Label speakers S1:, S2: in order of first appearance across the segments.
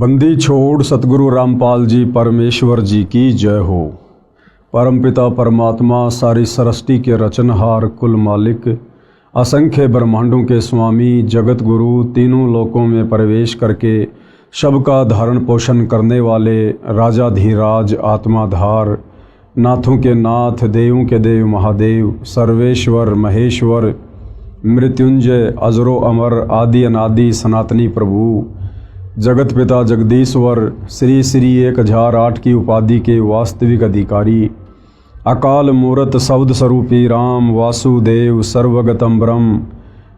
S1: बंदी छोड़ सतगुरु रामपाल जी परमेश्वर जी की जय हो। परमपिता परमात्मा सारी सृष्टि के रचनहार कुल मालिक असंख्य ब्रह्मांडों के स्वामी जगत गुरु तीनों लोकों में प्रवेश करके सबका धारण पोषण करने वाले राजाधीराज आत्माधार नाथों के नाथ देवों के देव महादेव सर्वेश्वर महेश्वर मृत्युंजय अजरो अमर आदि अनादि सनातनी प्रभु जगत पिता जगदीश्वर श्री श्री 1008 की उपाधि के वास्तविक अधिकारी अकाल मूरत शब्द स्वरूपी राम वासुदेव सर्वगतम ब्रह्म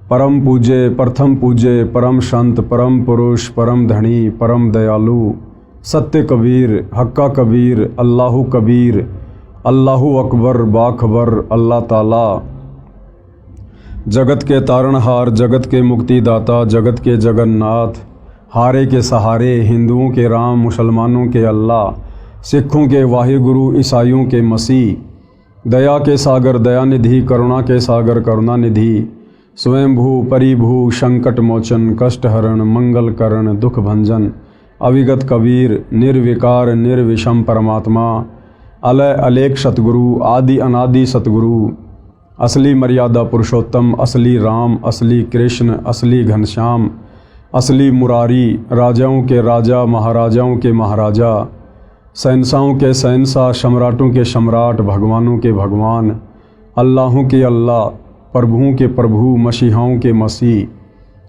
S1: परम पूज्य प्रथम पूज्य परम संत परम पुरुष परम धनी परम दयालु सत्य कबीर हक्का कबीर अल्लाहु कबीर अल्लाहु अकबर बाखबर अल्लाह ताला जगत के तारणहार जगत के मुक्तिदाता जगत के जगन्नाथ हारे के सहारे हिंदुओं के राम मुसलमानों के अल्लाह सिखों के वाहिगुरु ईसाइयों के मसीह दया के सागर दयानिधि करुणा के सागर करुणानिधि स्वयंभू परिभू संकट मोचन कष्टहरण मंगल करण दुख भंजन अविगत कबीर निर्विकार निर्विषम परमात्मा अलय अलेख सतगुरु आदि अनादि सतगुरु असली मर्यादा पुरुषोत्तम असली राम असली कृष्ण असली घनश्याम असली मुरारी राजाओं के राजा महाराजाओं के महाराजा शहंशाहों के शहंशाह सम्राटों के सम्राट भगवानों के भगवान अल्लाहों के अल्लाह प्रभुओं के प्रभु मसीहाओं के मसीह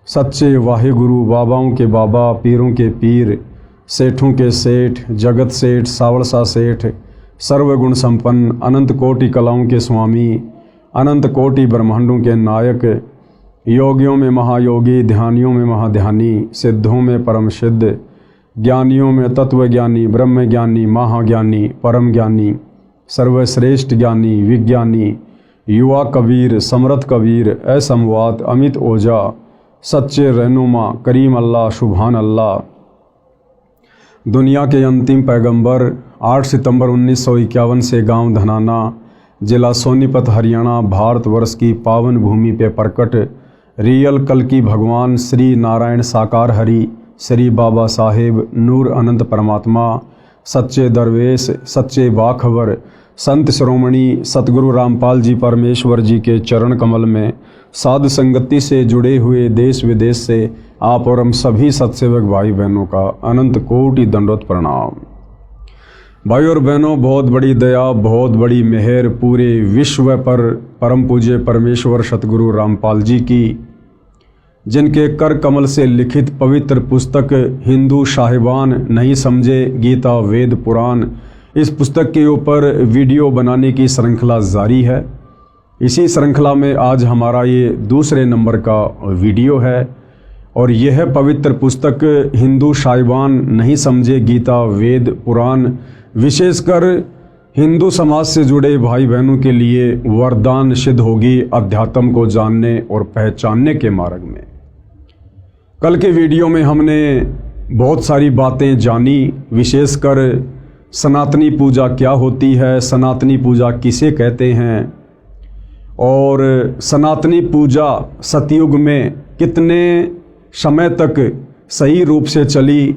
S1: सच्चे वाहिगुरु बाबाओं के बाबा पीरों के पीर सेठों के सेठ जगत सेठ सावड़सा सेठ सर्वगुण संपन्न अनंत कोटि कलाओं के स्वामी अनंत कोटि ब्रह्मांडों के नायक योगियों में महायोगी ध्यानियों में महाध्यानी सिद्धों में परम सिद्ध ज्ञानियों में तत्वज्ञानी ब्रह्म ज्ञानी महाज्ञानी परम ज्ञानी सर्वश्रेष्ठ ज्ञानी विज्ञानी युवा कबीर समर्थ कबीर असमवात अमित ओझा सच्चे रहनुमा करीम अल्लाह सुभान अल्लाह दुनिया के अंतिम पैगंबर 8 सितंबर 1951 से गांव धनाना जिला सोनीपत हरियाणा भारतवर्ष की पावन भूमि पे प्रकट रियल कल की भगवान श्री नारायण साकार हरि श्री बाबा साहेब नूर अनंत परमात्मा सच्चे दरवेश सच्चे बाखबर संत श्रोमणी सतगुरु रामपाल जी परमेश्वर जी के चरण कमल में साध संगति से जुड़े हुए देश विदेश से आप और हम सभी सत्सेवक भाई बहनों का अनंत कोटि दंडवत प्रणाम। भाई और बहनों, बहुत बड़ी दया बहुत बड़ी मेहर पूरे विश्व पर परम पूज्य परमेश्वर सतगुरु रामपाल जी की, जिनके कर कमल से लिखित पवित्र पुस्तक हिंदू साहिबान नहीं समझे गीता वेद पुराण, इस पुस्तक के ऊपर वीडियो बनाने की श्रृंखला जारी है। इसी श्रृंखला में आज हमारा ये दूसरे नंबर का वीडियो है और यह पवित्र पुस्तक हिंदू साहिबान नहीं समझे गीता वेद पुराण विशेषकर हिंदू समाज से जुड़े भाई बहनों के लिए वरदान सिद्ध होगी अध्यात्म को जानने और पहचानने के मार्ग में। कल के वीडियो में हमने बहुत सारी बातें जानी, विशेषकर सनातनी पूजा क्या होती है, सनातनी पूजा किसे कहते हैं और सनातनी पूजा सतयुग में कितने समय तक सही रूप से चली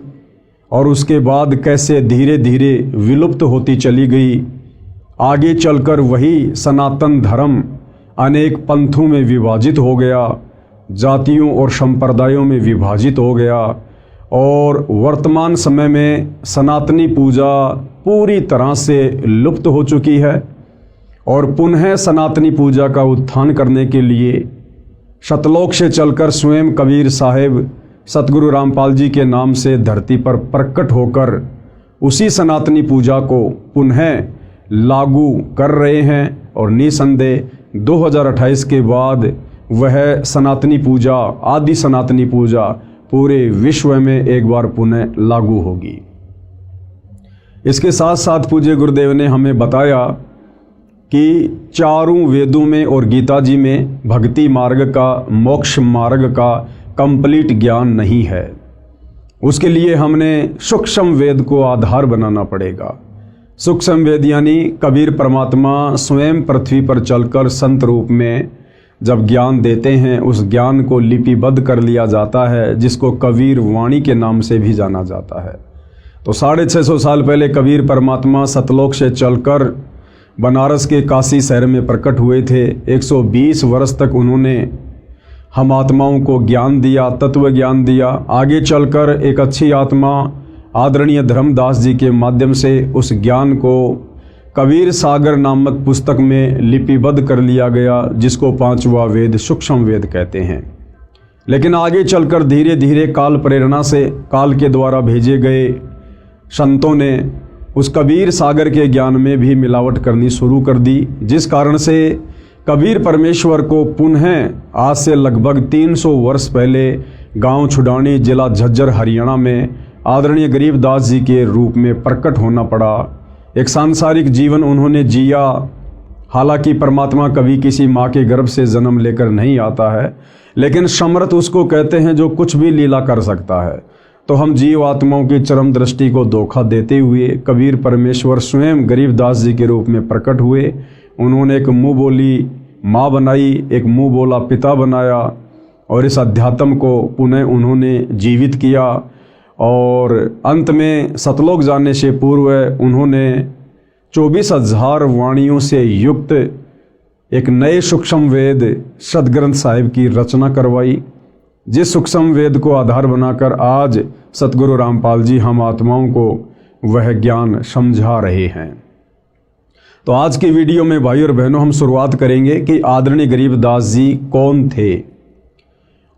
S1: और उसके बाद कैसे धीरे धीरे विलुप्त होती चली गई। आगे चलकर वही सनातन धर्म अनेक पंथों में विभाजित हो गया, जातियों और संप्रदायों में विभाजित हो गया और वर्तमान समय में सनातनी पूजा पूरी तरह से लुप्त हो चुकी है और पुनः सनातनी पूजा का उत्थान करने के लिए सतलोक से चलकर स्वयं कबीर साहेब सतगुरु रामपाल जी के नाम से धरती पर प्रकट होकर उसी सनातनी पूजा को पुनः लागू कर रहे हैं और निसंदेह 2028 के बाद वह सनातनी पूजा आदि सनातनी पूजा पूरे विश्व में एक बार पुनः लागू होगी। इसके साथ साथ पूज्य गुरुदेव ने हमें बताया कि चारों वेदों में और गीता जी में भक्ति मार्ग का मोक्ष मार्ग का कंप्लीट ज्ञान नहीं है। उसके लिए हमने सूक्ष्म वेद को आधार बनाना पड़ेगा। सूक्ष्म वेद यानी कबीर परमात्मा स्वयं पृथ्वी पर चलकर संत रूप में जब ज्ञान देते हैं उस ज्ञान को लिपिबद्ध कर लिया जाता है, जिसको कबीर वाणी के नाम से भी जाना जाता है। तो 650 साल पहले कबीर परमात्मा सतलोक से चलकर बनारस के काशी शहर में प्रकट हुए थे। 120 वर्ष तक उन्होंने हम आत्माओं को ज्ञान दिया, तत्व ज्ञान दिया। आगे चलकर एक अच्छी आत्मा आदरणीय धर्मदास जी के माध्यम से उस ज्ञान को कबीर सागर नामक पुस्तक में लिपिबद्ध कर लिया गया, जिसको 5वां वेद सूक्ष्म वेद कहते हैं। लेकिन आगे चलकर धीरे धीरे काल प्रेरणा से, काल के द्वारा भेजे गए संतों ने उस कबीर सागर के ज्ञान में भी मिलावट करनी शुरू कर दी, जिस कारण से कबीर परमेश्वर को पुनः आज से लगभग 300 वर्ष पहले गांव छुडानी, जिला झज्जर, हरियाणा में आदरणीय गरीबदास जी के रूप में प्रकट होना पड़ा। एक सांसारिक जीवन उन्होंने जिया। हालांकि परमात्मा कभी किसी माँ के गर्भ से जन्म लेकर नहीं आता है, लेकिन समर्थ उसको कहते हैं जो कुछ भी लीला कर सकता है। तो हम जीव आत्माओं की चरम दृष्टि को धोखा देते हुए कबीर परमेश्वर स्वयं गरीबदास जी के रूप में प्रकट हुए। उन्होंने एक मुँह बोली माँ बनाई, एक मुँह बोला पिता बनाया, और इस अध्यात्म को पुनः उन्होंने जीवित किया। और अंत में सतलोक जाने से पूर्व उन्होंने 24,000 वाणियों से युक्त एक नए सूक्ष्म वेद सदग्रंथ साहिब की रचना करवाई, जिस सूक्ष्म वेद को आधार बनाकर आज सतगुरु रामपाल जी हम आत्माओं को वह ज्ञान समझा रहे हैं। तो आज की वीडियो में भाई और बहनों हम शुरुआत करेंगे कि आदरणीय गरीबदास जी कौन थे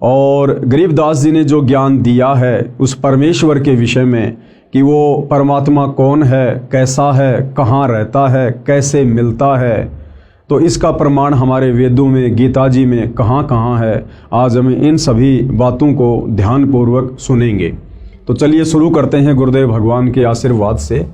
S1: और गरीबदास जी ने जो ज्ञान दिया है उस परमेश्वर के विषय में कि वो परमात्मा कौन है, कैसा है, कहाँ रहता है, कैसे मिलता है। तो इसका प्रमाण हमारे वेदों में, गीता जी में कहाँ कहाँ है। आज हम इन सभी बातों को ध्यानपूर्वक सुनेंगे। तो चलिए शुरू करते हैं गुरुदेव भगवान के आशीर्वाद से।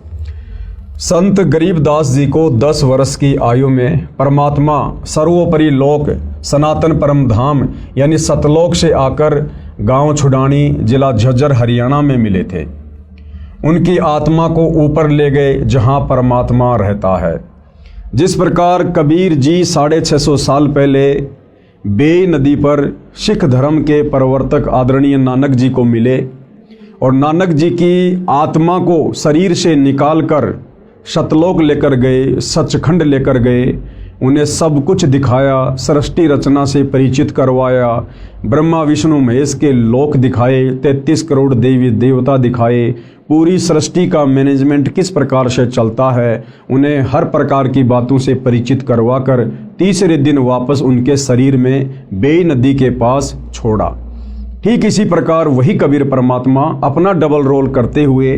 S1: संत गरीबदास जी को 10 वर्ष की आयु में परमात्मा सर्वोपरि लोक सनातन परम धाम यानी सतलोक से आकर गांव छुडानी, जिला झज्जर, हरियाणा में मिले थे। उनकी आत्मा को ऊपर ले गए जहां परमात्मा रहता है। जिस प्रकार कबीर जी 650 साल पहले बेई नदी पर सिख धर्म के प्रवर्तक आदरणीय नानक जी को मिले और नानक जी की आत्मा को शरीर से निकालकर सतलोक लेकर गए, सचखंड लेकर गए, उन्हें सब कुछ दिखाया, सृष्टि रचना से परिचित करवाया, ब्रह्मा विष्णु महेश के लोक दिखाए, 33 करोड़ देवी देवता दिखाए, पूरी सृष्टि का मैनेजमेंट किस प्रकार से चलता है, उन्हें हर प्रकार की बातों से परिचित करवाकर तीसरे दिन वापस उनके शरीर में बेई नदी के पास छोड़ा। ठीक इसी प्रकार वही कबीर परमात्मा अपना डबल रोल करते हुए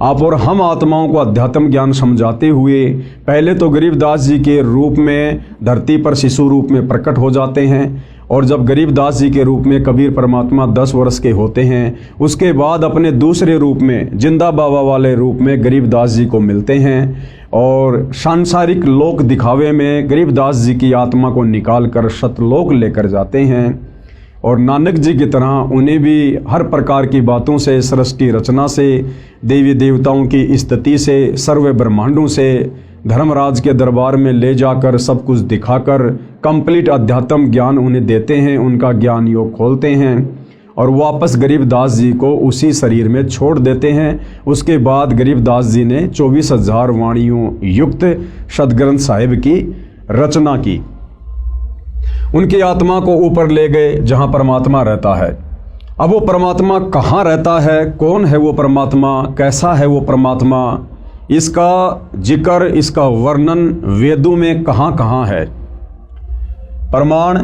S1: आप और हम आत्माओं को अध्यात्म ज्ञान समझाते हुए पहले तो गरीबदास जी के रूप में धरती पर शिशु रूप में प्रकट हो जाते हैं, और जब गरीबदास जी के रूप में कबीर परमात्मा 10 वर्ष के होते हैं, उसके बाद अपने दूसरे रूप में जिंदा बाबा वाले रूप में गरीबदास जी को मिलते हैं और सांसारिक लोक दिखावे में गरीबदास जी की आत्मा को निकाल कर सतलोक लेकर जाते हैं। और नानक जी की तरह उन्हें भी हर प्रकार की बातों से, सृष्टि रचना से, देवी देवताओं की स्तुति से, सर्व ब्रह्मांडों से धर्मराज के दरबार में ले जाकर सब कुछ दिखाकर कंप्लीट अध्यात्म ज्ञान उन्हें देते हैं, उनका ज्ञान योग खोलते हैं और वापस गरीबदास जी को उसी शरीर में छोड़ देते हैं। उसके बाद गरीबदास जी ने 24,000 वाणियों युक्त सदग्रंथ साहिब की रचना की। उनकी आत्मा को ऊपर ले गए जहां परमात्मा रहता है। अब वो परमात्मा कहाँ रहता है, कौन है वो परमात्मा, कैसा है वो परमात्मा, इसका जिक्र, इसका वर्णन वेदों में कहाँ कहाँ है। प्रमाण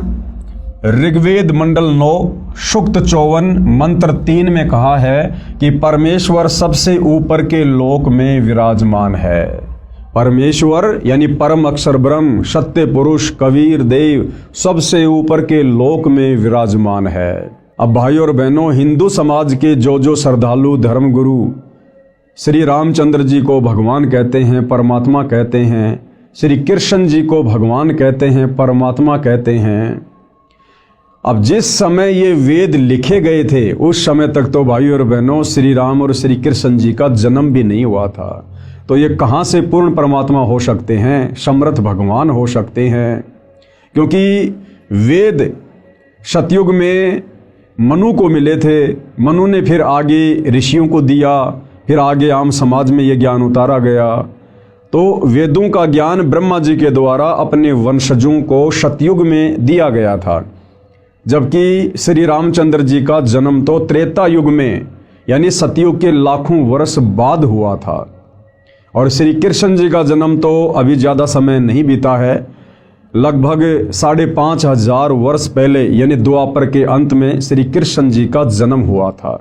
S1: ऋग्वेद मंडल 9 सूक्त 54 मंत्र 3 में कहा है कि परमेश्वर सबसे ऊपर के लोक में विराजमान है। परमेश्वर यानी परम अक्षर ब्रह्म, सत्य पुरुष, कबीर देव सबसे ऊपर के लोक में विराजमान है। अब भाई और बहनों, हिंदू समाज के जो श्रद्धालु धर्मगुरु श्री रामचंद्र जी को भगवान कहते हैं, परमात्मा कहते हैं, श्री कृष्ण जी को भगवान कहते हैं, परमात्मा कहते हैं। अब जिस समय ये वेद लिखे गए थे उस समय तक तो भाई और बहनों श्री राम और श्री कृष्ण जी का जन्म भी नहीं हुआ था। तो ये कहाँ से पूर्ण परमात्मा हो सकते हैं, समर्थ भगवान हो सकते हैं? क्योंकि वेद सतयुग में मनु को मिले थे, मनु ने फिर आगे ऋषियों को दिया, फिर आगे आम समाज में ये ज्ञान उतारा गया। तो वेदों का ज्ञान ब्रह्मा जी के द्वारा अपने वंशजों को सतयुग में दिया गया था, जबकि श्री रामचंद्र जी का जन्म तो त्रेता युग में यानी सतयुग के लाखों वर्ष बाद हुआ था, और श्री कृष्ण जी का जन्म तो अभी ज़्यादा समय नहीं बीता है, लगभग 5,500 वर्ष पहले यानी द्वापर के अंत में श्री कृष्ण जी का जन्म हुआ था।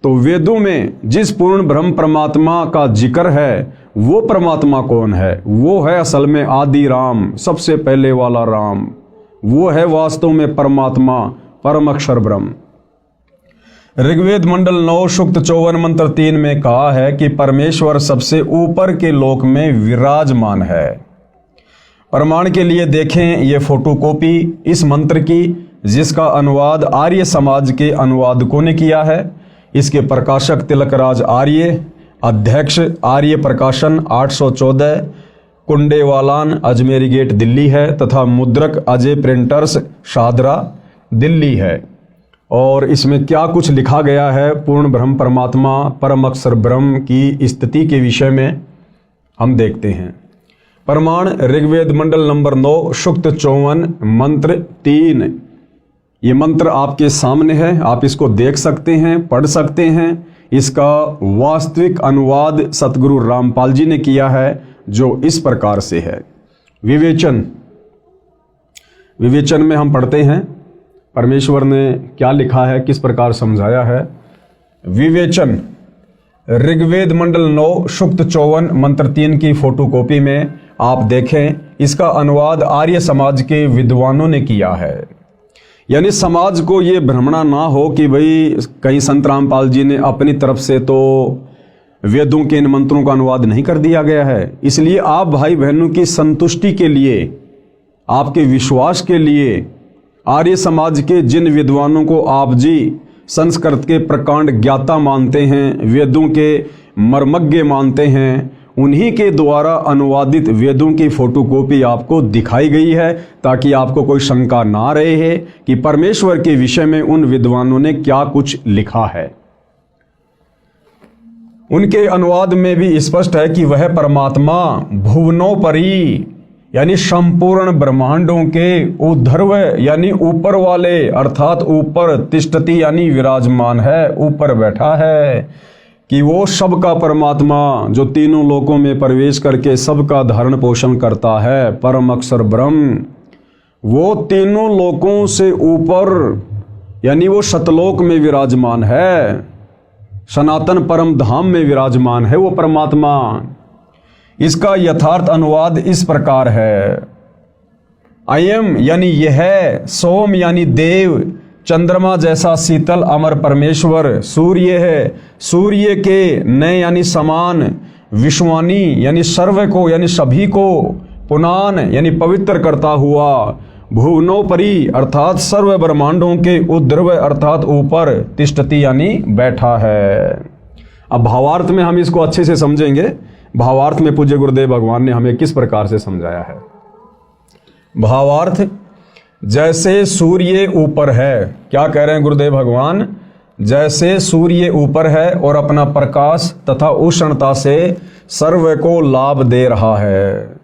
S1: तो वेदों में जिस पूर्ण ब्रह्म परमात्मा का जिक्र है वो परमात्मा कौन है? वो है असल में आदि राम, सबसे पहले वाला राम। वो है वास्तव में परमात्मा, परम अक्षर ब्रह्म। ऋग्वेद मंडल 9 सूक्त 54 मंत्र 3 में कहा है कि परमेश्वर सबसे ऊपर के लोक में विराजमान है। प्रमाण के लिए देखें ये फोटोकॉपी इस मंत्र की, जिसका अनुवाद आर्य समाज के अनुवादकों ने किया है। इसके प्रकाशक तिलकराज आर्य, अध्यक्ष आर्य प्रकाशन 814, कुंडेवालान अजमेरी गेट दिल्ली है, तथा मुद्रक अजय प्रिंटर्स शाहदरा दिल्ली है। और इसमें क्या कुछ लिखा गया है पूर्ण ब्रह्म परमात्मा परम अक्षर ब्रह्म की स्थिति के विषय में हम देखते हैं। प्रमाण ऋग्वेद मंडल नंबर 9 सूक्त 54 मंत्र 3। ये मंत्र आपके सामने है, आप इसको देख सकते हैं, पढ़ सकते हैं। इसका वास्तविक अनुवाद सतगुरु रामपाल जी ने किया है, जो इस प्रकार से है। विवेचन में हम पढ़ते हैं परमेश्वर ने क्या लिखा है, किस प्रकार समझाया है। विवेचन ऋग्वेद मंडल 9 सूक्त 54 मंत्र 3 की फोटोकॉपी में आप देखें, इसका अनुवाद आर्य समाज के विद्वानों ने किया है। यानी समाज को ये भ्रमणा ना हो कि भाई कहीं संत रामपाल जी ने अपनी तरफ से तो वेदों के इन मंत्रों का अनुवाद नहीं कर दिया गया है। इसलिए आप भाई बहनों की संतुष्टि के लिए, आपके विश्वास के लिए, आर्य समाज के जिन विद्वानों को आप जी संस्कृत के प्रकांड ज्ञाता मानते हैं, वेदों के मर्मज्ञ मानते हैं, उन्हीं के द्वारा अनुवादित वेदों की फोटोकॉपी आपको दिखाई गई है, ताकि आपको कोई शंका ना रहे है कि परमेश्वर के विषय में उन विद्वानों ने क्या कुछ लिखा है। उनके अनुवाद में भी स्पष्ट है कि वह परमात्मा भुवनोपरि यानी संपूर्ण ब्रह्मांडों के ऊर्ध्व यानी ऊपर वाले, अर्थात ऊपर तिष्ठति यानी विराजमान है, ऊपर बैठा है, कि वो सबका परमात्मा जो तीनों लोकों में प्रवेश करके सबका धारण पोषण करता है, परम अक्षर ब्रह्म, वो तीनों लोकों से ऊपर यानी वो सतलोक में विराजमान है, सनातन परम धाम में विराजमान है वो परमात्मा। इसका यथार्थ अनुवाद इस प्रकार है। अयम यानी यह, सोम यानी देव, चंद्रमा जैसा शीतल अमर परमेश्वर, सूर्य है, सूर्य के नए यानी समान, विश्वानी यानी सर्व को यानी सभी को, पुनान यानी पवित्र करता हुआ, भुवनोपरि अर्थात सर्व ब्रह्मांडों के ऊर्ध्व अर्थात ऊपर, तिष्ठति यानी बैठा है। अब भावार्थ में हम इसको अच्छे से समझेंगे। भावार्थ में पूज्य गुरुदेव भगवान ने हमें किस प्रकार से समझाया है। भावार्थ, जैसे सूर्य ऊपर है, क्या कह रहे हैं गुरुदेव भगवान, जैसे सूर्य ऊपर है और अपना प्रकाश तथा उष्णता से सर्व को लाभ दे रहा है।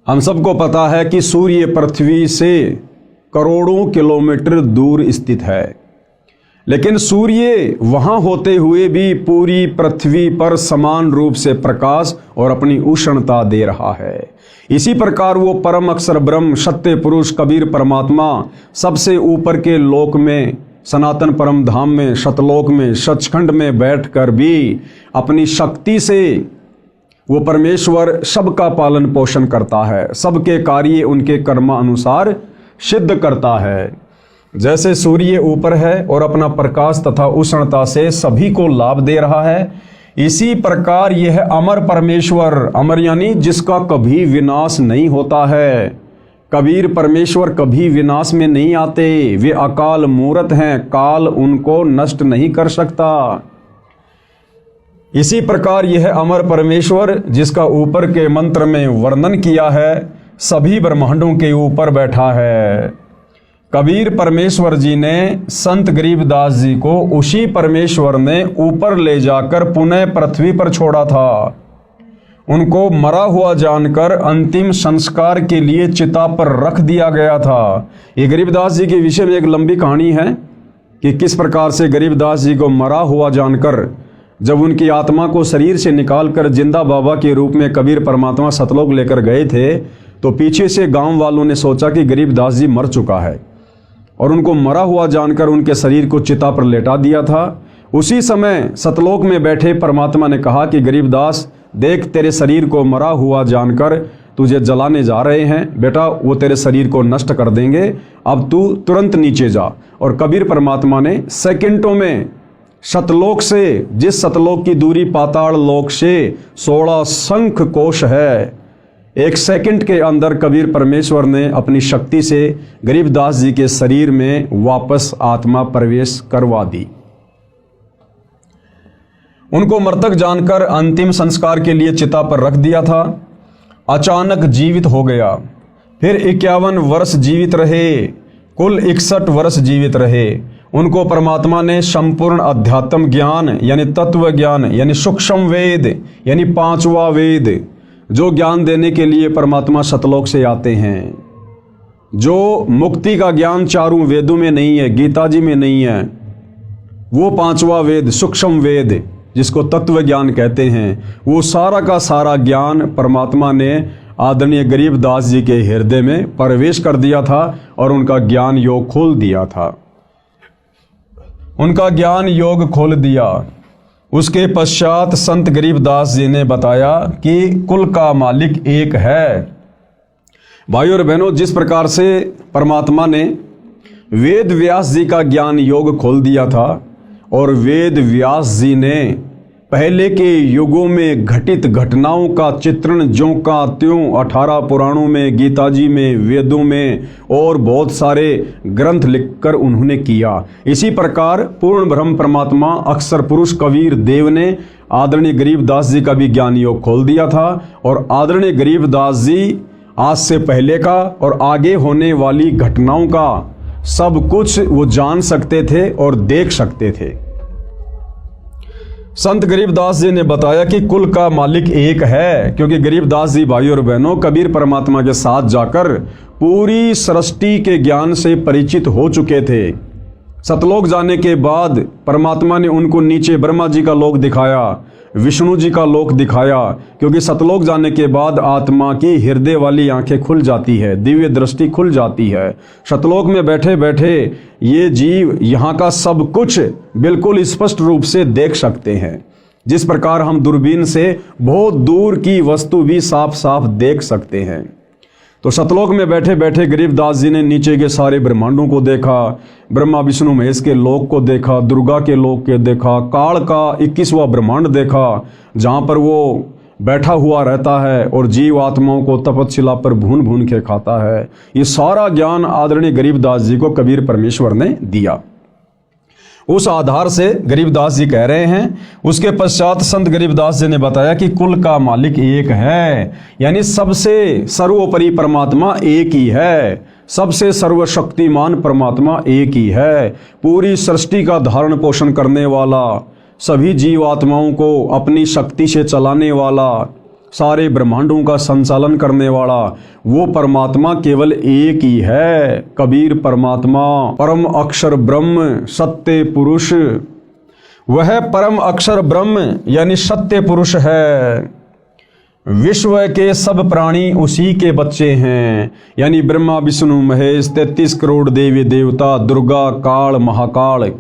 S1: हम सबको पता है कि सूर्य पृथ्वी से करोड़ों किलोमीटर दूर स्थित है, लेकिन सूर्य वहां होते हुए भी पूरी पृथ्वी पर समान रूप से प्रकाश और अपनी उष्णता दे रहा है। इसी प्रकार वो परम अक्षर ब्रह्म, सत्य पुरुष कबीर परमात्मा सबसे ऊपर के लोक में, सनातन परम धाम में, सतलोक में, सचखंड में बैठकर भी अपनी शक्ति से वो परमेश्वर सबका पालन पोषण करता है, सबके कार्य उनके कर्मानुसार सिद्ध करता है। जैसे सूर्य ऊपर है और अपना प्रकाश तथा उष्णता से सभी को लाभ दे रहा है, इसी प्रकार यह अमर परमेश्वर, अमर यानी जिसका कभी विनाश नहीं होता है, कबीर परमेश्वर कभी विनाश में नहीं आते, वे अकाल मूर्त हैं, काल उनको नष्ट नहीं कर सकता। इसी प्रकार यह अमर परमेश्वर जिसका ऊपर के मंत्र में वर्णन किया है, सभी ब्रह्मांडों के ऊपर बैठा है। कबीर परमेश्वर जी ने संत गरीबदास जी को उसी परमेश्वर ने ऊपर ले जाकर पुनः पृथ्वी पर छोड़ा था। उनको मरा हुआ जानकर अंतिम संस्कार के लिए चिता पर रख दिया गया था। ये गरीबदास जी के विषय में एक लंबी कहानी है कि किस प्रकार से गरीबदास जी को मरा हुआ जानकर जब उनकी आत्मा को शरीर से निकालकर जिंदा बाबा के रूप में कबीर परमात्मा सतलोक लेकर गए थे, तो पीछे से गांव वालों ने सोचा कि गरीबदास जी मर चुका है और उनको मरा हुआ जानकर उनके शरीर को चिता पर लेटा दिया था। उसी समय सतलोक में बैठे परमात्मा ने कहा कि गरीबदास देख, तेरे शरीर को मरा हुआ जानकर तुझे जलाने जा रहे हैं बेटा, वो तेरे शरीर को नष्ट कर देंगे, अब तू तुरंत नीचे जा। और कबीर परमात्मा ने सेकंडों में सतलोक से, जिस सतलोक की दूरी पाताल लोक से 16 शंख कोश है, एक सेकंड के अंदर कबीर परमेश्वर ने अपनी शक्ति से गरीबदास जी के शरीर में वापस आत्मा प्रवेश करवा दी। उनको मृतक जानकर अंतिम संस्कार के लिए चिता पर रख दिया था। अचानक जीवित हो गया। फिर 51 वर्ष जीवित रहे, कुल 61 वर्ष जीवित रहे। उनको परमात्मा ने संपूर्ण अध्यात्म ज्ञान यानी तत्व ज्ञान यानी सूक्ष्म वेद यानी 5वां वेद, जो ज्ञान देने के लिए परमात्मा सतलोक से आते हैं, जो मुक्ति का ज्ञान चारों वेदों में नहीं है, गीता जी में नहीं है, वो 5वां वेद सूक्ष्म वेद जिसको तत्व ज्ञान कहते हैं, वो सारा का सारा ज्ञान परमात्मा ने आदरणीय गरीबदास जी के हृदय में प्रवेश कर दिया था और उनका ज्ञान योग खोल दिया था। उनका ज्ञान योग खोल दिया। उसके पश्चात संत गरीबदास जी ने बताया कि कुल का मालिक एक है। भाइयों और बहनों, जिस प्रकार से परमात्मा ने वेद व्यास जी का ज्ञान योग खोल दिया था और वेद व्यास जी ने पहले के युगों में घटित घटनाओं का चित्रण ज्यों का त्यों 18 पुराणों में, गीता जी में, वेदों में और बहुत सारे ग्रंथ लिखकर उन्होंने किया, इसी प्रकार पूर्ण ब्रह्म परमात्मा अक्षर पुरुष कबीर देव ने आदरणीय गरीबदास जी का भी ज्ञान योग खोल दिया था। और आदरणीय गरीबदास जी आज से पहले का और आगे होने वाली घटनाओं का सब कुछ वो जान सकते थे और देख सकते थे। संत गरीबदास जी ने बताया कि कुल का मालिक एक है, क्योंकि गरीबदास जी भाइयों और बहनों कबीर परमात्मा के साथ जाकर पूरी सृष्टि के ज्ञान से परिचित हो चुके थे। सतलोक जाने के बाद परमात्मा ने उनको नीचे ब्रह्मा जी का लोक दिखाया, विष्णु जी का लोक दिखाया, क्योंकि सतलोक जाने के बाद आत्मा की हृदय वाली आंखें खुल जाती है, दिव्य दृष्टि खुल जाती है। सतलोक में बैठे बैठे ये जीव यहाँ का सब कुछ बिल्कुल स्पष्ट रूप से देख सकते हैं, जिस प्रकार हम दूरबीन से बहुत दूर की वस्तु भी साफ साफ देख सकते हैं। तो सतलोक में बैठे बैठे गरीबदास जी ने नीचे के सारे ब्रह्मांडों को देखा, ब्रह्मा विष्णु महेश के लोक को देखा, दुर्गा के लोक के देखा, काल का 21वां ब्रह्मांड देखा जहाँ पर वो बैठा हुआ रहता है और जीव आत्माओं को तपस्या पर भून भून के खाता है। ये सारा ज्ञान आदरणीय गरीबदास जी को कबीर परमेश्वर ने दिया। उस आधार से गरीबदास जी कह रहे हैं। उसके पश्चात संत गरीबदास जी ने बताया कि कुल का मालिक एक है, यानी सबसे सर्वोपरि परमात्मा एक ही है, सबसे सर्वशक्तिमान परमात्मा एक ही है, पूरी सृष्टि का धारण पोषण करने वाला, सभी जीवात्माओं को अपनी शक्ति से चलाने वाला, सारे ब्रह्मांडों का संचालन करने वाला वो परमात्मा केवल एक ही है, कबीर परमात्मा, परम अक्षर ब्रह्म, सत्य पुरुष। वह परम अक्षर ब्रह्म यानी सत्य पुरुष है। विश्व के सब प्राणी उसी के बच्चे हैं, यानी ब्रह्मा विष्णु महेश, 33 करोड़ देवी देवता, दुर्गा, काल, महाकाल,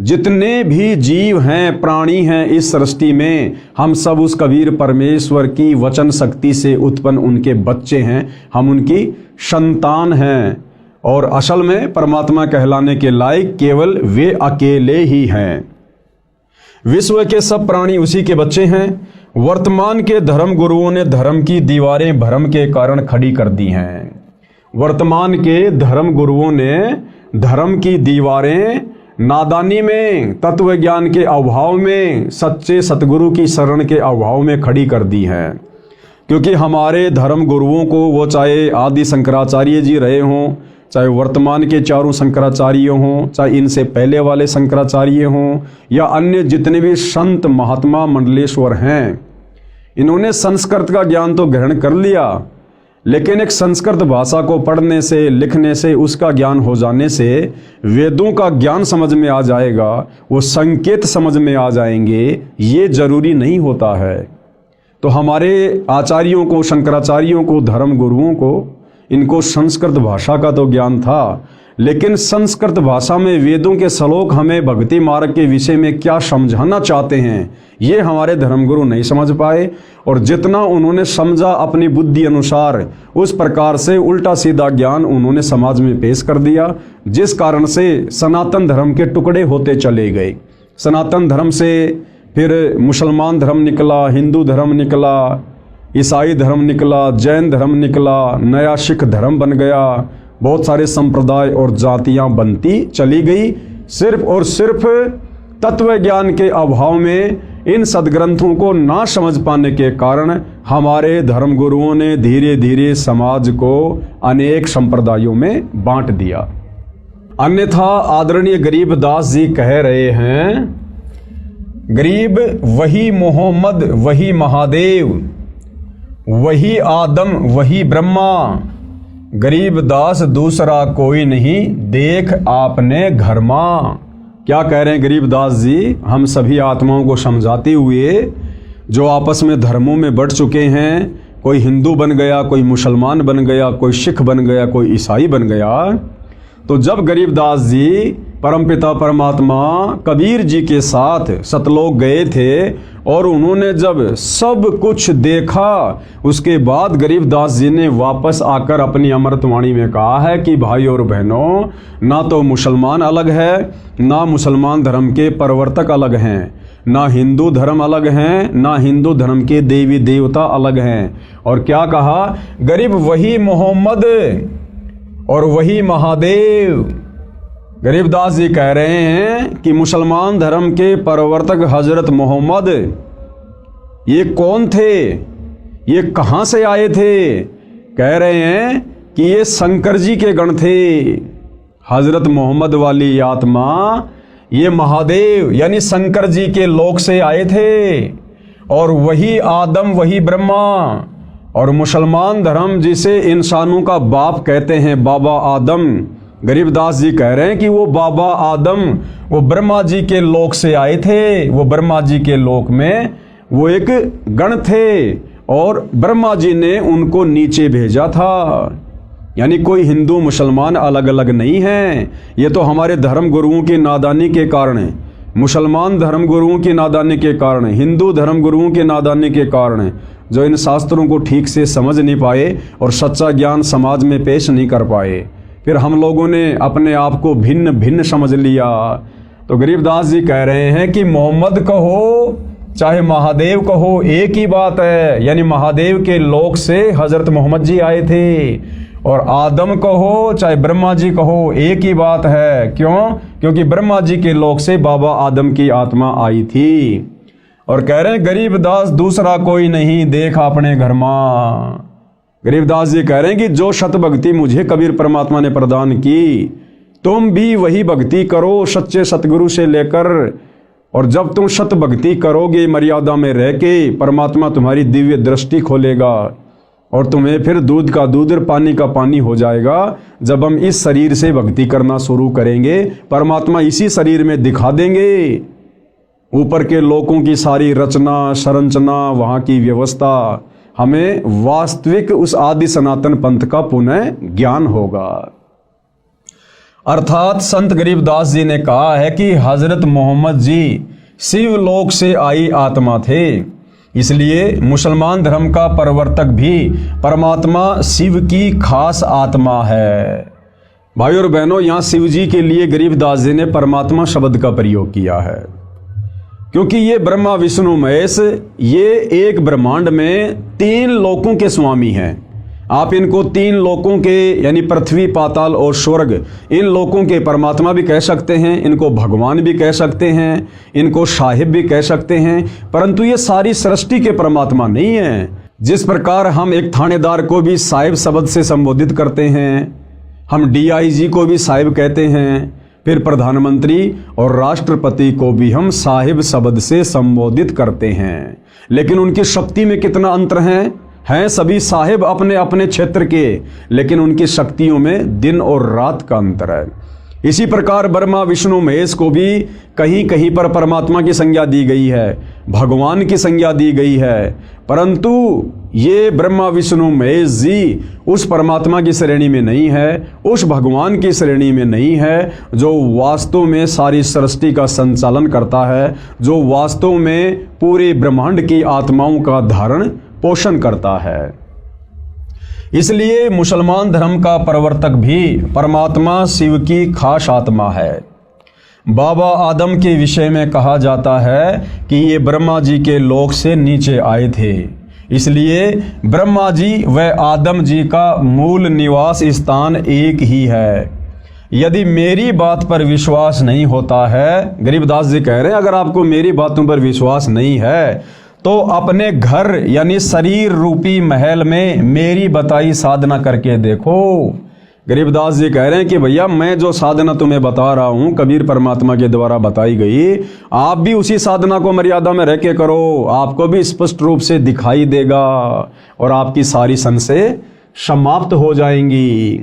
S1: जितने भी जीव हैं, प्राणी हैं इस सृष्टि में, हम सब उस कबीर परमेश्वर की वचन शक्ति से उत्पन्न उनके बच्चे हैं, हम उनकी संतान हैं। और असल में परमात्मा कहलाने के लायक केवल वे अकेले ही हैं। विश्व के सब प्राणी उसी के बच्चे हैं। वर्तमान के धर्म गुरुओं ने धर्म की दीवारें भ्रम के कारण खड़ी कर दी हैं। वर्तमान के धर्म गुरुओं ने धर्म की दीवारें नादानी में, तत्व ज्ञान के अभाव में, सच्चे सतगुरु की शरण के अभाव में खड़ी कर दी हैं। क्योंकि हमारे धर्म गुरुओं को, वो चाहे आदि शंकराचार्य जी रहे हों, चाहे वर्तमान के चारों शंकराचार्य हों, चाहे इनसे पहले वाले शंकराचार्य हों, या अन्य जितने भी संत महात्मा मंडलेश्वर हैं, इन्होंने संस्कृत का ज्ञान तो ग्रहण कर लिया, लेकिन एक संस्कृत भाषा को पढ़ने से, लिखने से, उसका ज्ञान हो जाने से वेदों का ज्ञान समझ में आ जाएगा, वो संकेत समझ में आ जाएंगे, ये जरूरी नहीं होता है। तो हमारे आचार्यों को, शंकराचार्यों को, धर्म गुरुओं को, इनको संस्कृत भाषा का तो ज्ञान था, लेकिन संस्कृत भाषा में वेदों के श्लोक हमें भक्ति मार्ग के विषय में क्या समझाना चाहते हैं, ये हमारे धर्मगुरु नहीं समझ पाए। और जितना उन्होंने समझा अपनी बुद्धि अनुसार, उस प्रकार से उल्टा सीधा ज्ञान उन्होंने समाज में पेश कर दिया, जिस कारण से सनातन धर्म के टुकड़े होते चले गए। सनातन धर्म से फिर मुसलमान धर्म निकला, हिंदू धर्म निकला, ईसाई धर्म निकला, जैन धर्म निकला, नया सिख धर्म बन गया, बहुत सारे संप्रदाय और जातियां बनती चली गई, सिर्फ और सिर्फ तत्व ज्ञान के अभाव में, इन सदग्रंथों को ना समझ पाने के कारण हमारे धर्मगुरुओं ने धीरे धीरे समाज को अनेक संप्रदायों में बांट दिया। अन्यथा आदरणीय गरीबदास जी कह रहे हैं, गरीब वही मोहम्मद वही महादेव, वही आदम वही ब्रह्मा, गरीबदास दूसरा कोई नहीं, देख आपने घर मां। क्या कह रहे हैं गरीबदास जी? हम सभी आत्माओं को समझाते हुए, जो आपस में धर्मों में बढ़ चुके हैं, कोई हिंदू बन गया, कोई मुसलमान बन गया, कोई सिख बन गया, कोई ईसाई बन गया, तो जब गरीबदास जी परमपिता परमात्मा कबीर जी के साथ सतलोक गए थे और उन्होंने जब सब कुछ देखा, उसके बाद गरीबदास जी ने वापस आकर अपनी अमृतवाणी में कहा है कि भाई और बहनों, ना तो मुसलमान अलग है, ना मुसलमान धर्म के प्रवर्तक अलग हैं, ना हिंदू धर्म अलग हैं, ना हिंदू धर्म के देवी देवता अलग हैं। और क्या कहा? गरीब वही मोहम्मद और वही महादेव। गरीबदास जी कह रहे हैं कि मुसलमान धर्म के प्रवर्तक हजरत मोहम्मद, ये कौन थे, ये कहाँ से आए थे? कह रहे हैं कि ये शंकर जी के गण थे। हजरत मोहम्मद वाली आत्मा, ये महादेव यानी शंकर जी के लोक से आए थे, और वही आदम वही ब्रह्मा। और मुसलमान धर्म जिसे इंसानों का बाप कहते हैं, बाबा आदम, गरीबदास जी कह रहे हैं कि वो बाबा आदम वो ब्रह्मा जी के लोक से आए थे। वो ब्रह्मा जी के लोक में वो एक गण थे और ब्रह्मा जी ने उनको नीचे भेजा था। यानी कोई हिंदू मुसलमान अलग अलग नहीं है। ये तो हमारे धर्म गुरुओं की नादानी के कारण है, मुसलमान धर्म गुरुओं की नादानी के कारण, हिंदू धर्म गुरुओं की नादानी के कारण, जो इन शास्त्रों को ठीक से समझ नहीं पाए और सच्चा ज्ञान समाज में पेश नहीं कर पाए। फिर हम लोगों ने अपने आप को भिन्न भिन्न समझ लिया। तो गरीबदास जी कह रहे हैं कि मोहम्मद कहो चाहे महादेव कहो, एक ही बात है। यानी महादेव के लोक से हजरत मोहम्मद जी आए थे, और आदम कहो चाहे ब्रह्मा जी कहो, एक ही बात है। क्यों? क्योंकि ब्रह्मा जी के लोक से बाबा आदम की आत्मा आई थी। और कह रहे हैं गरीबदास दूसरा कोई नहीं, देख अपने घर मां। गरीबदास जी कह रहे हैं कि जो शत भक्ति मुझे कबीर परमात्मा ने प्रदान की, तुम भी वही भक्ति करो सच्चे सतगुरु से लेकर। और जब तुम शत भक्ति करोगे मर्यादा में रह के, परमात्मा तुम्हारी दिव्य दृष्टि खोलेगा और तुम्हें फिर दूध का दूध और पानी का पानी हो जाएगा। जब हम इस शरीर से भक्ति करना शुरू करेंगे, परमात्मा इसी शरीर में दिखा देंगे ऊपर के लोकों की सारी रचना संरचना, वहाँ की व्यवस्था। हमें वास्तविक उस आदि सनातन पंथ का पुनः ज्ञान होगा। अर्थात संत गरीबदास जी ने कहा है कि हजरत मोहम्मद जी शिव लोक से आई आत्मा थे, इसलिए मुसलमान धर्म का प्रवर्तक भी परमात्मा शिव की खास आत्मा है। भाई और बहनों, यहाँ शिव जी के लिए गरीबदास जी ने परमात्मा शब्द का प्रयोग किया है, क्योंकि ये ब्रह्मा विष्णु महेश, ये एक ब्रह्मांड में 3 लोकों के स्वामी हैं। आप इनको 3 लोकों के यानी पृथ्वी, पाताल और स्वर्ग, इन लोकों के परमात्मा भी कह सकते हैं, इनको भगवान भी कह सकते हैं, इनको साहिब भी कह सकते हैं। परंतु ये सारी सृष्टि के परमात्मा नहीं है। जिस प्रकार हम एक थानेदार को भी साहिब शब्द से संबोधित करते हैं, हम डीआईजी को भी साहिब कहते हैं, फिर प्रधानमंत्री और राष्ट्रपति को भी हम साहिब शब्द से संबोधित करते हैं। लेकिन उनकी शक्ति में कितना अंतर हैं सभी साहिब अपने अपने क्षेत्र के, लेकिन उनकी शक्तियों में दिन और रात का अंतर है। इसी प्रकार ब्रह्मा विष्णु महेश को भी कहीं कहीं पर परमात्मा की संज्ञा दी गई है, भगवान की संज्ञा दी गई है, परंतु ये ब्रह्मा विष्णु महेश जी उस परमात्मा की श्रेणी में नहीं है, उस भगवान की श्रेणी में नहीं है जो वास्तव में सारी सृष्टि का संचालन करता है, जो वास्तव में पूरे ब्रह्मांड की आत्माओं का धारण पोषण करता है। इसलिए मुसलमान धर्म का प्रवर्तक भी परमात्मा शिव की खास आत्मा है। बाबा आदम के विषय में कहा जाता है कि ये ब्रह्मा जी के लोक से नीचे आए थे, इसलिए ब्रह्मा जी व आदम जी का मूल निवास स्थान एक ही है। यदि मेरी बात पर विश्वास नहीं होता है, गरीबदास जी कह रहे हैं, अगर आपको मेरी बातों पर विश्वास नहीं है तो अपने घर यानी शरीर रूपी महल में मेरी बताई साधना करके देखो। गरीबदास जी कह रहे हैं कि भैया मैं जो साधना तुम्हें बता रहा हूं कबीर परमात्मा के द्वारा बताई गई, आप भी उसी साधना को मर्यादा में रह के करो, आपको भी स्पष्ट रूप से दिखाई देगा और आपकी सारी संशय समाप्त हो जाएंगी,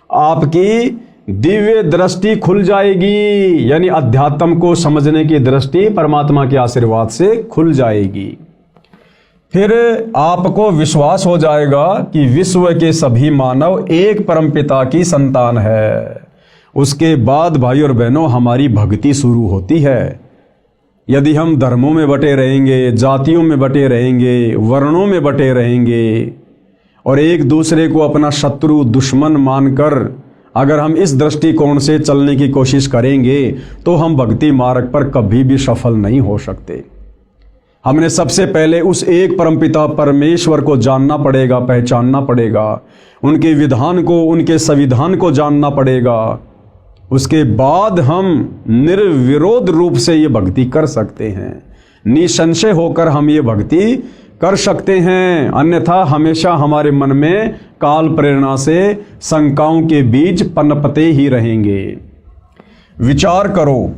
S1: आपकी दिव्य दृष्टि खुल जाएगी, यानी अध्यात्म को समझने की दृष्टि परमात्मा के आशीर्वाद से खुल जाएगी। फिर आपको विश्वास हो जाएगा कि विश्व के सभी मानव एक परमपिता की संतान है। उसके बाद भाई और बहनों हमारी भक्ति शुरू होती है। यदि हम धर्मों में बटे रहेंगे, जातियों में बटे रहेंगे, वर्णों में बटे रहेंगे और एक दूसरे को अपना शत्रु दुश्मन मानकर अगर हम इस दृष्टिकोण से चलने की कोशिश करेंगे तो हम भक्ति मार्ग पर कभी भी सफल नहीं हो सकते। हमने सबसे पहले उस एक परमपिता परमेश्वर को जानना पड़ेगा, पहचानना पड़ेगा, उनके विधान को, उनके संविधान को जानना पड़ेगा। उसके बाद हम निर्विरोध रूप से ये भक्ति कर सकते हैं, निसंशय होकर हम ये भक्ति कर सकते हैं। अन्यथा हमेशा हमारे मन में काल प्रेरणा से शंकाओं के बीज पनपते ही रहेंगे। विचार करो,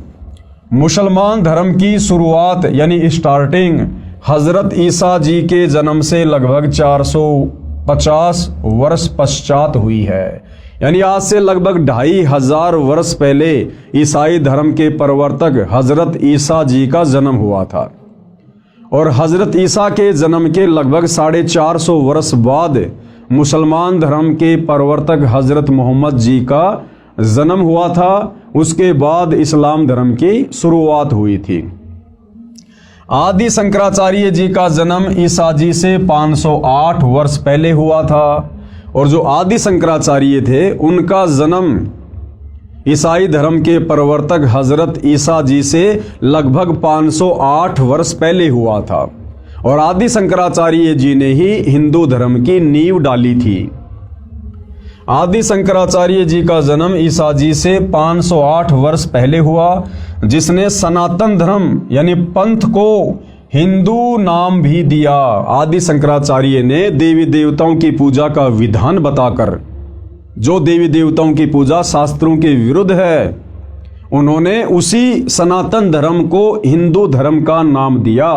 S1: मुसलमान धर्म की शुरुआत यानी स्टार्टिंग हजरत ईसा जी के जन्म से लगभग 450 वर्ष पश्चात हुई है, यानी आज से लगभग 2500 वर्ष पहले ईसाई धर्म के प्रवर्तक हजरत ईसा जी का जन्म हुआ था और हजरत ईसा के जन्म के लगभग 450 वर्ष बाद मुसलमान धर्म के प्रवर्तक हजरत मोहम्मद जी का जन्म हुआ था। उसके बाद इस्लाम धर्म की शुरुआत हुई थी। आदि शंकराचार्य जी का जन्म ईसा जी से 508 वर्ष पहले हुआ था और जो आदि शंकराचार्य थे उनका जन्म ईसाई धर्म के प्रवर्तक हजरत ईसा जी से लगभग 508 वर्ष पहले हुआ था और आदि शंकराचार्य जी ने ही हिंदू धर्म की नींव डाली थी। आदि शंकराचार्य जी का जन्म ईसा जी से 508 वर्ष पहले हुआ, जिसने सनातन धर्म यानी पंथ को हिंदू नाम भी दिया। आदि शंकराचार्य ने देवी देवताओं की पूजा का विधान बताकर, जो देवी देवताओं की पूजा शास्त्रों के विरुद्ध है, उन्होंने उसी सनातन धर्म को हिंदू धर्म का नाम दिया।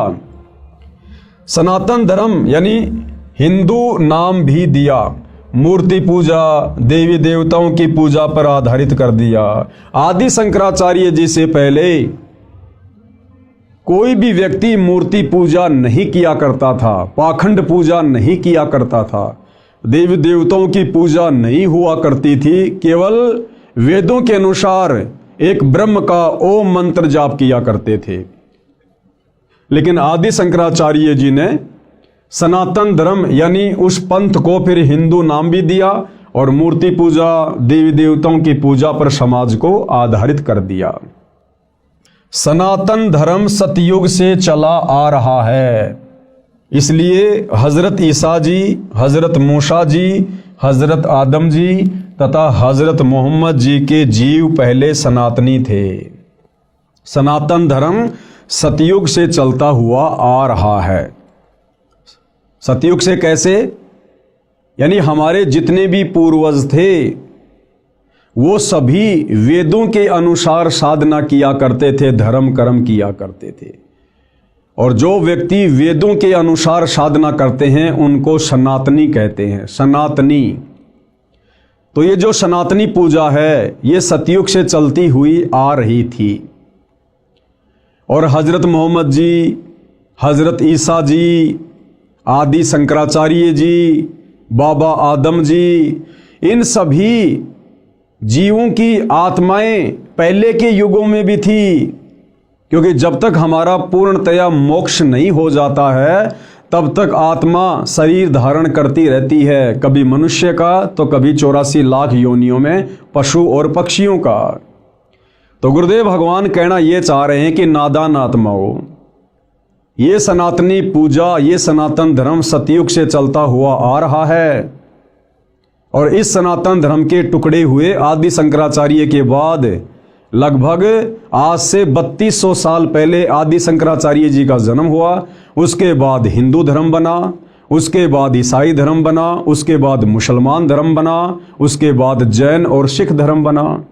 S1: सनातन धर्म यानी हिंदू नाम भी दिया। मूर्ति पूजा, देवी देवताओं की पूजा पर आधारित कर दिया। आदि शंकराचार्य जी से पहले कोई भी व्यक्ति मूर्ति पूजा नहीं किया करता था, पाखंड पूजा नहीं किया करता था, देवी देवताओं की पूजा नहीं हुआ करती थी। केवल वेदों के अनुसार एक ब्रह्म का ओम मंत्र जाप किया करते थे। लेकिन आदि शंकराचार्य जी ने सनातन धर्म यानी उस पंथ को फिर हिंदू नाम भी दिया और मूर्ति पूजा, देवी देवताओं की पूजा पर समाज को आधारित कर दिया। सनातन धर्म सतयुग से चला आ रहा है, इसलिए हजरत ईसा जी, हजरत मूसा जी, हजरत आदम जी तथा हजरत मोहम्मद जी के जीव पहले सनातनी थे। सनातन धर्म सतयुग से चलता हुआ आ रहा है। सतयुग से कैसे? यानी हमारे जितने भी पूर्वज थे वो सभी वेदों के अनुसार साधना किया करते थे, धर्म कर्म किया करते थे। और जो व्यक्ति वेदों के अनुसार साधना करते हैं उनको सनातनी कहते हैं, सनातनी। तो ये जो सनातनी पूजा है ये सतयुग से चलती हुई आ रही थी। और हजरत मोहम्मद जी, हजरत ईसा जी, आदि शंकराचार्य जी, बाबा आदम जी, इन सभी जीवों की आत्माएं पहले के युगों में भी थी, क्योंकि जब तक हमारा पूर्णतया मोक्ष नहीं हो जाता है तब तक आत्मा शरीर धारण करती रहती है, कभी मनुष्य का तो कभी 84 लाख योनियों में पशु और पक्षियों का। तो गुरुदेव भगवान कहना ये चाह रहे हैं कि नादान आत्माओं, ये सनातनी पूजा, ये सनातन धर्म सतयुग से चलता हुआ आ रहा है। और इस सनातन धर्म के टुकड़े हुए आदि शंकराचार्य के बाद लगभग आज से 3200 साल पहले आदि शंकराचार्य जी का जन्म हुआ। उसके बाद हिंदू धर्म बना, उसके बाद ईसाई धर्म बना, उसके बाद मुसलमान धर्म बना, उसके बाद जैन और सिख धर्म बना।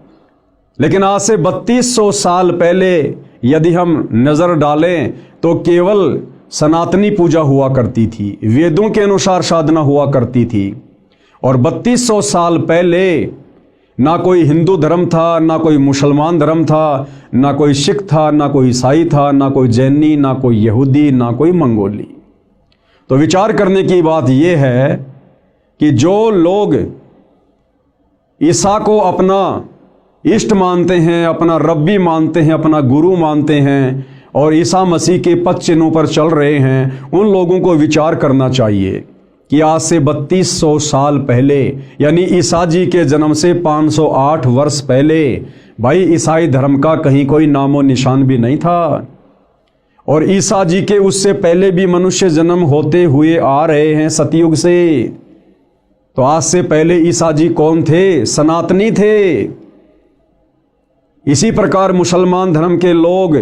S1: लेकिन आज से 3200 साल पहले यदि हम नजर डालें तो केवल सनातनी पूजा हुआ करती थी, वेदों के अनुसार साधना हुआ करती थी। और 3200 साल पहले ना कोई हिंदू धर्म था, ना कोई मुसलमान धर्म था, ना कोई सिख था, ना कोई ईसाई था, ना कोई जैनी, ना कोई यहूदी, ना कोई मंगोली। तो विचार करने की बात यह है कि जो लोग ईसा को अपना इष्ट मानते हैं, अपना रब्बी मानते हैं, अपना गुरु मानते हैं और ईसा मसीह के पद चिन्हों पर चल रहे हैं, उन लोगों को विचार करना चाहिए कि आज से 3200 साल पहले यानी ईसा जी के जन्म से 508 वर्ष पहले भाई ईसाई धर्म का कहीं कोई नामो निशान भी नहीं था। और ईसा जी के उससे पहले भी मनुष्य जन्म होते हुए आ रहे हैं सतयुग से। तो आज से पहले ईसा जी कौन थे? सनातनी थे। इसी प्रकार मुसलमान धर्म के लोग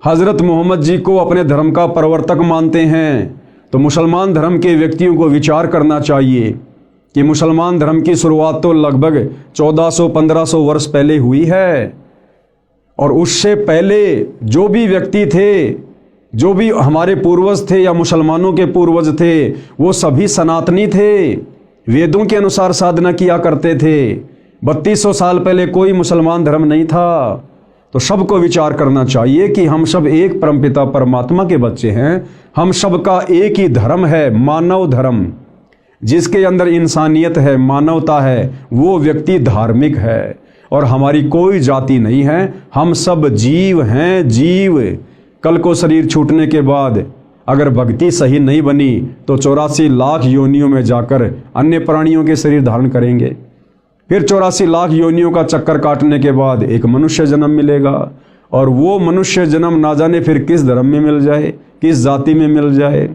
S1: हजरत मोहम्मद जी को अपने धर्म का प्रवर्तक मानते हैं। तो मुसलमान धर्म के व्यक्तियों को विचार करना चाहिए कि मुसलमान धर्म की शुरुआत तो लगभग 1400-1500 वर्ष पहले हुई है। और उससे पहले जो भी व्यक्ति थे, जो भी हमारे पूर्वज थे या मुसलमानों के पूर्वज थे, वो सभी सनातनी थे, वेदों के अनुसार साधना किया करते थे। 3200 साल पहले कोई मुसलमान धर्म नहीं था। तो सबको विचार करना चाहिए कि हम सब एक परमपिता परमात्मा के बच्चे हैं। हम सबका एक ही धर्म है, मानव धर्म, जिसके अंदर इंसानियत है, मानवता है, वो व्यक्ति धार्मिक है। और हमारी कोई जाति नहीं है, हम सब जीव हैं, जीव। कल को शरीर छूटने के बाद अगर भक्ति सही नहीं बनी तो 84 लाख योनियों में जाकर अन्य प्राणियों के शरीर धारण करेंगे। फिर 84 लाख योनियों का चक्कर काटने के बाद एक मनुष्य जन्म मिलेगा। और वो मनुष्य जन्म ना जाने फिर किस धर्म में मिल जाए, किस जाति में मिल जाए।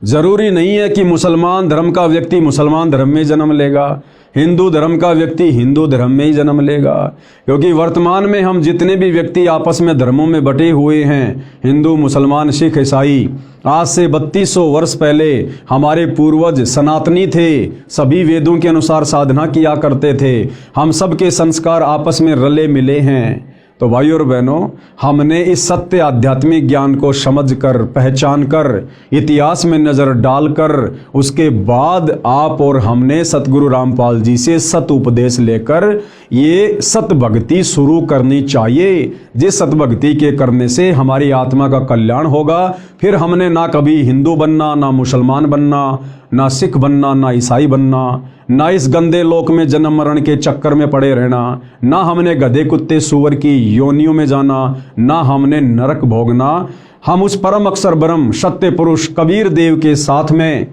S1: जरूरी नहीं है कि मुसलमान धर्म का व्यक्ति मुसलमान धर्म में जन्म लेगा, हिंदू धर्म का व्यक्ति हिंदू धर्म में ही जन्म लेगा। क्योंकि वर्तमान में हम जितने भी व्यक्ति आपस में धर्मों में बटे हुए हैं, हिंदू, मुसलमान, सिख, ईसाई, आज से 3200 वर्ष पहले हमारे पूर्वज सनातनी थे, सभी वेदों के अनुसार साधना किया करते थे। हम सब के संस्कार आपस में रले मिले हैं। तो भाइयों और बहनों, हमने इस सत्य आध्यात्मिक ज्ञान को समझकर, पहचान कर, इतिहास में नज़र डालकर, उसके बाद आप और हमने सतगुरु रामपाल जी से सत उपदेश लेकर ये सत भक्ति शुरू करनी चाहिए। जिस सत भक्ति के करने से हमारी आत्मा का कल्याण होगा। फिर हमने ना कभी हिंदू बनना, ना मुसलमान बनना, ना सिख बनना, ना ईसाई बनना, ना इस गंदे लोक में जन्म मरण के चक्कर में पड़े रहना, ना हमने गधे कुत्ते सूअर की योनियों में जाना, ना हमने नरक भोगना। हम उस परम अक्षर ब्रह्म सत्य पुरुष कबीर देव के साथ में,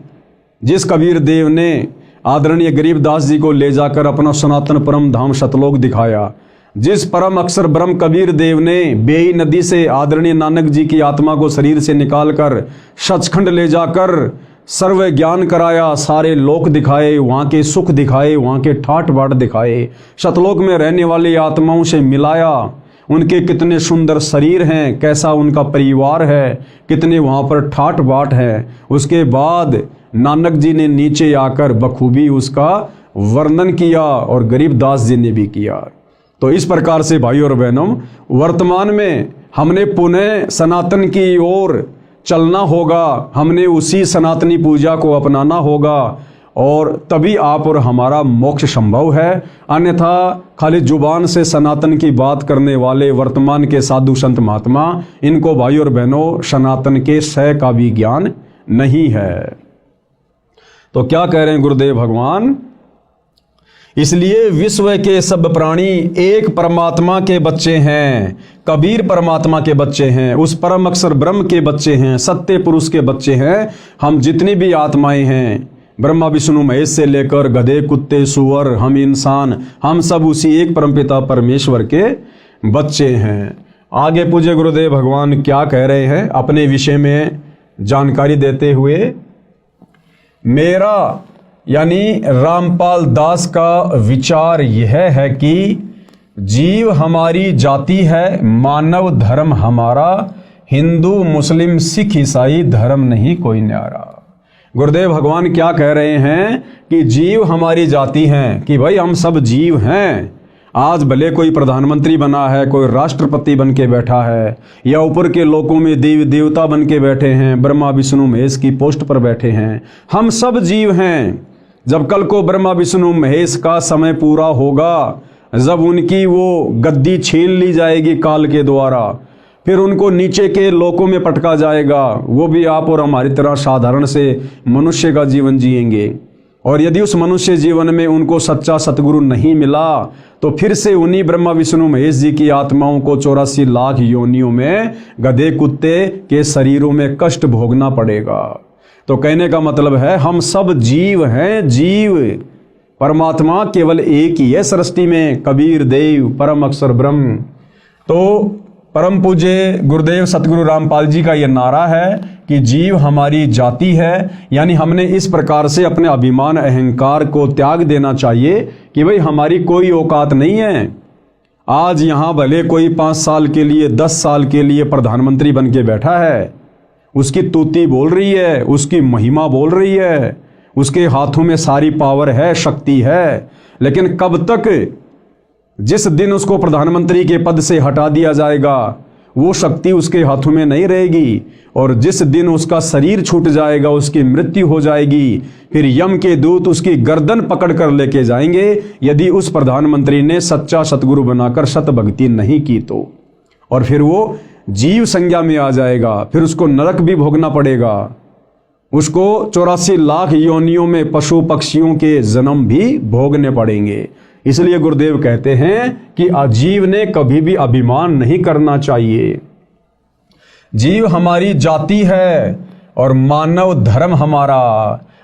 S1: जिस कबीर देव ने आदरणीय गरीबदास जी को ले जाकर अपना सनातन परम धाम सतलोक दिखाया, जिस परम अक्षर ब्रह्म कबीर देव ने बेई नदी से आदरणीय नानक जी की आत्मा को शरीर से निकालकर सचखंड ले जाकर सर्व ज्ञान कराया, सारे लोक दिखाए, वहाँ के सुख दिखाए, वहाँ के ठाट बाट दिखाए, सतलोक में रहने वाली आत्माओं से मिलाया, उनके कितने सुंदर शरीर हैं, कैसा उनका परिवार है, कितने वहाँ पर ठाट बाट है। उसके बाद नानक जी ने नीचे आकर बखूबी उसका वर्णन किया और गरीबदास जी ने भी किया। तो इस प्रकार से भाई और बहनों, वर्तमान में हमने पुनः सनातन की ओर चलना होगा, हमने उसी सनातनी पूजा को अपनाना होगा और तभी आप और हमारा मोक्ष संभव है। अन्यथा खाली जुबान से सनातन की बात करने वाले वर्तमान के साधु संत महात्मा, इनको भाई और बहनों सनातन के सह का भी ज्ञान नहीं है। तो क्या कह रहे हैं गुरुदेव भगवान? इसलिए विश्व के सब प्राणी एक परमात्मा के बच्चे हैं, कबीर परमात्मा के बच्चे हैं, उस परम अक्षर ब्रह्म के बच्चे हैं, सत्य पुरुष के बच्चे हैं। हम जितनी भी आत्माएं हैं, ब्रह्मा विष्णु महेश से लेकर गधे कुत्ते सूअर, हम इंसान, हम सब उसी एक परमपिता परमेश्वर के बच्चे हैं। आगे पूज्य गुरुदेव भगवान क्या कह रहे हैं अपने विषय में जानकारी देते हुए? मेरा यानी रामपाल दास का विचार यह है कि जीव हमारी जाति है, मानव धर्म हमारा, हिंदू मुस्लिम सिख ईसाई धर्म नहीं कोई न्यारा। गुरुदेव भगवान क्या कह रहे हैं कि जीव हमारी जाति हैं, कि भाई हम सब जीव हैं। आज भले कोई प्रधानमंत्री बना है, कोई राष्ट्रपति बन के बैठा है, या ऊपर के लोकों में देवी देवता बन के बैठे हैं, ब्रह्मा विष्णु महेश की पोस्ट पर बैठे हैं, हम सब जीव हैं। जब कल को ब्रह्मा विष्णु महेश का समय पूरा होगा, जब उनकी वो गद्दी छीन ली जाएगी काल के द्वारा, फिर उनको नीचे के लोकों में पटका जाएगा, वो भी आप और हमारी तरह साधारण से मनुष्य का जीवन जिएंगे। और यदि उस मनुष्य जीवन में उनको सच्चा सतगुरु नहीं मिला, तो फिर से उन्हीं ब्रह्मा विष्णु महेश जी की आत्माओं को 84 लाख योनियों में गधे कुत्ते के शरीरों में कष्ट भोगना पड़ेगा। तो कहने का मतलब है हम सब जीव हैं, जीव। परमात्मा केवल एक ही है सृष्टि में, कबीर देव परम अक्षर ब्रह्म। तो परम पूज्य गुरुदेव सतगुरु रामपाल जी का यह नारा है कि जीव हमारी जाति है, यानी हमने इस प्रकार से अपने अभिमान अहंकार को त्याग देना चाहिए कि भाई हमारी कोई औकात नहीं है। आज यहाँ भले कोई 5 साल के लिए 10 साल के लिए प्रधानमंत्री बन के बैठा है, उसकी तूती बोल रही है, उसकी महिमा बोल रही है, उसके हाथों में सारी पावर है, शक्ति है, लेकिन कब तक? जिस दिन उसको प्रधानमंत्री के पद से हटा दिया जाएगा, वो शक्ति उसके हाथों में नहीं रहेगी। और जिस दिन उसका शरीर छूट जाएगा, उसकी मृत्यु हो जाएगी, फिर यम के दूत उसकी गर्दन पकड़ कर लेके जाएंगे, यदि उस प्रधानमंत्री ने सच्चा सतगुरु बनाकर सत भक्ति नहीं की तो। और फिर वो जीव संज्ञा में आ जाएगा, फिर उसको नरक भी भोगना पड़ेगा, उसको 84 लाख योनियों में पशु पक्षियों के जन्म भी भोगने पड़ेंगे। इसलिए गुरुदेव कहते हैं कि जीव ने कभी भी अभिमान नहीं करना चाहिए। जीव हमारी जाति है और मानव धर्म हमारा,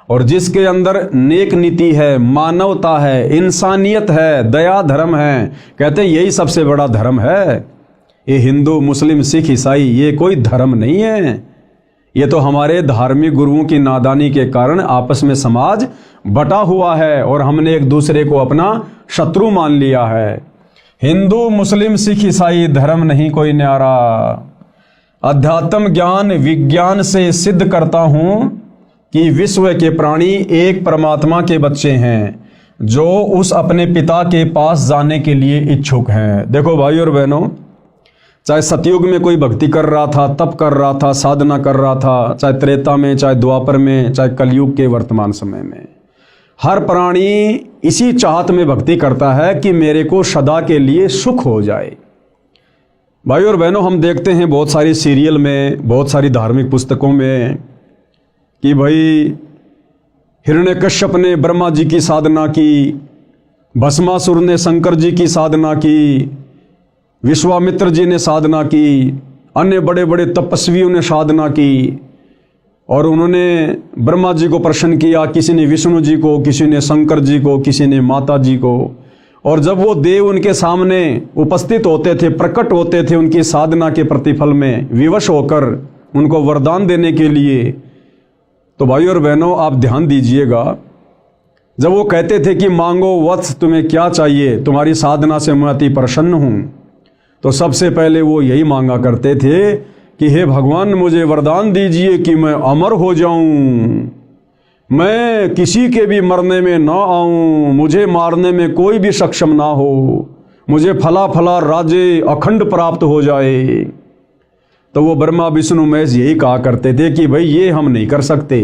S1: और जिसके अंदर नेक नीति है, मानवता है, इंसानियत है, दया धर्म है, कहते हैं यही सबसे बड़ा धर्म है। ये हिंदू मुस्लिम सिख ईसाई ये कोई धर्म नहीं है, ये तो हमारे धार्मिक गुरुओं की नादानी के कारण आपस में समाज बटा हुआ है और हमने एक दूसरे को अपना शत्रु मान लिया है। हिंदू मुस्लिम सिख ईसाई धर्म नहीं कोई न्यारा। अध्यात्म ज्ञान विज्ञान से सिद्ध करता हूं कि विश्व के प्राणी एक परमात्मा के बच्चे हैं, जो उस अपने पिता के पास जाने के लिए इच्छुक हैं। देखो भाई और बहनों, चाहे सतयुग में कोई भक्ति कर रहा था, तप कर रहा था, साधना कर रहा था, चाहे त्रेता में, चाहे द्वापर में, चाहे कलयुग के वर्तमान समय में, हर प्राणी इसी चाहत में भक्ति करता है कि मेरे को सदा के लिए सुख हो जाए। भाई और बहनों, हम देखते हैं बहुत सारी सीरियल में, बहुत सारी धार्मिक पुस्तकों में कि भाई हिरण्यकश्यप ने ब्रह्मा जी की साधना की, भस्मासुर ने शंकर जी की साधना की, विश्वामित्र जी ने साधना की, अन्य बड़े बड़े तपस्वियों ने साधना की, और उन्होंने ब्रह्मा जी को प्रसन्न किया, किसी ने विष्णु जी को, किसी ने शंकर जी को, किसी ने माता जी को। और जब वो देव उनके सामने उपस्थित होते थे, प्रकट होते थे उनकी साधना के प्रतिफल में विवश होकर उनको वरदान देने के लिए, तो भाई और बहनों आप ध्यान दीजिएगा, जब वो कहते थे कि मांगो वत्स तुम्हें क्या चाहिए, तुम्हारी साधना से मैं अति प्रसन्न हूँ, तो सबसे पहले वो यही मांगा करते थे कि हे भगवान मुझे वरदान दीजिए कि मैं अमर हो जाऊं, मैं किसी के भी मरने में ना आऊं, मुझे मारने में कोई भी सक्षम ना हो, मुझे फला फला राज्य अखंड प्राप्त हो जाए। तो वो ब्रह्मा विष्णु महेश यही कहा करते थे कि भाई ये हम नहीं कर सकते।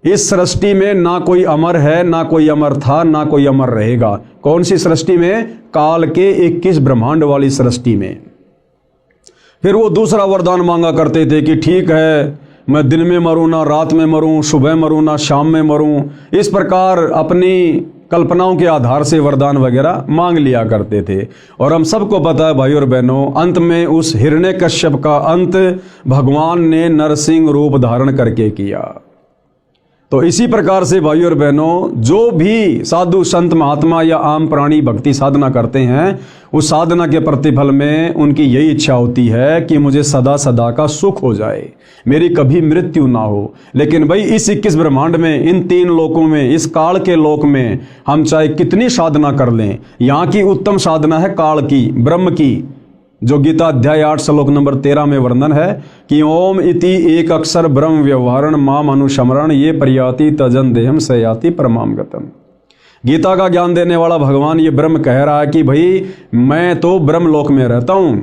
S1: इस सृष्टि में ना कोई अमर है, ना कोई अमर था, ना कोई अमर रहेगा। कौन सी सृष्टि में? काल के 21 ब्रह्मांड वाली सृष्टि में। फिर वो दूसरा वरदान मांगा करते थे कि ठीक है, मैं दिन में मरूं ना रात में मरूं, सुबह मरूं ना शाम में मरूं। इस प्रकार अपनी कल्पनाओं के आधार से वरदान वगैरह मांग लिया करते थे। और हम सबको पता है भाई और बहनों, अंत में उस हिरण्यकश्यप का अंत भगवान ने नरसिंह रूप धारण करके किया। तो इसी प्रकार से भाई और बहनों, जो भी साधु संत महात्मा या आम प्राणी भक्ति साधना करते हैं, उस साधना के प्रतिफल में उनकी यही इच्छा होती है कि मुझे सदा सदा का सुख हो जाए, मेरी कभी मृत्यु ना हो। लेकिन भाई इस 21 ब्रह्मांड में, इन 3 लोकों में, इस काल के लोक में हम चाहे कितनी साधना कर लें, यहाँ की उत्तम साधना है काल की, ब्रह्म की, जो गीता अध्याय 8 श्लोक नंबर 13 में वर्णन है कि ओम इति एक अक्षर ब्रह्म व्यवहारण माम अनुशमरण ये प्रयाति तजन देहम सयाति परमाम गतम। गीता का ज्ञान देने वाला भगवान ये ब्रह्म कह रहा है कि भाई मैं तो ब्रह्म लोक में रहता हूं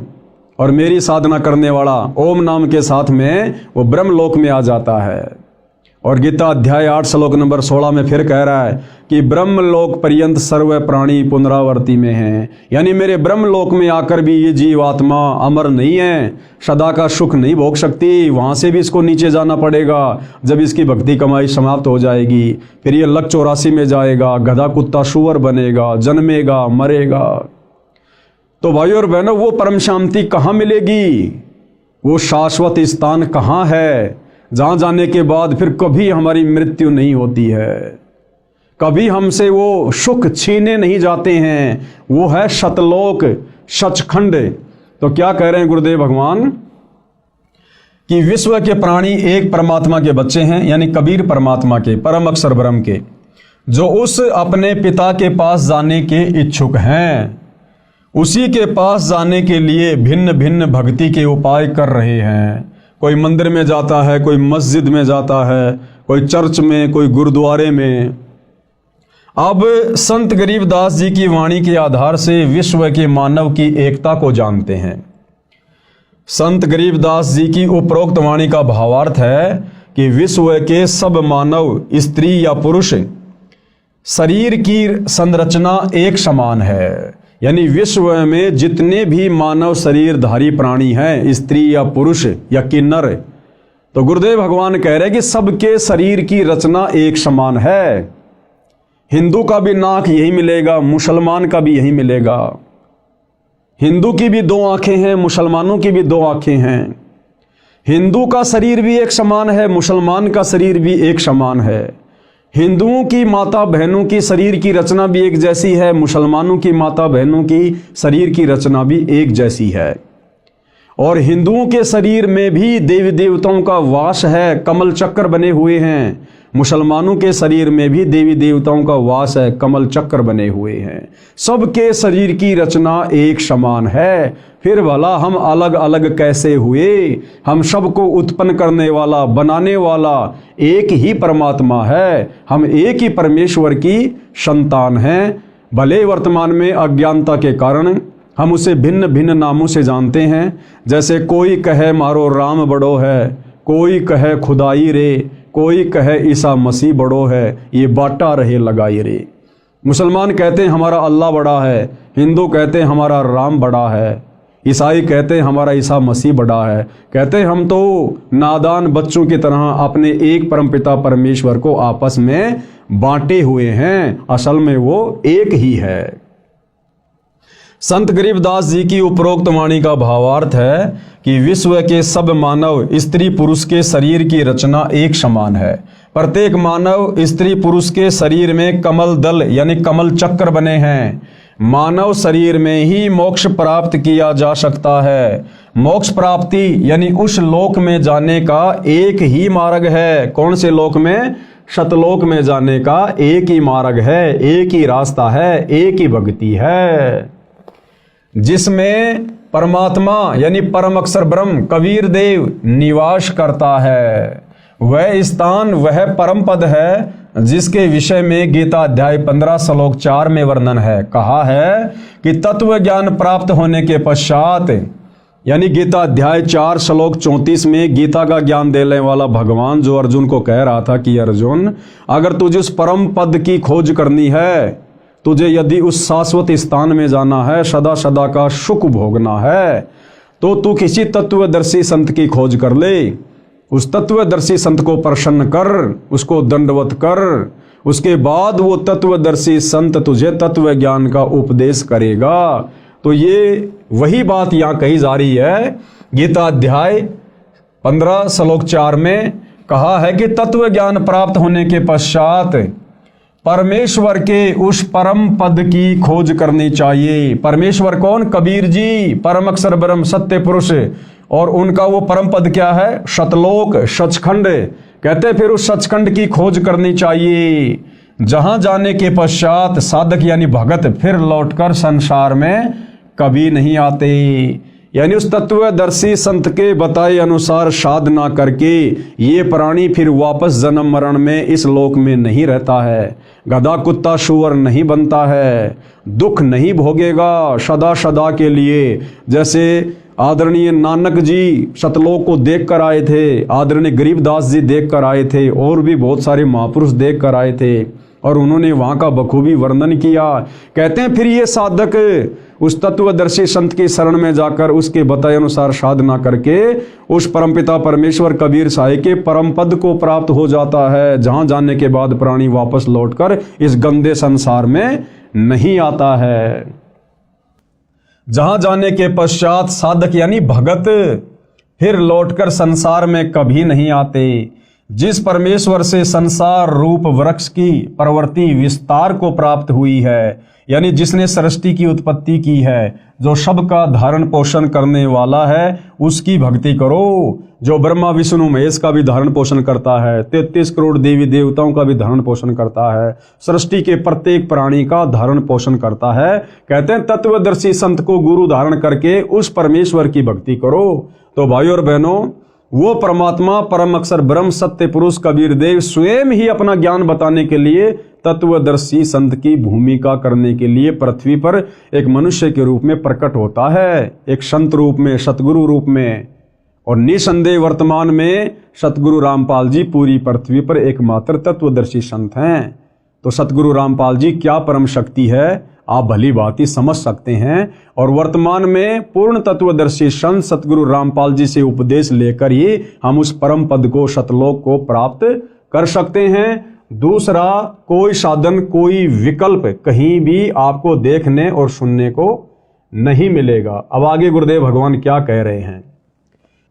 S1: और मेरी साधना करने वाला ओम नाम के साथ में वो ब्रह्म लोक में आ जाता है। और गीता अध्याय 8 श्लोक नंबर 16 में फिर कह रहा है कि ब्रह्म लोक पर्यंत सर्व प्राणी पुनरावर्ती में हैं। यानी मेरे ब्रह्म लोक में आकर भी ये जीवात्मा अमर नहीं है, सदा का सुख नहीं भोग सकती, वहां से भी इसको नीचे जाना पड़ेगा। जब इसकी भक्ति कमाई समाप्त हो जाएगी, फिर ये लक 84 में जाएगा, गधा कुत्ता सुअर बनेगा, जन्मेगा, मरेगा। तो भाई और बहनों, वो परम शांति कहाँ मिलेगी? वो शाश्वत स्थान कहाँ है जहां जाने के बाद फिर कभी हमारी मृत्यु नहीं होती है, कभी हमसे वो सुख छीने नहीं जाते हैं? वो है सतलोक, सचखंड। तो क्या कह रहे हैं गुरुदेव भगवान कि विश्व के प्राणी एक परमात्मा के बच्चे हैं, यानी कबीर परमात्मा के, परम अक्षर ब्रह्म के, जो उस अपने पिता के पास जाने के इच्छुक हैं, उसी के पास जाने के लिए भिन्न भिन्न भक्ति के उपाय कर रहे हैं। कोई मंदिर में जाता है, कोई मस्जिद में जाता है, कोई चर्च में, कोई गुरुद्वारे में। अब संत गरीबदास जी की वाणी के आधार से विश्व के मानव की एकता को जानते हैं। संत गरीबदास जी की उपरोक्त वाणी का भावार्थ है कि विश्व के सब मानव, स्त्री या पुरुष, शरीर की संरचना एक समान है। यानी विश्व में जितने भी मानव शरीरधारी प्राणी हैं, स्त्री या पुरुष या किन्नर, तो गुरुदेव भगवान कह रहे हैं कि सबके शरीर की रचना एक समान है। हिंदू का भी नाक यही मिलेगा, मुसलमान का भी यही मिलेगा। हिंदू की भी 2 आंखें हैं, मुसलमानों की भी 2 आंखें हैं। हिंदू का शरीर भी एक समान है, मुसलमान का शरीर भी एक समान है। हिंदुओं की माता बहनों की शरीर की रचना भी एक जैसी है, मुसलमानों की माता बहनों की शरीर की रचना भी एक जैसी है। और हिंदुओं के शरीर में भी देवी देवताओं का वास है, कमल चक्र बने हुए हैं। मुसलमानों के शरीर में भी देवी देवताओं का वास है, कमल चक्र बने हुए हैं। सबके शरीर की रचना एक समान है। फिर भला हम अलग अलग कैसे हुए? हम सबको उत्पन्न करने वाला, बनाने वाला एक ही परमात्मा है। हम एक ही परमेश्वर की संतान हैं। भले वर्तमान में अज्ञानता के कारण हम उसे भिन्न भिन्न नामों से जानते हैं। जैसे कोई कहे मारो राम बड़ो है, कोई कहे खुदाई रे, कोई कहे ईसा मसीह बड़ो है, ये बाटा रहे लगाई रे। मुसलमान कहते हैं हमारा अल्लाह बड़ा है, हिंदू कहते हैं हमारा राम बड़ा है, ईसाई कहते हैं हमारा ईसा मसीह बड़ा है। कहते हैं हम तो नादान बच्चों की तरह अपने एक परमपिता परमेश्वर को आपस में बांटे हुए हैं, असल में वो एक ही है। संत गरीबदास जी की उपरोक्त वाणी का भावार्थ है कि विश्व के सब मानव, स्त्री पुरुष के शरीर की रचना एक समान है। प्रत्येक मानव, स्त्री पुरुष के शरीर में कमल दल यानी कमल चक्र बने हैं। मानव शरीर में ही मोक्ष प्राप्त किया जा सकता है। मोक्ष प्राप्ति यानी उस लोक में जाने का एक ही मार्ग है। कौन से लोक में? सतलोक में जाने का एक ही मार्ग है, एक ही रास्ता है, एक ही भक्ति है, जिसमें परमात्मा यानी परम अक्षर ब्रह्म कबीर देव निवास करता है। वह स्थान वह परम पद है जिसके विषय में गीता अध्याय 15 श्लोक 4 में वर्णन है। कहा है कि तत्व ज्ञान प्राप्त होने के पश्चात, यानी गीता अध्याय 4 श्लोक 34 में गीता का ज्ञान देने वाला भगवान जो अर्जुन को कह रहा था कि अर्जुन, अगर तुझे उस परम पद की खोज करनी है, तुझे यदि उस शाश्वत स्थान में जाना है, सदा सदा का सुख भोगना है, तो तू किसी तत्वदर्शी संत की खोज कर ले। उस तत्वदर्शी संत को प्रसन्न कर, उसको दंडवत कर, उसके बाद वो तत्वदर्शी संत तुझे तत्व ज्ञान का उपदेश करेगा। तो ये वही बात यहाँ कही जा रही है। गीता अध्याय 15 श्लोक 4 में कहा है कि तत्व ज्ञान प्राप्त होने के पश्चात परमेश्वर के उस परम पद की खोज करनी चाहिए। परमेश्वर कौन? कबीर जी, परम अक्षर ब्रह्म सत्य पुरुष। और उनका वो परम पद क्या है? सतलोक, सचखंड। कहते फिर उस सचखंड की खोज करनी चाहिए, जहां जाने के पश्चात साधक यानी भगत फिर लौटकर संसार में कभी नहीं आते। यानी उस तत्वदर्शी संत के बताए अनुसार साधना करके ये प्राणी फिर वापस जन्म मरण में इस लोक में नहीं रहता है, गधा कुत्ता सुअर नहीं बनता है, दुख नहीं भोगेगा सदा सदा के लिए। जैसे आदरणीय नानक जी सतलोक को देख कर आए थे, आदरणीय गरीबदास जी देख कर आए थे, और भी बहुत सारे महापुरुष देख कर आए थे, और उन्होंने वहाँ का बखूबी वर्णन किया। कहते हैं फिर ये साधक उस तत्वदर्शी संत की शरण में जाकर उसके बताए अनुसार साधना करके उस परमपिता परमेश्वर कबीर साहिब के परम पद को प्राप्त हो जाता है, जहां जाने के बाद प्राणी वापस लौटकर इस गंदे संसार में नहीं आता है। जहां जाने के पश्चात साधक यानी भगत फिर लौटकर संसार में कभी नहीं आते। जिस परमेश्वर से संसार रूप वृक्ष की प्रवृत्ति विस्तार को प्राप्त हुई है, यानी जिसने सृष्टि की उत्पत्ति की है, जो सबका धारण पोषण करने वाला है, उसकी भक्ति करो। जो ब्रह्मा विष्णु महेश का भी धारण पोषण करता है, 33 करोड़ देवी देवताओं का भी धारण पोषण करता है, सृष्टि के प्रत्येक प्राणी का धारण पोषण करता है। कहते हैं तत्वदर्शी संत को गुरु धारण करके उस परमेश्वर की भक्ति करो। तो भाइयों और बहनों, वो परमात्मा परम अक्षर ब्रह्म सत्य पुरुष कबीर देव स्वयं ही अपना ज्ञान बताने के लिए तत्वदर्शी संत की भूमिका करने के लिए पृथ्वी पर एक मनुष्य के रूप में प्रकट होता है, एक संत रूप में, सतगुरु रूप में। और निसंदेह वर्तमान में सतगुरु रामपाल जी पूरी पृथ्वी पर एकमात्र तत्वदर्शी संत हैं। तो सतगुरु रामपाल जी क्या परम शक्ति है, आप भली बात ही समझ सकते हैं। और वर्तमान में पूर्ण तत्वदर्शी संत सतगुरु रामपाल जी से उपदेश लेकर ही हम उस परम पद को, सतलोक को प्राप्त कर सकते हैं। दूसरा कोई साधन, कोई विकल्प कहीं भी आपको देखने और सुनने को नहीं मिलेगा। अब आगे गुरुदेव भगवान क्या कह रहे हैं।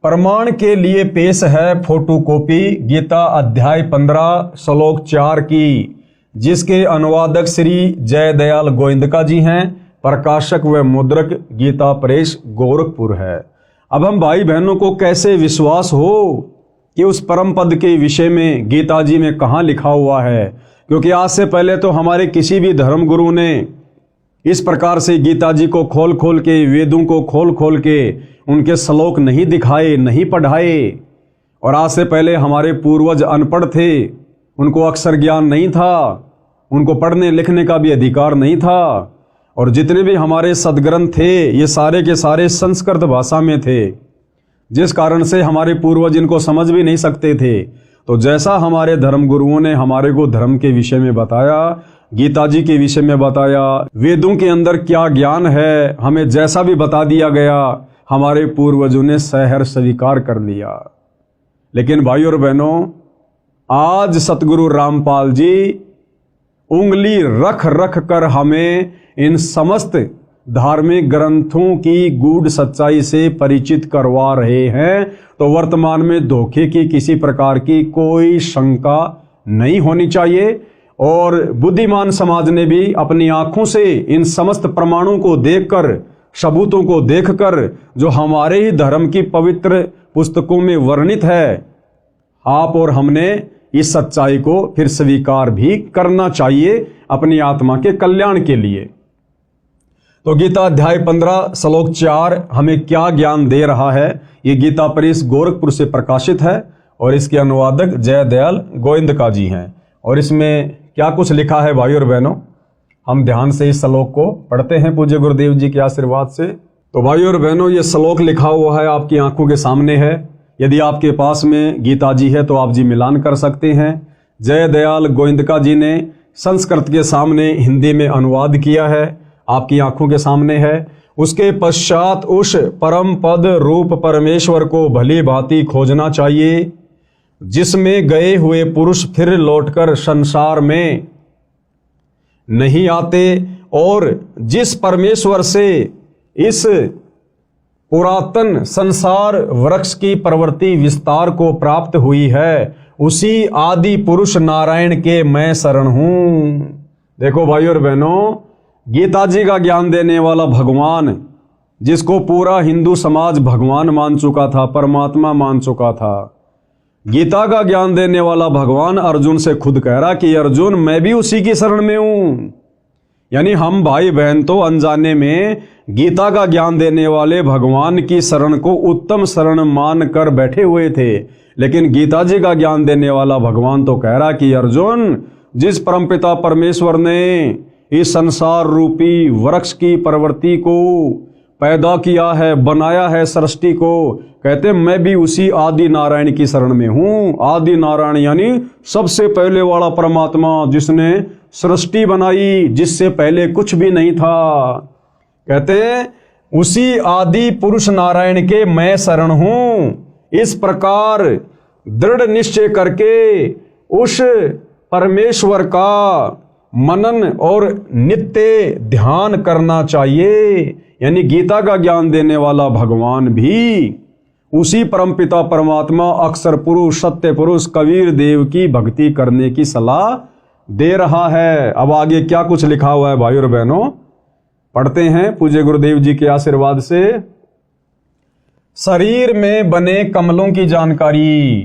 S1: प्रमाण के लिए पेश है फोटोकॉपी गीता अध्याय 15 श्लोक 4 की, जिसके अनुवादक श्री जय दयाल गोविंदका जी हैं, प्रकाशक व मुद्रक गीता प्रेस गोरखपुर है। अब हम भाई बहनों को कैसे विश्वास हो कि उस परम पद के विषय में गीता जी में कहाँ लिखा हुआ है, क्योंकि आज से पहले तो हमारे किसी भी धर्म गुरु ने इस प्रकार से गीता जी को खोल खोल के, वेदों को खोल खोल के उनके श्लोक नहीं दिखाए, नहीं पढ़ाए। और आज से पहले हमारे पूर्वज अनपढ़ थे, उनको अक्षर ज्ञान नहीं था, उनको पढ़ने लिखने का भी अधिकार नहीं था। और जितने भी हमारे सदग्रंथ थे ये सारे के सारे संस्कृत भाषा में थे, जिस कारण से हमारे पूर्वज इनको समझ भी नहीं सकते थे। तो जैसा हमारे धर्म गुरुओं ने हमारे को धर्म के विषय में बताया, गीता जी के विषय में बताया, वेदों के अंदर क्या ज्ञान है हमें जैसा भी बता दिया गया, हमारे पूर्वजों ने सहर्ष स्वीकार कर लिया। लेकिन भाइयों और बहनों, आज सतगुरु रामपाल जी उंगली रख रख कर हमें इन समस्त धार्मिक ग्रंथों की गूढ़ सच्चाई से परिचित करवा रहे हैं। तो वर्तमान में धोखे की किसी प्रकार की कोई शंका नहीं होनी चाहिए। और बुद्धिमान समाज ने भी अपनी आंखों से इन समस्त प्रमाणों को देखकर, सबूतों को देखकर, जो हमारे ही धर्म की पवित्र पुस्तकों में वर्णित है, आप और हमने इस सच्चाई को फिर स्वीकार भी करना चाहिए अपनी आत्मा के कल्याण के लिए। तो गीता अध्याय 15 श्लोक 4 हमें क्या ज्ञान दे रहा है, ये गीता प्रेस गोरखपुर से प्रकाशित है और इसके अनुवादक जयदयाल गोविंदका जी हैं। और इसमें क्या कुछ लिखा है भाई और बहनों, हम ध्यान से इस श्लोक को पढ़ते हैं पूज्य गुरुदेव जी के आशीर्वाद से। तो भाई और बहनों, ये श्लोक लिखा हुआ है, आपकी आंखों के सामने है। यदि आपके पास में गीता जी है तो आप जी मिलान कर सकते हैं। जयदयाल गोविंदका जी ने संस्कृत के सामने हिंदी में अनुवाद किया है, आपकी आंखों के सामने है। उसके पश्चात उस परम पद रूप परमेश्वर को भली भांति खोजना चाहिए, जिसमें गए हुए पुरुष फिर लौटकर संसार में नहीं आते, और जिस परमेश्वर से इस पुरातन संसार वृक्ष की प्रवृत्ति विस्तार को प्राप्त हुई है, उसी आदि पुरुष नारायण के मैं शरण हूं। देखो भाई और बहनों, गीता जी का ज्ञान देने वाला भगवान, जिसको पूरा हिंदू समाज भगवान मान चुका था, परमात्मा मान चुका था, गीता का ज्ञान देने वाला भगवान अर्जुन से खुद कह रहा कि अर्जुन मैं भी उसी की शरण में हूं। यानी हम भाई बहन तो अनजाने में गीता का ज्ञान देने वाले भगवान की शरण को उत्तम शरण मान कर बैठे हुए थे, लेकिन गीता जी का ज्ञान देने वाला भगवान तो कह रहा कि अर्जुन, जिस परमपिता परमेश्वर ने इस संसार रूपी वृक्ष की प्रवृत्ति को पैदा किया है, बनाया है सृष्टि को, कहते मैं भी उसी आदि नारायण की शरण में हूं। आदि नारायण यानी सबसे पहले वाला परमात्मा, जिसने सृष्टि बनाई, जिससे पहले कुछ भी नहीं था। कहते उसी आदि पुरुष नारायण के मैं शरण हूं। इस प्रकार दृढ़ निश्चय करके उस परमेश्वर का मनन और नित्य ध्यान करना चाहिए। यानी गीता का ज्ञान देने वाला भगवान भी उसी परमपिता परमात्मा अक्षर पुरुष सत्य पुरुष कबीर देव की भक्ति करने की सलाह दे रहा है। अब आगे क्या कुछ लिखा हुआ है भाई और बहनों, पढ़ते हैं पूज्य गुरुदेव जी के आशीर्वाद से। शरीर में बने कमलों की जानकारी,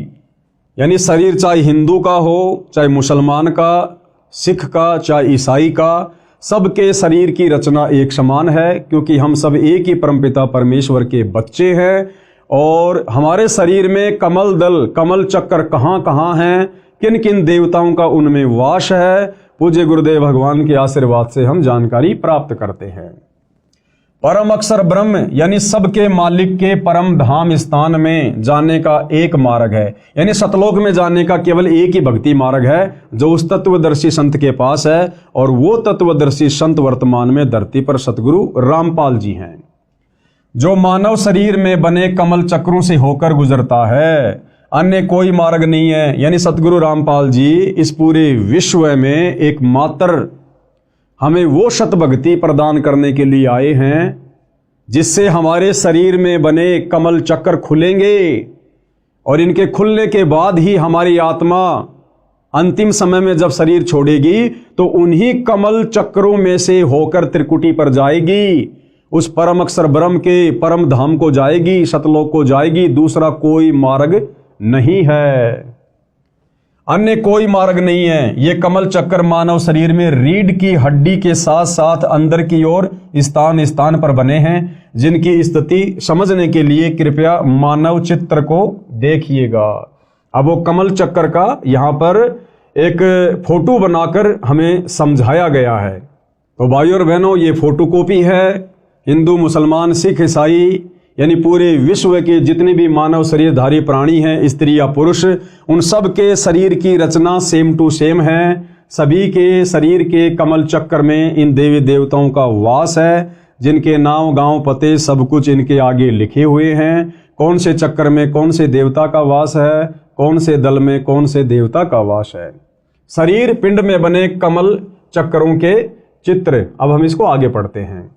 S1: यानी शरीर चाहे हिंदू का हो, चाहे मुसलमान का, सिख का, चाहे ईसाई का, सबके शरीर की रचना एक समान है, क्योंकि हम सब एक ही परमपिता परमेश्वर के बच्चे हैं। और हमारे शरीर में कमल दल, कमल चक्कर कहाँ कहाँ हैं, किन किन देवताओं का उनमें वास है, पूज्य गुरुदेव भगवान के आशीर्वाद से हम जानकारी प्राप्त करते हैं। परम अक्षर ब्रह्म यानी सबके मालिक के परम धाम स्थान में जाने का एक मार्ग है। यानी सतलोक में जाने का केवल एक ही भक्ति मार्ग है, जो उस तत्वदर्शी संत के पास है, और वो तत्वदर्शी संत वर्तमान में धरती पर सतगुरु रामपाल जी हैं, जो मानव शरीर में बने कमल चक्रों से होकर गुजरता है। अन्य कोई मार्ग नहीं है। यानी सतगुरु रामपाल जी इस पूरे विश्व में एकमात्र हमें वो सत भक्ति प्रदान करने के लिए आए हैं, जिससे हमारे शरीर में बने कमल चक्र खुलेंगे, और इनके खुलने के बाद ही हमारी आत्मा अंतिम समय में जब शरीर छोड़ेगी तो उन्हीं कमल चक्रों में से होकर त्रिकुटी पर जाएगी, उस परम अक्षर ब्रह्म के परम धाम को जाएगी, सतलोक को जाएगी। दूसरा कोई मार्ग नहीं है, अन्य कोई मार्ग नहीं है। ये कमल चक्कर मानव शरीर में रीढ़ की हड्डी के साथ साथ अंदर की ओर स्थान स्थान पर बने हैं, जिनकी स्थिति समझने के लिए कृपया मानव चित्र को देखिएगा। अब वो कमल चक्कर का यहाँ पर एक फोटो बनाकर हमें समझाया गया है। तो भाइयों और बहनों, ये फोटोकॉपी है। हिंदू, मुसलमान, सिख, ईसाई यानी पूरे विश्व के जितने भी मानव शरीरधारी प्राणी हैं, स्त्री या पुरुष, उन सब के शरीर की रचना सेम टू सेम है। सभी के शरीर के कमल चक्र में इन देवी देवताओं का वास है, जिनके नाम, गांव, पते सब कुछ इनके आगे लिखे हुए हैं। कौन से चक्र में कौन से देवता का वास है, कौन से दल में कौन से देवता का वास है। शरीर पिंड में बने कमल चक्रों के चित्र। अब हम इसको आगे पढ़ते हैं।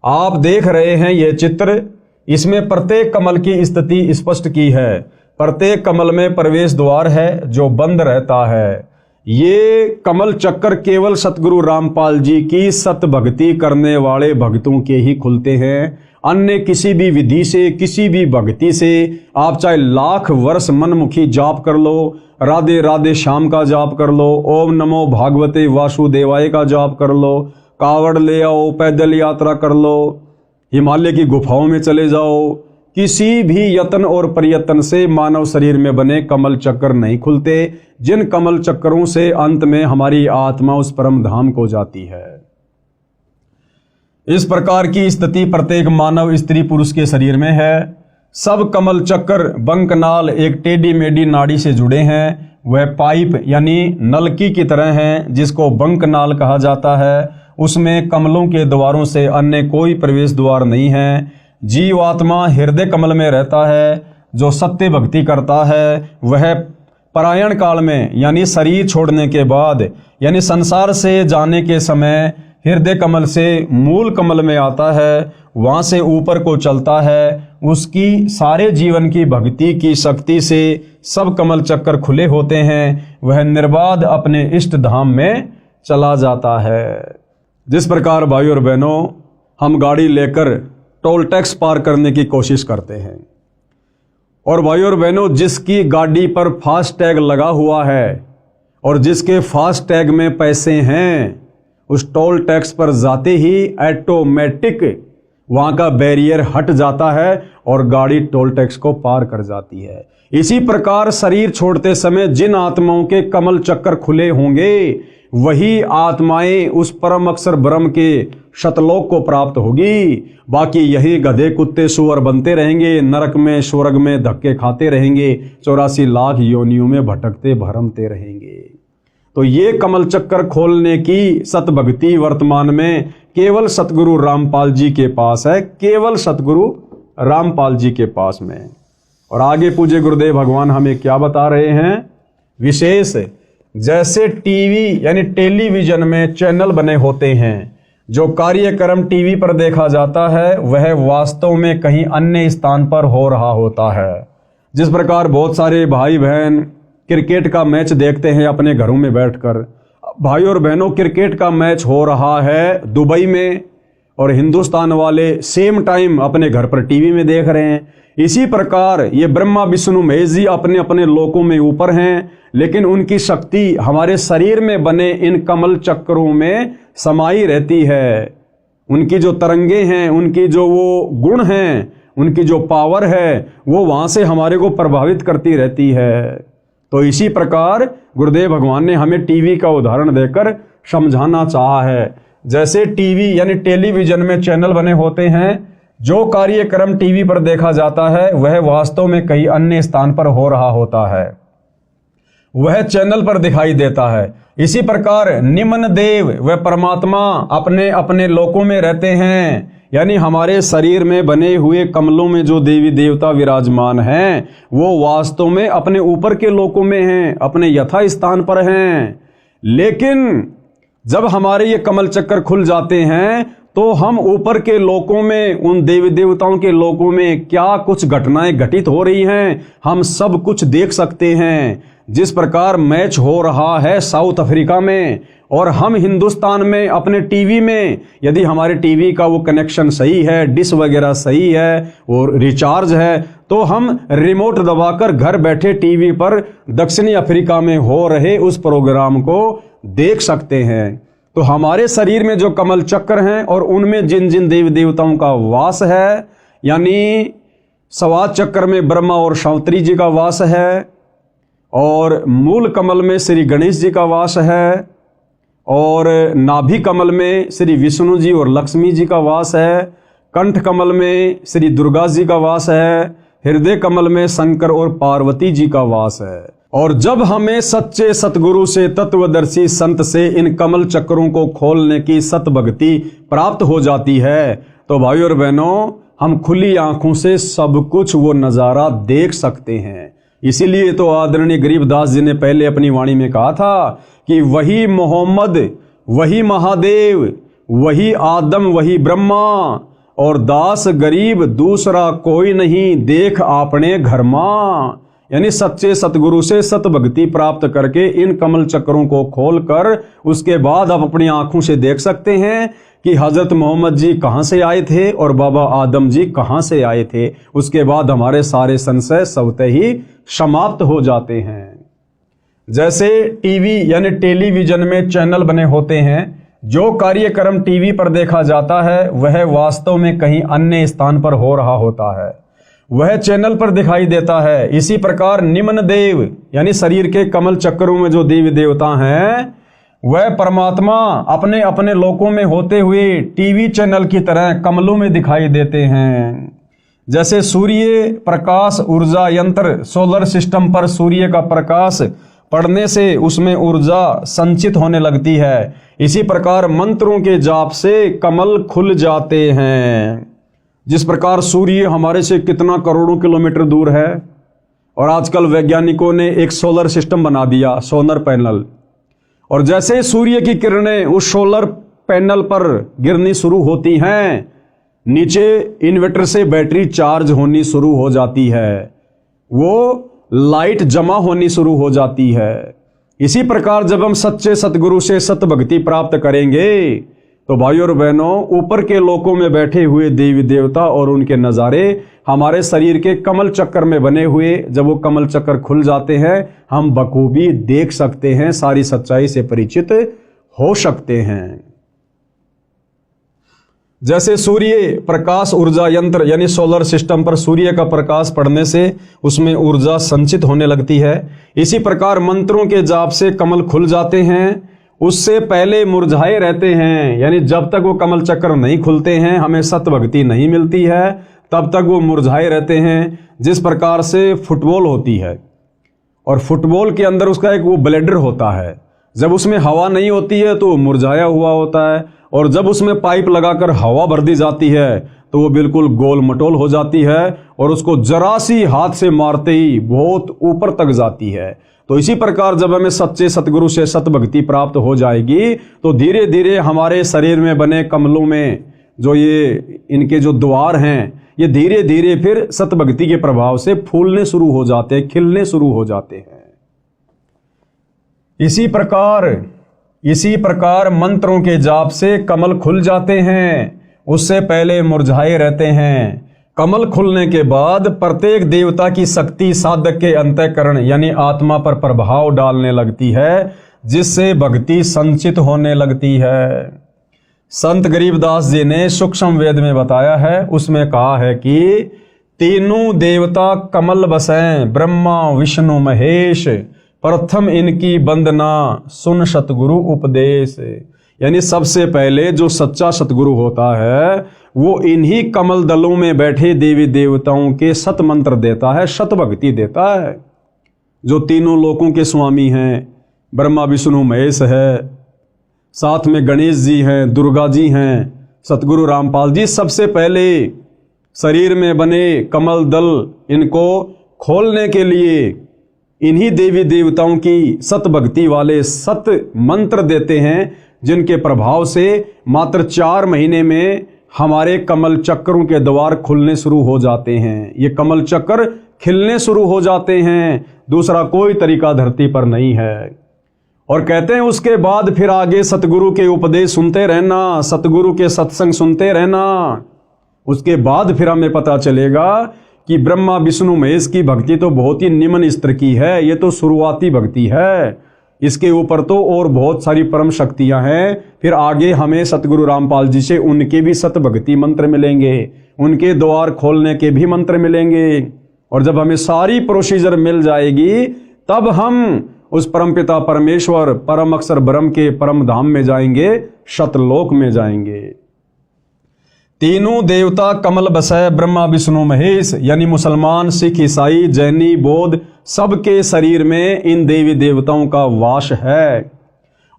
S1: आप देख रहे हैं यह चित्र, इसमें प्रत्येक कमल की स्थिति स्पष्ट की है। प्रत्येक कमल में प्रवेश द्वार है जो बंद रहता है। ये कमल चक्कर केवल सतगुरु रामपाल जी की सत भक्ति करने वाले भक्तों के ही खुलते हैं। अन्य किसी भी विधि से, किसी भी भक्ति से आप चाहे लाख वर्ष मनमुखी जाप कर लो, राधे राधे श्याम का जाप कर लो, ओम नमो भागवते वासुदेवाय का जाप कर लो, कावड़ ले आओ, पैदल यात्रा कर लो, हिमालय की गुफाओं में चले जाओ, किसी भी यत्न और प्रयत्न से मानव शरीर में बने कमल चक्र नहीं खुलते, जिन कमल चक्रों से अंत में हमारी आत्मा उस परम धाम को जाती है। इस प्रकार की स्थिति प्रत्येक मानव स्त्री पुरुष के शरीर में है। सब कमल चक्र बंकनाल एक टेढ़ी मेढ़ी नाड़ी से जुड़े हैं। वह पाइप यानी नलकी की तरह हैं, जिसको बंकनाल कहा जाता है। उसमें कमलों के द्वारों से अन्य कोई प्रवेश द्वार नहीं है। जीवात्मा हृदय कमल में रहता है। जो सत्य भक्ति करता है वह परायण काल में यानी शरीर छोड़ने के बाद यानी संसार से जाने के समय हृदय कमल से मूल कमल में आता है, वहाँ से ऊपर को चलता है। उसकी सारे जीवन की भक्ति की शक्ति से सब कमल चक्कर खुले होते हैं। वह निर्बाध अपने इष्ट धाम में चला जाता है। जिस प्रकार भाई और बहनों हम गाड़ी लेकर टोल टैक्स पार करने की कोशिश करते हैं, और भाई और बहनों जिसकी गाड़ी पर फास्ट टैग लगा हुआ है और जिसके फास्ट टैग में पैसे हैं, उस टोल टैक्स पर जाते ही ऑटोमेटिक वहाँ का बैरियर हट जाता है और गाड़ी टोल टैक्स को पार कर जाती है। इसी प्रकार शरीर छोड़ते समय जिन आत्माओं के कमल चक्कर खुले होंगे वही आत्माएं उस परम अक्षर ब्रह्म के शतलोक को प्राप्त होगी। बाकी यही गधे कुत्ते सुअर बनते रहेंगे, नरक में स्वर्ग में धक्के खाते रहेंगे, 84 लाख योनियों में भटकते भरमते रहेंगे। तो ये कमल चक्कर खोलने की सतभक्ति वर्तमान में केवल सतगुरु रामपाल जी के पास है, केवल सतगुरु रामपाल जी के पास में। और आगे पूज्य गुरुदेव भगवान हमें क्या बता रहे हैं? विशेष जैसे टीवी यानी टेलीविजन में चैनल बने होते हैं, जो कार्यक्रम टीवी पर देखा जाता है वह वास्तव में कहीं अन्य स्थान पर हो रहा होता है। जिस प्रकार बहुत सारे भाई बहन क्रिकेट का मैच देखते हैं अपने घरों में बैठकर। भाई और बहनों क्रिकेट का मैच हो रहा है दुबई में और हिंदुस्तान वाले सेम टाइम अपने घर पर टीवी में देख रहे हैं। इसी प्रकार ये ब्रह्मा विष्णु महेश जी अपने अपने लोकों में ऊपर हैं, लेकिन उनकी शक्ति हमारे शरीर में बने इन कमल चक्रों में समाई रहती है। उनकी जो तरंगे हैं, उनकी जो वो गुण हैं, उनकी जो पावर है वो वहाँ से हमारे को प्रभावित करती रहती है। तो इसी प्रकार गुरुदेव भगवान ने हमें टीवी का उदाहरण देकर समझाना चाहा है। जैसे टीवी यानी टेलीविजन में चैनल बने होते हैं, जो कार्यक्रम टीवी पर देखा जाता है वह वास्तव में कहीं अन्य स्थान पर हो रहा होता है, वह चैनल पर दिखाई देता है। इसी प्रकार निम्न देव व परमात्मा अपने अपने लोकों में रहते हैं, यानी हमारे शरीर में बने हुए कमलों में जो देवी देवता विराजमान हैं वो वास्तव में अपने ऊपर के लोकों में हैं, अपने यथा स्थान पर हैं। लेकिन जब हमारे ये कमल चक्कर खुल जाते हैं तो हम ऊपर के लोकों में, उन देवी देवताओं के लोकों में क्या कुछ घटनाएं घटित हो रही हैं हम सब कुछ देख सकते हैं। जिस प्रकार मैच हो रहा है साउथ अफ्रीका में और हम हिंदुस्तान में अपने टीवी में, यदि हमारे टीवी का वो कनेक्शन सही है, डिश वगैरह सही है और रिचार्ज है, तो हम रिमोट दबाकर घर बैठे टीवी पर दक्षिणी अफ्रीका में हो रहे उस प्रोग्राम को देख सकते हैं। तो हमारे शरीर में जो कमल चक्र हैं और उनमें जिन जिन देवी देवताओं का वास है, यानी स्वाद चक्र में ब्रह्मा और शावत्री जी का वास है, और मूल कमल में श्री गणेश जी का वास है, और नाभि कमल में श्री विष्णु जी और लक्ष्मी जी का वास है, कंठ कमल में श्री दुर्गा जी का वास है, हृदय कमल में शंकर और पार्वती जी का वास है। और जब हमें सच्चे सतगुरु से, तत्वदर्शी संत से इन कमल चक्रों को खोलने की सतभक्ति प्राप्त हो जाती है तो भाई और बहनों हम खुली आंखों से सब कुछ वो नज़ारा देख सकते हैं। इसीलिए तो आदरणीय गरीबदास जी ने पहले अपनी वाणी में कहा था कि वही मोहम्मद, वही महादेव, वही आदम, वही ब्रह्मा, और दास गरीब दूसरा कोई नहीं, देख आपने घर मां। यानी सच्चे सतगुरु से सतभक्ति प्राप्त करके इन कमल चक्रों को खोलकर उसके बाद आप अपनी आंखों से देख सकते हैं कि हजरत मोहम्मद जी कहाँ से आए थे और बाबा आदम जी कहाँ से आए थे। उसके बाद हमारे सारे संशय स्वतः ही समाप्त हो जाते हैं। जैसे टीवी यानी टेलीविजन में चैनल बने होते हैं, जो कार्यक्रम टीवी पर देखा जाता है वह वास्तव में कहीं अन्य स्थान पर हो रहा होता है। वह चैनल पर दिखाई देता है। इसी प्रकार निम्न देव यानी शरीर के कमल चक्रों में जो देवी देवता हैं वह परमात्मा अपने अपने लोकों में होते हुए टीवी चैनल की तरह कमलों में दिखाई देते हैं। जैसे सूर्य प्रकाश ऊर्जा यंत्र सोलर सिस्टम पर सूर्य का प्रकाश पड़ने से उसमें ऊर्जा संचित होने लगती है, इसी प्रकार मंत्रों के जाप से कमल खुल जाते हैं। जिस प्रकार सूर्य हमारे से कितना करोड़ों किलोमीटर दूर है और आजकल वैज्ञानिकों ने एक सोलर सिस्टम बना दिया, सोलर पैनल, और जैसे सूर्य की किरणें उस सोलर पैनल पर गिरनी शुरू होती हैं, नीचे इन्वर्टर से बैटरी चार्ज होनी शुरू हो जाती है, वो लाइट जमा होनी शुरू हो जाती है। इसी प्रकार जब हम सच्चे सतगुरु से सत भक्ति प्राप्त करेंगे तो भाइयों और बहनों, ऊपर के लोकों में बैठे हुए देवी देवता और उनके नज़ारे हमारे शरीर के कमल चक्कर में बने हुए, जब वो कमल चक्कर खुल जाते हैं हम बखूबी देख सकते हैं, सारी सच्चाई से परिचित हो सकते हैं। जैसे सूर्य प्रकाश ऊर्जा यंत्र यानी सोलर सिस्टम पर सूर्य का प्रकाश पड़ने से उसमें ऊर्जा संचित होने लगती है, इसी प्रकार मंत्रों के जाप से कमल खुल जाते हैं। उससे पहले मुरझाए रहते हैं, यानी जब तक वो कमल चक्र नहीं खुलते हैं, हमें सत भक्ति नहीं मिलती है, तब तक वो मुरझाए रहते हैं। जिस प्रकार से फुटबॉल होती है और फुटबॉल के अंदर उसका एक वो ब्लेडर होता है, जब उसमें हवा नहीं होती है तो मुरझाया हुआ होता है, और जब उसमें पाइप लगाकर हवा भर दी जाती है तो वो बिल्कुल गोल मटोल हो जाती है और उसको जरा सी हाथ से मारते ही बहुत ऊपर तक जाती है। तो इसी प्रकार जब हमें सच्चे सतगुरु से सत भक्ति प्राप्त हो जाएगी तो धीरे धीरे हमारे शरीर में बने कमलों में जो ये इनके जो द्वार हैं ये धीरे धीरे फिर सत भक्ति के प्रभाव से फूलने शुरू हो जाते हैं, खिलने शुरू हो जाते हैं। इसी प्रकार मंत्रों के जाप से कमल खुल जाते हैं, उससे पहले मुरझाए रहते हैं। कमल खुलने के बाद प्रत्येक देवता की शक्ति साधक के अंतःकरण यानी आत्मा पर प्रभाव डालने लगती है, जिससे भक्ति संचित होने लगती है। संत गरीबदास जी ने सूक्ष्म वेद में बताया है, उसमें कहा है कि तीनों देवता कमल बसें ब्रह्मा विष्णु महेश, प्रथम इनकी वंदना सुन सतगुरु उपदेश। यानी सबसे पहले जो सच्चा सतगुरु होता है वो इन्हीं कमल दलों में बैठे देवी देवताओं के सत मंत्र देता है, सत भक्ति देता है। जो तीनों लोकों के स्वामी हैं, ब्रह्मा विष्णु महेश है, साथ में गणेश जी हैं, दुर्गा जी हैं, सतगुरु रामपाल जी, सबसे पहले शरीर में बने कमल दल इनको खोलने के लिए इन्हीं देवी देवताओं की सत भक्ति वाले सत मंत्र देते हैं, जिनके प्रभाव से मात्र 4 महीने में हमारे कमल चक्रों के द्वार खुलने शुरू हो जाते हैं। ये कमल चक्र खिलने शुरू हो जाते हैं, दूसरा कोई तरीका धरती पर नहीं है। और कहते हैं उसके बाद फिर आगे सतगुरु के उपदेश सुनते रहना, सतगुरु के सत्संग सुनते रहना। उसके बाद फिर हमें पता चलेगा कि ब्रह्मा विष्णु महेश की भक्ति तो बहुत ही निम्न स्तर की है, ये तो शुरुआती भक्ति है, इसके ऊपर तो और बहुत सारी परम शक्तियां हैं। फिर आगे हमें सतगुरु रामपाल जी से उनके भी सत भक्ति मंत्र मिलेंगे, उनके द्वार खोलने के भी मंत्र मिलेंगे, और जब हमें सारी प्रोसीजर मिल जाएगी तब हम उस परमपिता परमेश्वर परम अक्षर ब्रह्म के परम धाम में जाएंगे, शतलोक में जाएंगे। तीनों देवता कमल बसै ब्रह्मा विष्णु महेश, यानी मुसलमान सिख ईसाई जैनी बौद्ध सबके शरीर में इन देवी देवताओं का वास है।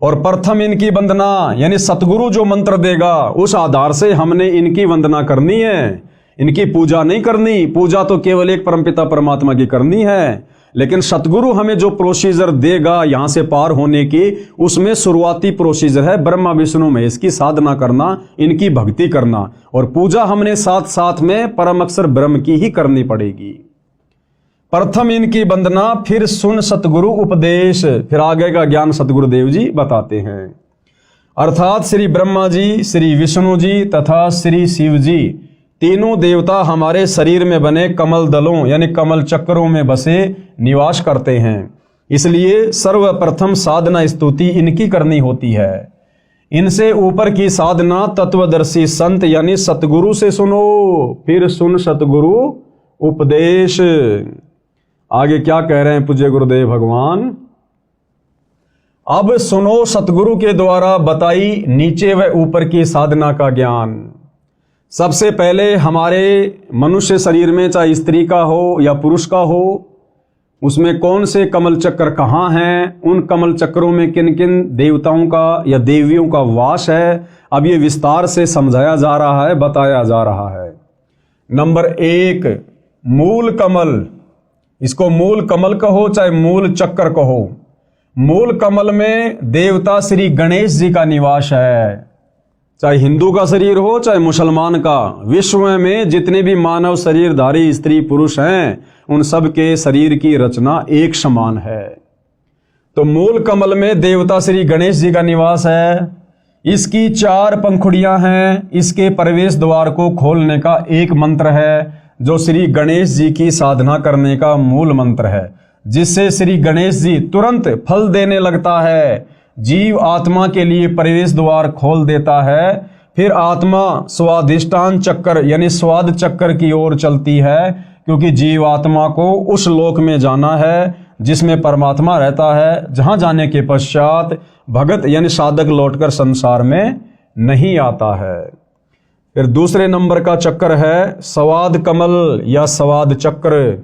S1: और प्रथम इनकी वंदना यानी सतगुरु जो मंत्र देगा उस आधार से हमने इनकी वंदना करनी है, इनकी पूजा नहीं करनी। पूजा तो केवल एक परमपिता परमात्मा की करनी है, लेकिन सतगुरु हमें जो प्रोसीजर देगा यहाँ से पार होने की, उसमें शुरुआती प्रोसीजर है ब्रह्मा विष्णु महेश की साधना करना, इनकी भक्ति करना, और पूजा हमने साथ साथ में परम अक्षर ब्रह्म की ही करनी पड़ेगी। प्रथम इनकी वंदना, फिर सुन सतगुरु उपदेश, फिर आगे का ज्ञान सतगुरुदेव जी बताते हैं। अर्थात श्री ब्रह्मा जी, श्री विष्णु जी तथा श्री शिव जी तीनों देवता हमारे शरीर में बने कमल दलों यानी कमल चक्रों में बसे निवास करते हैं। इसलिए सर्वप्रथम साधना स्तुति इनकी करनी होती है। इनसे ऊपर की साधना तत्वदर्शी संत यानी सतगुरु से सुनो, फिर सुन सतगुरु उपदेश। आगे क्या कह रहे हैं पूज्य गुरुदेव भगवान? अब सुनो सतगुरु के द्वारा बताई नीचे व ऊपर की साधना का ज्ञान। सबसे पहले हमारे मनुष्य शरीर में, चाहे स्त्री का हो या पुरुष का हो, उसमें कौन से कमल चक्र कहाँ हैं, उन कमल चक्रों में किन किन देवताओं का या देवियों का वास है, अब ये विस्तार से समझाया जा रहा है, बताया जा रहा है। नंबर 1, मूल कमल। इसको मूल कमल कहो चाहे मूल चक्र कहो। मूल कमल में देवता श्री गणेश जी का निवास है। चाहे हिंदू का शरीर हो चाहे मुसलमान का, विश्व में जितने भी मानव शरीरधारी स्त्री पुरुष हैं, उन सब के शरीर की रचना एक समान है। तो मूल कमल में देवता श्री गणेश जी का निवास है। इसकी 4 पंखुड़ियां हैं। इसके प्रवेश द्वार को खोलने का एक मंत्र है, जो श्री गणेश जी की साधना करने का मूल मंत्र है, जिससे श्री गणेश जी तुरंत फल देने लगता है। जीव आत्मा के लिए प्रवेश द्वार खोल देता है। फिर आत्मा स्वादिष्टान चक्र यानी स्वाद चक्र की ओर चलती है, क्योंकि जीव आत्मा को उस लोक में जाना है जिसमें परमात्मा रहता है, जहां जाने के पश्चात भगत यानी साधक लौटकर संसार में नहीं आता है। फिर दूसरे नंबर का चक्र है स्वाद कमल या स्वाद चक्र।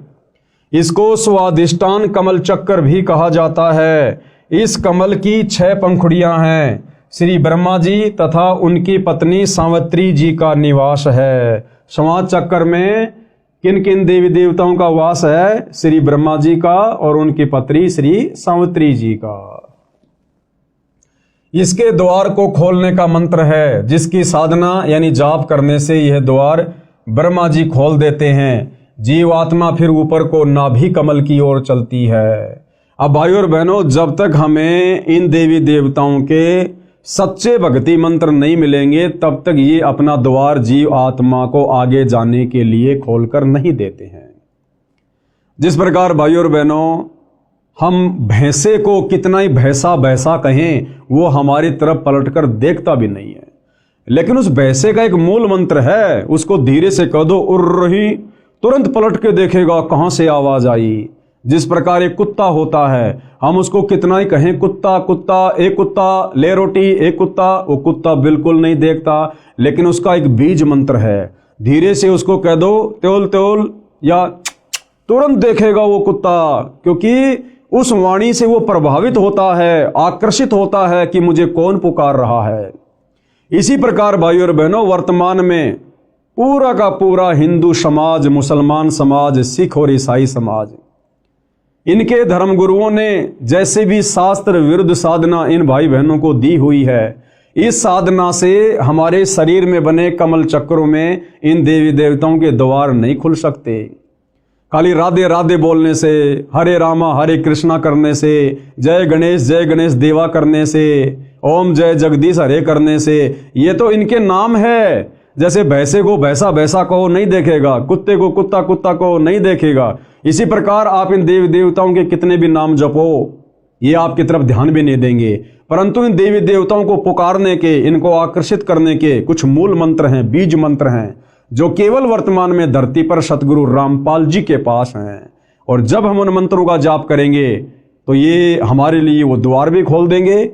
S1: इसको स्वादिष्टान कमल चक्र भी कहा जाता है। इस कमल की 6 पंखुड़ियां हैं। श्री ब्रह्मा जी तथा उनकी पत्नी सावित्री जी का निवास है। स्वाद चक्र में किन किन देवी देवताओं का वास है? श्री ब्रह्मा जी का और उनकी पत्नी श्री सावित्री जी का। इसके द्वार को खोलने का मंत्र है, जिसकी साधना यानी जाप करने से यह द्वार ब्रह्मा जी खोल देते हैं। जीवात्मा फिर ऊपर को नाभि कमल की ओर चलती है। अब भाइयों और बहनों, जब तक हमें इन देवी देवताओं के सच्चे भक्ति मंत्र नहीं मिलेंगे, तब तक ये अपना द्वार जीव आत्मा को आगे जाने के लिए खोलकर नहीं देते हैं। जिस प्रकार भाइयों और बहनों, हम भैंसे को कितना ही भैंसा भैंसा कहें, वो हमारी तरफ पलटकर देखता भी नहीं है। लेकिन उस भैंसे का एक मूल मंत्र है, उसको धीरे से कह दो उड़ रही, तुरंत पलट के देखेगा कहां से आवाज आई। जिस प्रकार एक कुत्ता होता है, हम उसको कितना ही कहें कुत्ता कुत्ता, एक कुत्ता ले रोटी, एक कुत्ता, वो कुत्ता बिल्कुल नहीं देखता। लेकिन उसका एक बीज मंत्र है, धीरे से उसको कह दो त्योल त्योल या तुरंत देखेगा वो कुत्ता, क्योंकि उस वाणी से वो प्रभावित होता है, आकर्षित होता है कि मुझे कौन पुकार रहा है। इसी प्रकार भाइयों और बहनों, वर्तमान में पूरा का पूरा हिंदू समाज, मुसलमान समाज, सिख और ईसाई समाज, इनके धर्मगुरुओं ने जैसे भी शास्त्र विरुद्ध साधना इन भाई बहनों को दी हुई है, इस साधना से हमारे शरीर में बने कमल चक्रों में इन देवी देवताओं के द्वार नहीं खुल सकते। खाली राधे राधे बोलने से, हरे रामा हरे कृष्णा करने से, जय गणेश देवा करने से, ओम जय जगदीश हरे करने से, ये तो इनके नाम है। जैसे भैंसे को भैंसा भैंसा को नहीं देखेगा, कुत्ते को कुत्ता कुत्ता को नहीं देखेगा, इसी प्रकार आप इन देवी देवताओं के कितने भी नाम जपो, ये आपकी तरफ ध्यान भी नहीं देंगे। परंतु इन देवी देवताओं को पुकारने के, इनको आकर्षित करने के कुछ मूल मंत्र हैं, बीज मंत्र हैं, जो केवल वर्तमान में धरती पर सतगुरु रामपाल जी के पास हैं। और जब हम उन मंत्रों का जाप करेंगे तो ये हमारे लिए वो द्वार भी खोल देंगे,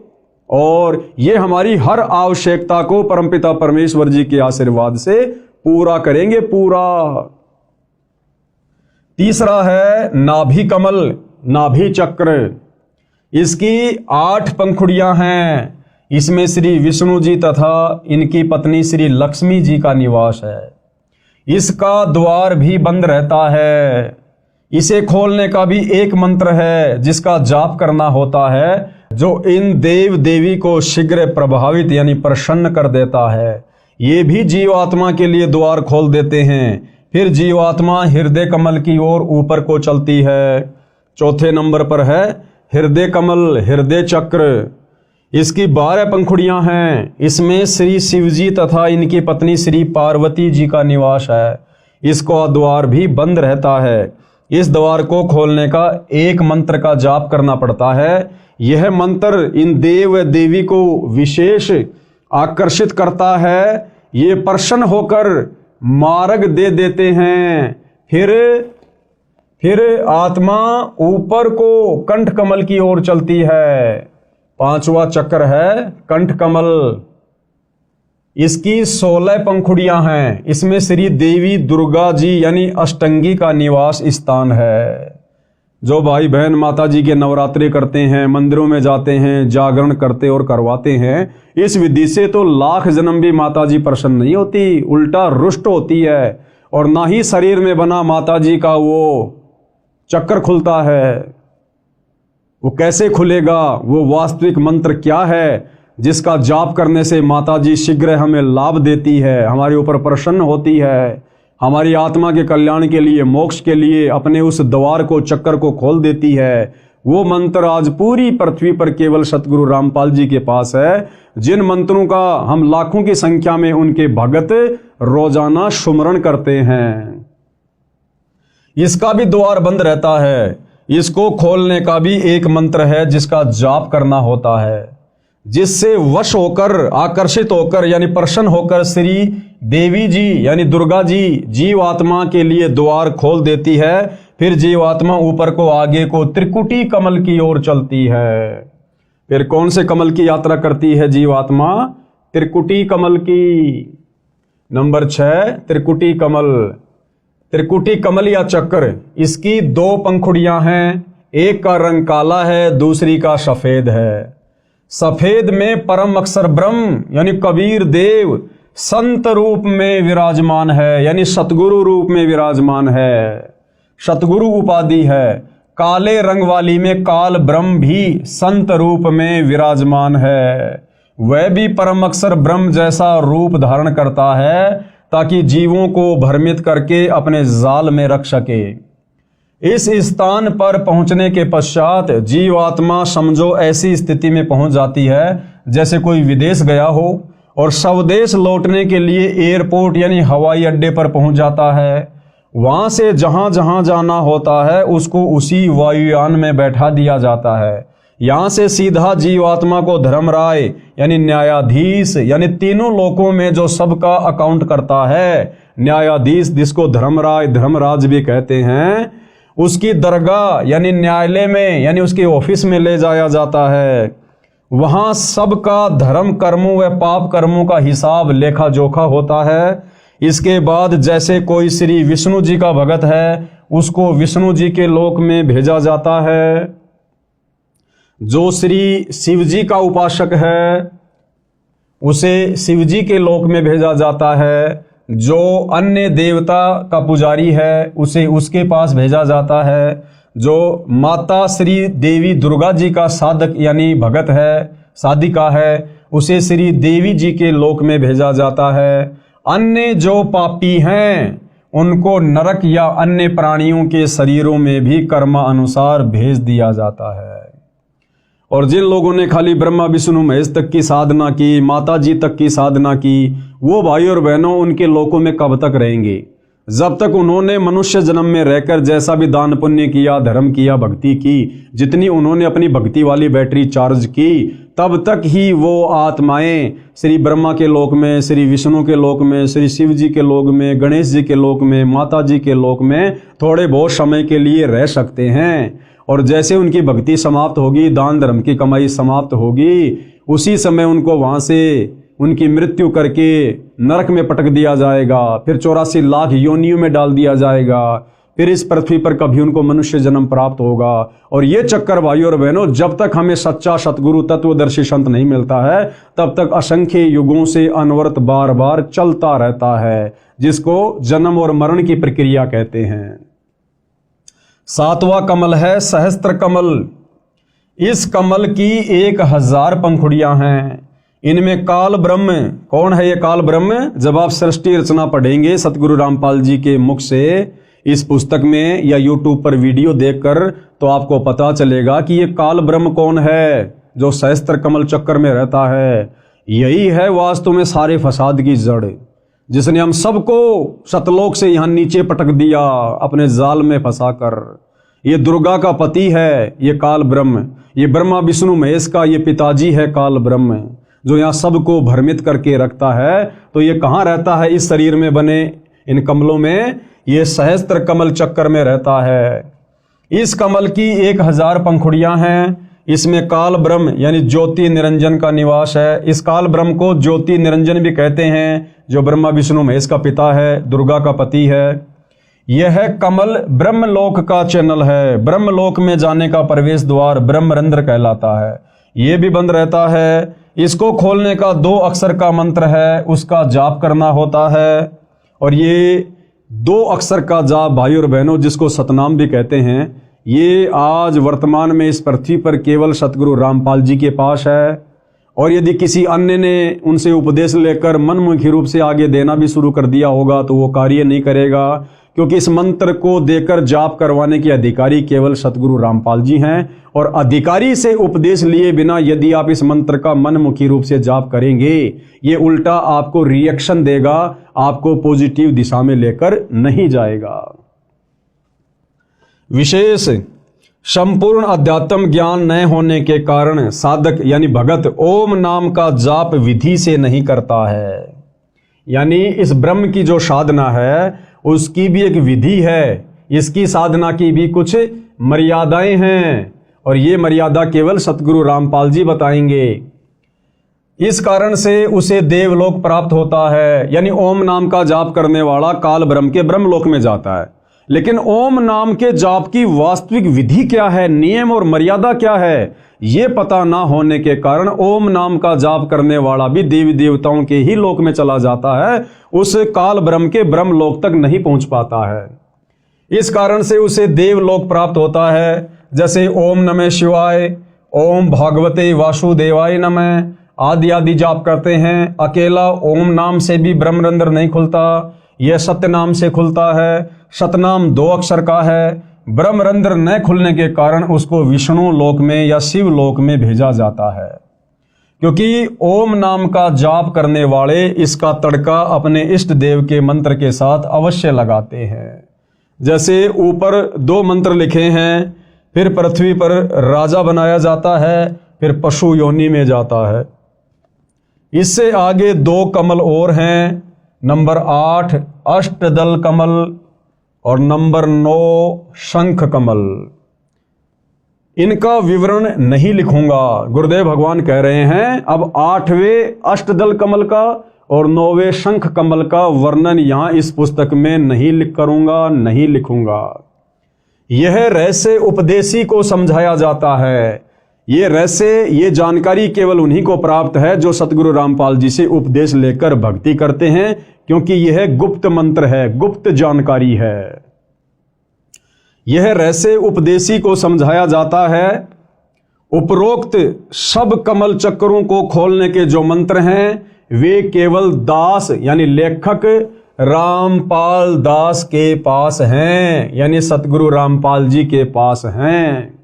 S1: और ये हमारी हर आवश्यकता को परमपिता परमेश्वर जी के आशीर्वाद से पूरा करेंगे, पूरा। तीसरा है नाभि कमल, नाभि चक्र। इसकी 8 पंखुड़ियां हैं। इसमें श्री विष्णु जी तथा इनकी पत्नी श्री लक्ष्मी जी का निवास है। इसका द्वार भी बंद रहता है। इसे खोलने का भी एक मंत्र है, जिसका जाप करना होता है, जो इन देव देवी को शीघ्र प्रभावित यानी प्रसन्न कर देता है। ये भी जीवात्मा के लिए द्वार खोल देते हैं। फिर जीवात्मा हृदय कमल की ओर ऊपर को चलती है। चौथे नंबर पर है हृदय कमल, हृदय चक्र। इसकी 12 पंखुड़ियां हैं। इसमें श्री शिव जी तथा इनकी पत्नी श्री पार्वती जी का निवास है। इसका द्वार भी बंद रहता है। इस द्वार को खोलने का एक मंत्र का जाप करना पड़ता है। यह मंत्र इन देव देवी को विशेष आकर्षित करता है। ये प्रसन्न होकर मार्ग दे देते हैं। फिर आत्मा ऊपर को कंठ कमल की ओर चलती है। पांचवा चक्र है कंठ कमल। इसकी 16 पंखुड़ियां हैं। इसमें श्री देवी दुर्गा जी यानी अष्टंगी का निवास स्थान है। जो भाई बहन माता जी के नवरात्रि करते हैं, मंदिरों में जाते हैं, जागरण करते और करवाते हैं, इस विधि से तो लाख जन्म भी माता जी प्रसन्न नहीं होती, उल्टा रुष्ट होती है। और ना ही शरीर में बना माता जी का वो चक्र खुलता है। वो कैसे खुलेगा? वो वास्तविक मंत्र क्या है जिसका जाप करने से माता जी शीघ्र हमें लाभ देती है, हमारे ऊपर प्रसन्न होती है, हमारी आत्मा के कल्याण के लिए, मोक्ष के लिए अपने उस द्वार को, चक्कर को खोल देती है। वो मंत्र आज पूरी पृथ्वी पर केवल सतगुरु रामपाल जी के पास है, जिन मंत्रों का हम लाखों की संख्या में उनके भगत रोजाना सुमरण करते हैं। इसका भी द्वार बंद रहता है। इसको खोलने का भी एक मंत्र है जिसका जाप करना होता है, जिससे वश होकर, आकर्षित होकर यानी प्रसन्न होकर श्री देवी जी यानी दुर्गा जी जीवात्मा के लिए द्वार खोल देती है। फिर जीवात्मा ऊपर को, आगे को त्रिकुटी कमल की ओर चलती है। फिर कौन से कमल की यात्रा करती है जीवात्मा? त्रिकुटी कमल की। नंबर 6 त्रिकुटी कमल। त्रिकुटी कमल या चक्र, इसकी 2 पंखुड़ियां हैं। एक का रंग काला है, दूसरी का सफेद है। सफेद में परम अक्षर ब्रह्म यानी कबीर देव संत रूप में विराजमान है, यानी सतगुरु रूप में विराजमान है, सतगुरु उपाधि है। काले रंग वाली में काल ब्रह्म भी संत रूप में विराजमान है। वह भी परम अक्षर ब्रह्म जैसा रूप धारण करता है ताकि जीवों को भ्रमित करके अपने जाल में रख सके। इस स्थान पर पहुंचने के पश्चात जीवात्मा समझो ऐसी स्थिति में पहुंच जाती है जैसे कोई विदेश गया हो और स्वदेश लौटने के लिए एयरपोर्ट यानी हवाई अड्डे पर पहुंच जाता है। वहां से जहां जहां जाना होता है उसको उसी वायुयान में बैठा दिया जाता है। यहां से सीधा जीवात्मा को धर्मराय यानी न्यायाधीश यानी तीनों लोकों में जो सबका अकाउंट करता है, न्यायाधीश जिसको धर्मराय धर्मराज भी कहते हैं, उसकी दरगाह यानी न्यायालय में यानी उसके ऑफिस में ले जाया जाता है। वहां सबका धर्म कर्मों व पाप कर्मों का हिसाब लेखा जोखा होता है। इसके बाद जैसे कोई श्री विष्णु जी का भगत है उसको विष्णु जी के लोक में भेजा जाता है। जो श्री शिव जी का उपासक है उसे शिव जी के लोक में भेजा जाता है। जो अन्य देवता का पुजारी है उसे उसके पास भेजा जाता है। जो माता श्री देवी दुर्गा जी का साधक यानी भगत है, साधिका है, उसे श्री देवी जी के लोक में भेजा जाता है। अन्य जो पापी हैं उनको नरक या अन्य प्राणियों के शरीरों में भी कर्मानुसार भेज दिया जाता है। और जिन लोगों ने खाली ब्रह्मा विष्णु महेश तक की साधना की, माता जी तक की साधना की, वो भाई और बहनों उनके लोकों में कब तक रहेंगे? जब तक उन्होंने मनुष्य जन्म में रहकर जैसा भी दान पुण्य किया, धर्म किया, भक्ति की, जितनी उन्होंने अपनी भक्ति वाली बैटरी चार्ज की, तब तक ही वो आत्माएं श्री ब्रह्मा के लोक में, श्री विष्णु के लोक में, श्री शिव जी के लोक में, गणेश जी के लोक में, माता जी के लोक में थोड़े बहुत समय के लिए रह सकते हैं। और जैसे उनकी भक्ति समाप्त होगी, दान धर्म की कमाई समाप्त होगी, उसी समय उनको वहां से उनकी मृत्यु करके नरक में पटक दिया जाएगा। फिर 84 लाख योनियों में डाल दिया जाएगा। फिर इस पृथ्वी पर कभी उनको मनुष्य जन्म प्राप्त होगा। और ये चक्कर भाइयों और बहनों, जब तक हमें सच्चा सतगुरु तत्वदर्शी संत नहीं मिलता है तब तक असंख्य युगों से अनवरत बार बार चलता रहता है, जिसको जन्म और मरण की प्रक्रिया कहते हैं। 7वां कमल है सहस्त्र कमल। इस कमल की 1000 पंखुड़ियां हैं। इनमें काल ब्रह्म, कौन है ये काल ब्रह्म? जब आप सृष्टि रचना पढ़ेंगे सतगुरु रामपाल जी के मुख से इस पुस्तक में या यूट्यूब पर वीडियो देखकर, तो आपको पता चलेगा कि ये काल ब्रह्म कौन है जो सहस्त्र कमल चक्कर में रहता है। यही है वास्तव में सारे फसाद की जड़, जिसने हम सबको सतलोक से यहाँ नीचे पटक दिया अपने जाल में फंसाकर। ये दुर्गा का पति है ये काल ब्रह्म, ये ब्रह्मा विष्णु महेश का ये पिताजी है काल ब्रह्म, जो यहाँ सबको भ्रमित करके रखता है। तो ये कहाँ रहता है? इस शरीर में बने इन कमलों में। ये सहस्त्र कमल चक्कर में रहता है। इस कमल की 1000 पंखुड़ियां हैं। इसमें काल ब्रह्म यानी ज्योति निरंजन का निवास है। इस काल ब्रह्म को ज्योति निरंजन भी कहते हैं, जो ब्रह्मा विष्णु महेश का पिता है, दुर्गा का पति है। यह कमल ब्रह्मलोक का चैनल है। ब्रह्मलोक में जाने का प्रवेश द्वार ब्रह्मरंध्र कहलाता है। ये भी बंद रहता है। इसको खोलने का 2 अक्षर का मंत्र है, उसका जाप करना होता है। और ये 2 अक्षर का जाप भाई और बहनों, जिसको सतनाम भी कहते हैं, ये आज वर्तमान में इस पृथ्वी पर केवल सतगुरु रामपाल जी के पास है। और यदि किसी अन्य ने उनसे उपदेश लेकर मनमुखी रूप से आगे देना भी शुरू कर दिया होगा तो वो कार्य नहीं करेगा, क्योंकि इस मंत्र को देकर जाप करवाने के अधिकारी केवल सतगुरु रामपाल जी हैं। और अधिकारी से उपदेश लिए बिना यदि आप इस मंत्र का मनमुखी रूप से जाप करेंगे, ये उल्टा आपको रिएक्शन देगा, आपको पॉजिटिव दिशा में लेकर नहीं जाएगा। विशेष संपूर्ण अध्यात्म ज्ञान न होने के कारण साधक यानी भगत ओम नाम का जाप विधि से नहीं करता है। यानी इस ब्रह्म की जो साधना है उसकी भी एक विधि है, इसकी साधना की भी कुछ मर्यादाएं हैं, और ये मर्यादा केवल सतगुरु रामपाल जी बताएंगे। इस कारण से उसे देवलोक प्राप्त होता है। यानी ओम नाम का जाप करने वाला काल ब्रह्म के ब्रह्मलोक में जाता है। लेकिन ओम नाम के जाप की वास्तविक विधि क्या है, नियम और मर्यादा क्या है, ये पता ना होने के कारण ओम नाम का जाप करने वाला भी देवी देवताओं के ही लोक में चला जाता है, उस काल ब्रह्म के ब्रह्मलोक तक नहीं पहुंच पाता है। इस कारण से उसे देवलोक प्राप्त होता है। जैसे ओम नमः शिवाय, ओम भागवते वासुदेवाय नमः आदि आदि जाप करते हैं। अकेला ओम नाम से भी ब्रह्मरंध्र नहीं खुलता, यह सत्य नाम से खुलता है। सतनाम 2 अक्षर का है। ब्रह्मरंध्र न खुलने के कारण उसको विष्णु लोक में या शिव लोक में भेजा जाता है, क्योंकि ओम नाम का जाप करने वाले इसका तड़का अपने इष्ट देव के मंत्र के साथ अवश्य लगाते हैं। जैसे ऊपर 2 मंत्र लिखे हैं, फिर पृथ्वी पर राजा बनाया जाता है, फिर पशु योनि में जाता है। इससे आगे 2 कमल और हैं, नंबर 8 अष्टदल कमल और नंबर 9 शंख कमल। इनका विवरण नहीं लिखूंगा, गुरुदेव भगवान कह रहे हैं अब 8वें अष्टदल कमल का और 9वें शंख कमल का वर्णन यहां इस पुस्तक में नहीं लिखूंगा। यह रहस्य उपदेशी को समझाया जाता है। ये रहस्य, ये जानकारी केवल उन्हीं को प्राप्त है जो सतगुरु रामपाल जी से उपदेश लेकर भक्ति करते हैं, क्योंकि यह गुप्त मंत्र है, गुप्त जानकारी है। यह रहस्य उपदेशी को समझाया जाता है। उपरोक्त सब कमल चक्रों को खोलने के जो मंत्र हैं वे केवल दास यानी लेखक रामपाल दास के पास हैं, यानी सतगुरु रामपाल जी के पास हैं।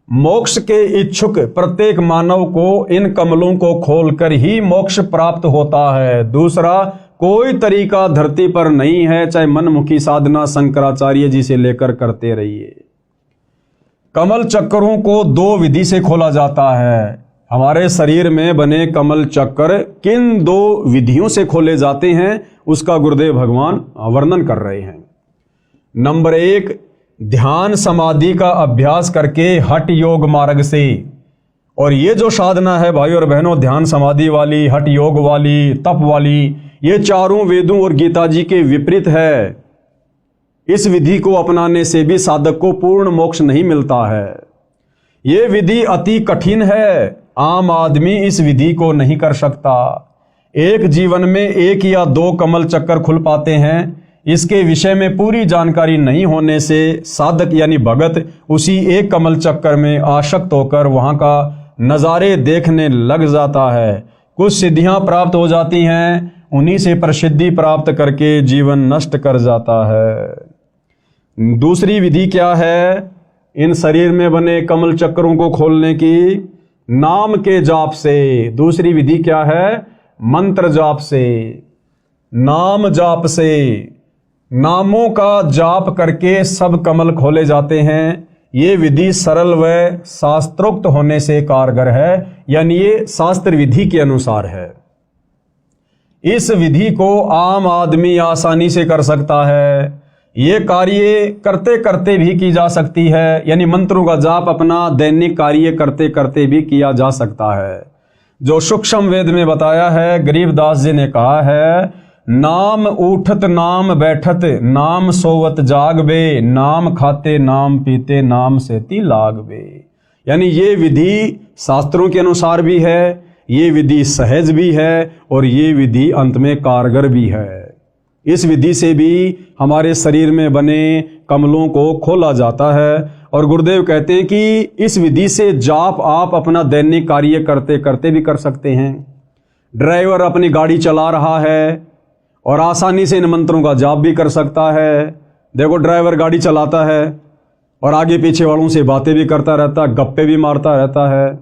S1: मोक्ष के इच्छुक प्रत्येक मानव को इन कमलों को खोलकर ही मोक्ष प्राप्त होता है। दूसरा कोई तरीका धरती पर नहीं है, चाहे मनमुखी साधना शंकराचार्य जी से लेकर करते रहिए। कमल चक्रों को 2 विधि से खोला जाता है। हमारे शरीर में बने कमल चक्र किन 2 विधियों से खोले जाते हैं उसका गुरुदेव भगवान वर्णन कर रहे हैं। नंबर 1 ध्यान समाधि का अभ्यास करके हठ योग मार्ग से। और ये जो साधना है भाई और बहनों, ध्यान समाधि वाली, हठ योग वाली, तप वाली, ये चारों वेदों और गीता जी के विपरीत है। इस विधि को अपनाने से भी साधक को पूर्ण मोक्ष नहीं मिलता है। ये विधि अति कठिन है, आम आदमी इस विधि को नहीं कर सकता। एक जीवन में 1 या 2 कमल चक्कर खुल पाते हैं। इसके विषय में पूरी जानकारी नहीं होने से साधक यानी भगत उसी एक कमल चक्कर में आसक्त होकर वहां का नज़ारे देखने लग जाता है। कुछ सिद्धियां प्राप्त हो जाती हैं, उन्हीं से प्रसिद्धि प्राप्त करके जीवन नष्ट कर जाता है। दूसरी विधि क्या है? इन शरीर में बने कमल चक्रों को खोलने की नाम के जाप से। दूसरी विधि क्या है? मंत्र जाप से, नाम जाप से। नामों का जाप करके सब कमल खोले जाते हैं। ये विधि सरल व शास्त्रोक्त होने से कारगर है, यानी ये शास्त्र विधि के अनुसार है। इस विधि को आम आदमी आसानी से कर सकता है। ये कार्य करते करते भी की जा सकती है, यानी मंत्रों का जाप अपना दैनिक कार्य करते करते भी किया जा सकता है। जो सूक्ष्म वेद में बताया है, गरीबदास जी ने कहा है, नाम उठत नाम बैठत नाम सोवत जागबे, नाम खाते नाम पीते नाम सेती लागबे। यानी ये विधि शास्त्रों के अनुसार भी है, ये विधि सहज भी है और ये विधि अंत में कारगर भी है। इस विधि से भी हमारे शरीर में बने कमलों को खोला जाता है। और गुरुदेव कहते हैं कि इस विधि से जाप आप अपना दैनिक कार्य करते करते भी कर सकते हैं। ड्राइवर अपनी गाड़ी चला रहा है और आसानी से इन मंत्रों का जाप भी कर सकता है। देखो, ड्राइवर गाड़ी चलाता है और आगे पीछे वालों से बातें भी करता रहता है, गप्पे भी मारता रहता है।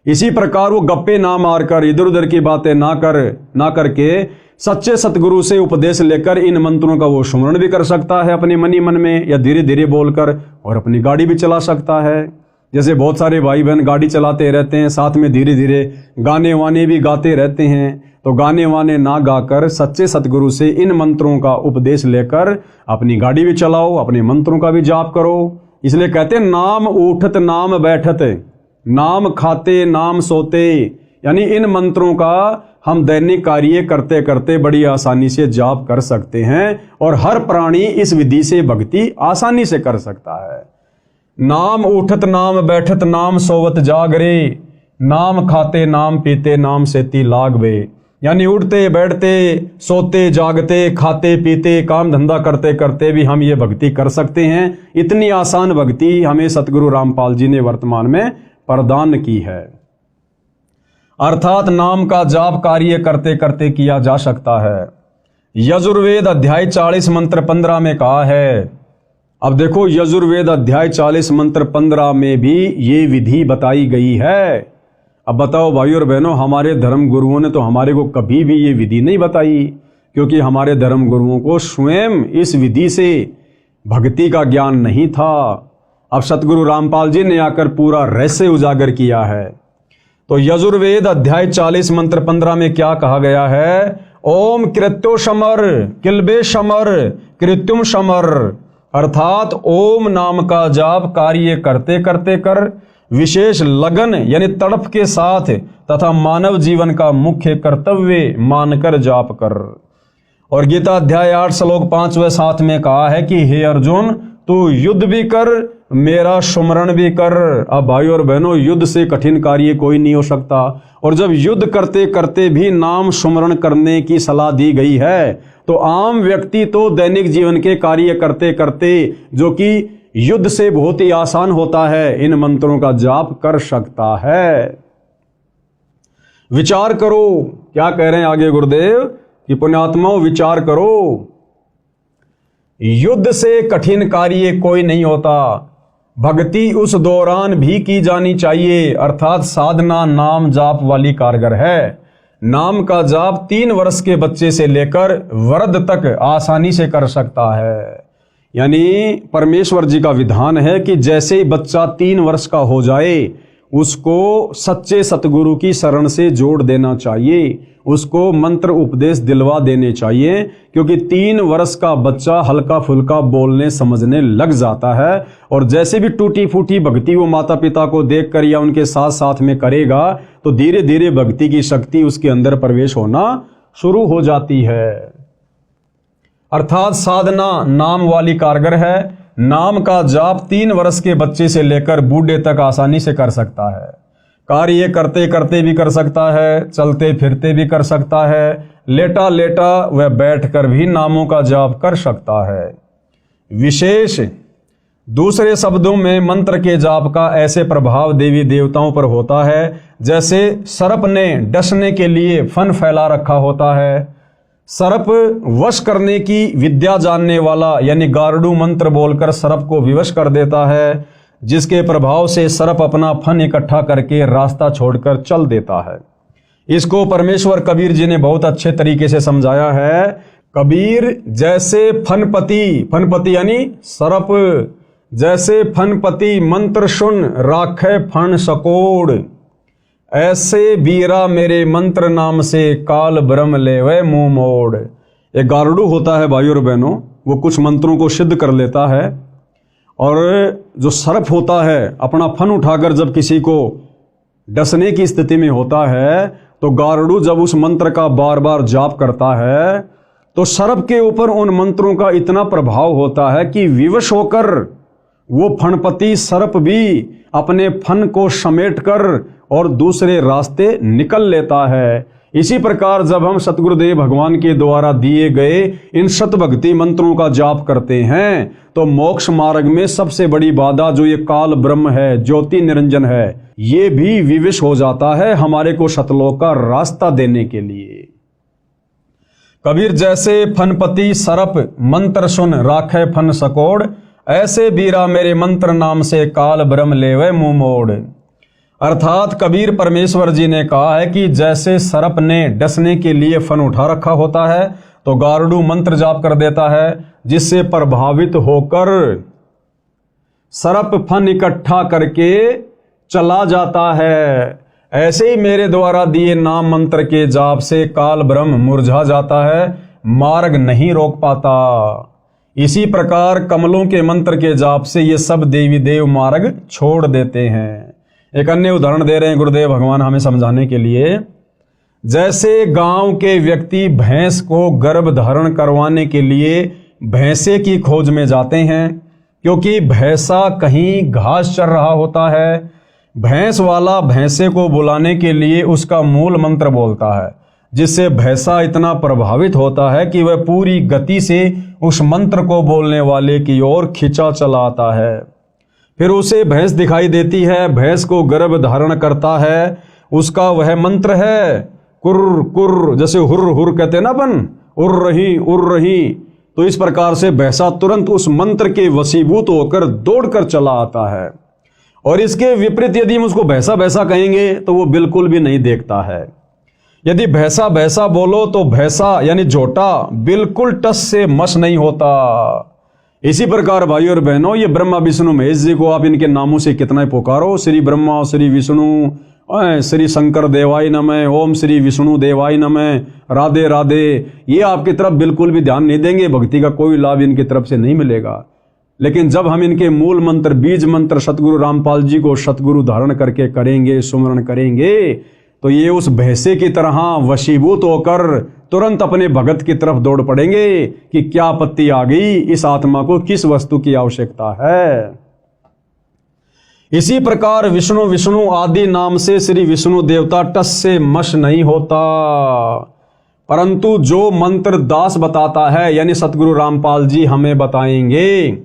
S1: इसी प्रकार वो गप्पे ना मारकर, इधर उधर की बातें ना करके सच्चे सतगुरु से उपदेश लेकर इन मंत्रों का वो स्मरण भी कर सकता है अपने मन ही मन में, या धीरे धीरे बोलकर, और अपनी गाड़ी भी चला सकता है। जैसे बहुत सारे भाई बहन गाड़ी चलाते रहते हैं, साथ में धीरे धीरे गाने वाने भी गाते रहते हैं। तो गाने वाने ना गाकर सच्चे सतगुरु से इन मंत्रों का उपदेश लेकर अपनी गाड़ी भी चलाओ, अपने मंत्रों का भी जाप करो। इसलिए कहते हैं, नाम उठत नाम बैठत नाम खाते नाम सोते। यानी इन मंत्रों का हम दैनिक कार्य करते करते बड़ी आसानी से जाप कर सकते हैं और हर प्राणी इस विधि से भक्ति आसानी से कर सकता है। नाम उठत नाम बैठत नाम सोवत जागरे, नाम खाते नाम पीते नाम सेती लागबे। यानी उठते बैठते सोते जागते खाते पीते काम धंधा करते करते भी हम ये भक्ति कर सकते हैं। इतनी आसान भक्ति हमें सतगुरु रामपाल जी ने वर्तमान में प्रदान की है। अर्थात नाम का जाप कार्य करते करते किया जा सकता है। यजुर्वेद अध्याय 40 मंत्र 15 में कहा है। अब देखो, यजुर्वेद अध्याय 40 मंत्र 15 में भी ये विधि बताई गई है। अब बताओ भाई और बहनों, हमारे धर्म गुरुओं ने तो हमारे को कभी भी ये विधि नहीं बताई, क्योंकि हमारे धर्म गुरुओं को स्वयं इस विधि से भक्ति का ज्ञान नहीं था। अब सतगुरु रामपाल जी ने आकर पूरा रहस्य उजागर किया है। तो यजुर्वेद अध्याय 40 मंत्र 15 में क्या कहा गया है? ओम कृत्यो समर किल्बे समर कृत्युम समर। अर्थात ओम नाम का जाप कार्य करते करते कर, विशेष लगन यानी तड़प के साथ तथा मानव जीवन का मुख्य कर्तव्य मानकर जाप कर। और गीता अध्याय 8 श्लोक 5 व 7 में कहा है कि हे अर्जुन, तू युद्ध भी कर मेरा सुमरण भी कर। अब भाई और बहनों, युद्ध से कठिन कार्य कोई नहीं हो सकता। और जब युद्ध करते करते भी नाम सुमरण करने की सलाह दी गई है, तो आम व्यक्ति तो दैनिक जीवन के कार्य करते करते, जो कि युद्ध से बहुत ही आसान होता है, इन मंत्रों का जाप कर सकता है। विचार करो, क्या कह रहे हैं आगे गुरुदेव कि पुण्यात्माओं विचार करो, युद्ध से कठिन कार्य कोई नहीं होता। भक्ति उस दौरान भी की जानी चाहिए, अर्थात साधना नाम जाप वाली कारगर है। नाम का जाप 3 वर्ष के बच्चे से लेकर वृद्ध तक आसानी से कर सकता है। यानी परमेश्वर जी का विधान है कि जैसे ही बच्चा 3 वर्ष का हो जाए, उसको सच्चे सतगुरु की शरण से जोड़ देना चाहिए, उसको मंत्र उपदेश दिलवा देने चाहिए, क्योंकि 3 वर्ष का बच्चा हल्का फुल्का बोलने समझने लग जाता है। और जैसे भी टूटी फूटी भक्ति वो माता पिता को देखकर या उनके साथ साथ में करेगा, तो धीरे धीरे भक्ति की शक्ति उसके अंदर प्रवेश होना शुरू हो जाती है। अर्थात साधना नाम वाली कारगर है। नाम का जाप 3 वर्ष के बच्चे से लेकर बूढ़े तक आसानी से कर सकता है। कार्य करते करते भी कर सकता है, चलते फिरते भी कर सकता है, लेटा लेटा व बैठकर भी नामों का जाप कर सकता है। विशेष दूसरे शब्दों में मंत्र के जाप का ऐसे प्रभाव देवी देवताओं पर होता है जैसे सर्प ने डसने के लिए फन फैला रखा होता है। सर्प वश करने की विद्या जानने वाला यानी गारुड़ मंत्र बोलकर सर्प को विवश कर देता है, जिसके प्रभाव से सर्प अपना फन इकट्ठा करके रास्ता छोड़कर चल देता है। इसको परमेश्वर कबीर जी ने बहुत अच्छे तरीके से समझाया है। कबीर जैसे फनपति यानी सर्प, जैसे फनपति मंत्र सुन राखे फन सकोड़, ऐसे बीरा मेरे मंत्र नाम से काल ब्रह्म लेवे मुंह मोड़। एक गारुड़ होता है भाइयों और बहनों, वो कुछ मंत्रों को सिद्ध कर लेता है, और जो सर्प होता है अपना फन उठाकर जब किसी को डसने की स्थिति में होता है, तो गारुड़ जब उस मंत्र का बार बार जाप करता है तो सर्प के ऊपर उन मंत्रों का इतना प्रभाव होता है कि विवश होकर वो फणपति सर्प भी अपने फन को समेटकर और दूसरे रास्ते निकल लेता है। इसी प्रकार जब हम सतगुरुदेव भगवान के द्वारा दिए गए इन शतभक्ति मंत्रों का जाप करते हैं तो मोक्ष मार्ग में सबसे बड़ी बाधा जो ये काल ब्रह्म है, ज्योति निरंजन है, ये भी विवश हो जाता है हमारे को सतलोक का रास्ता देने के लिए। कबीर जैसे फनपति सरप मंत्र सुन राखे फन सकोड़, ऐसे बीरा मेरे मंत्र नाम से काल ब्रह्म लेवे मुंह मोड़। अर्थात कबीर परमेश्वर जी ने कहा है कि जैसे सरप ने डसने के लिए फन उठा रखा होता है तो गारुड़ मंत्र जाप कर देता है, जिससे प्रभावित होकर सरप फन इकट्ठा करके चला जाता है। ऐसे ही मेरे द्वारा दिए नाम मंत्र के जाप से काल ब्रह्म मुरझा जाता है, मार्ग नहीं रोक पाता। इसी प्रकार कमलों के मंत्र के जाप से ये सब देवी देव मार्ग छोड़ देते हैं। एक अन्य उदाहरण दे रहे हैं गुरुदेव भगवान हमें समझाने के लिए। जैसे गांव के व्यक्ति भैंस को गर्भ धारण करवाने के लिए भैंसे की खोज में जाते हैं, क्योंकि भैंसा कहीं घास चर रहा होता है। भैंस वाला भैंसे को बुलाने के लिए उसका मूल मंत्र बोलता है, जिससे भैंसा इतना प्रभावित होता है कि वह पूरी गति से उस मंत्र को बोलने वाले की ओर खिंचा चला आता है। फिर उसे भैंस दिखाई देती है, भैंस को गर्भ धारण करता है, उसका वह मंत्र है कुर्र कुर्र, जैसे हुर्र हुर्र कहते हैं ना अपन, उर्र रही। तो इस प्रकार से भैंसा तुरंत उस मंत्र के वशीभूत होकर दौड़कर चला आता है। और इसके विपरीत यदि हम उसको भैंसा भैंसा कहेंगे तो वो बिल्कुल भी नहीं देखता है। यदि भैंसा भैंसा बोलो तो भैंसा यानी झोटा बिल्कुल टस से मस नहीं होता। इसी प्रकार भाई और बहनों, ये ब्रह्मा विष्णु महेश जी को आप इनके नामों से कितना ही पुकारो, श्री ब्रह्मा, श्री विष्णु, श्री शंकर देवाय नमः, ओम श्री विष्णु देवाय नमः, राधे राधे, ये आपकी तरफ बिल्कुल भी ध्यान नहीं देंगे, भक्ति का कोई लाभ इनकी तरफ से नहीं मिलेगा। लेकिन जब हम इनके मूल मंत्र, बीज मंत्र सतगुरु रामपाल जी को सतगुरु धारण करके करेंगे, सुमरण करेंगे, तो ये उस भैंसे की तरह वशीभूत होकर तुरंत अपने भगत की तरफ दौड़ पड़ेंगे कि क्या आपत्ति आ गई, इस आत्मा को किस वस्तु की आवश्यकता है। इसी प्रकार विष्णु विष्णु आदि नाम से श्री विष्णु देवता टस से मश नहीं होता, परंतु जो मंत्र दास बताता है यानी सतगुरु रामपाल जी हमें बताएंगे,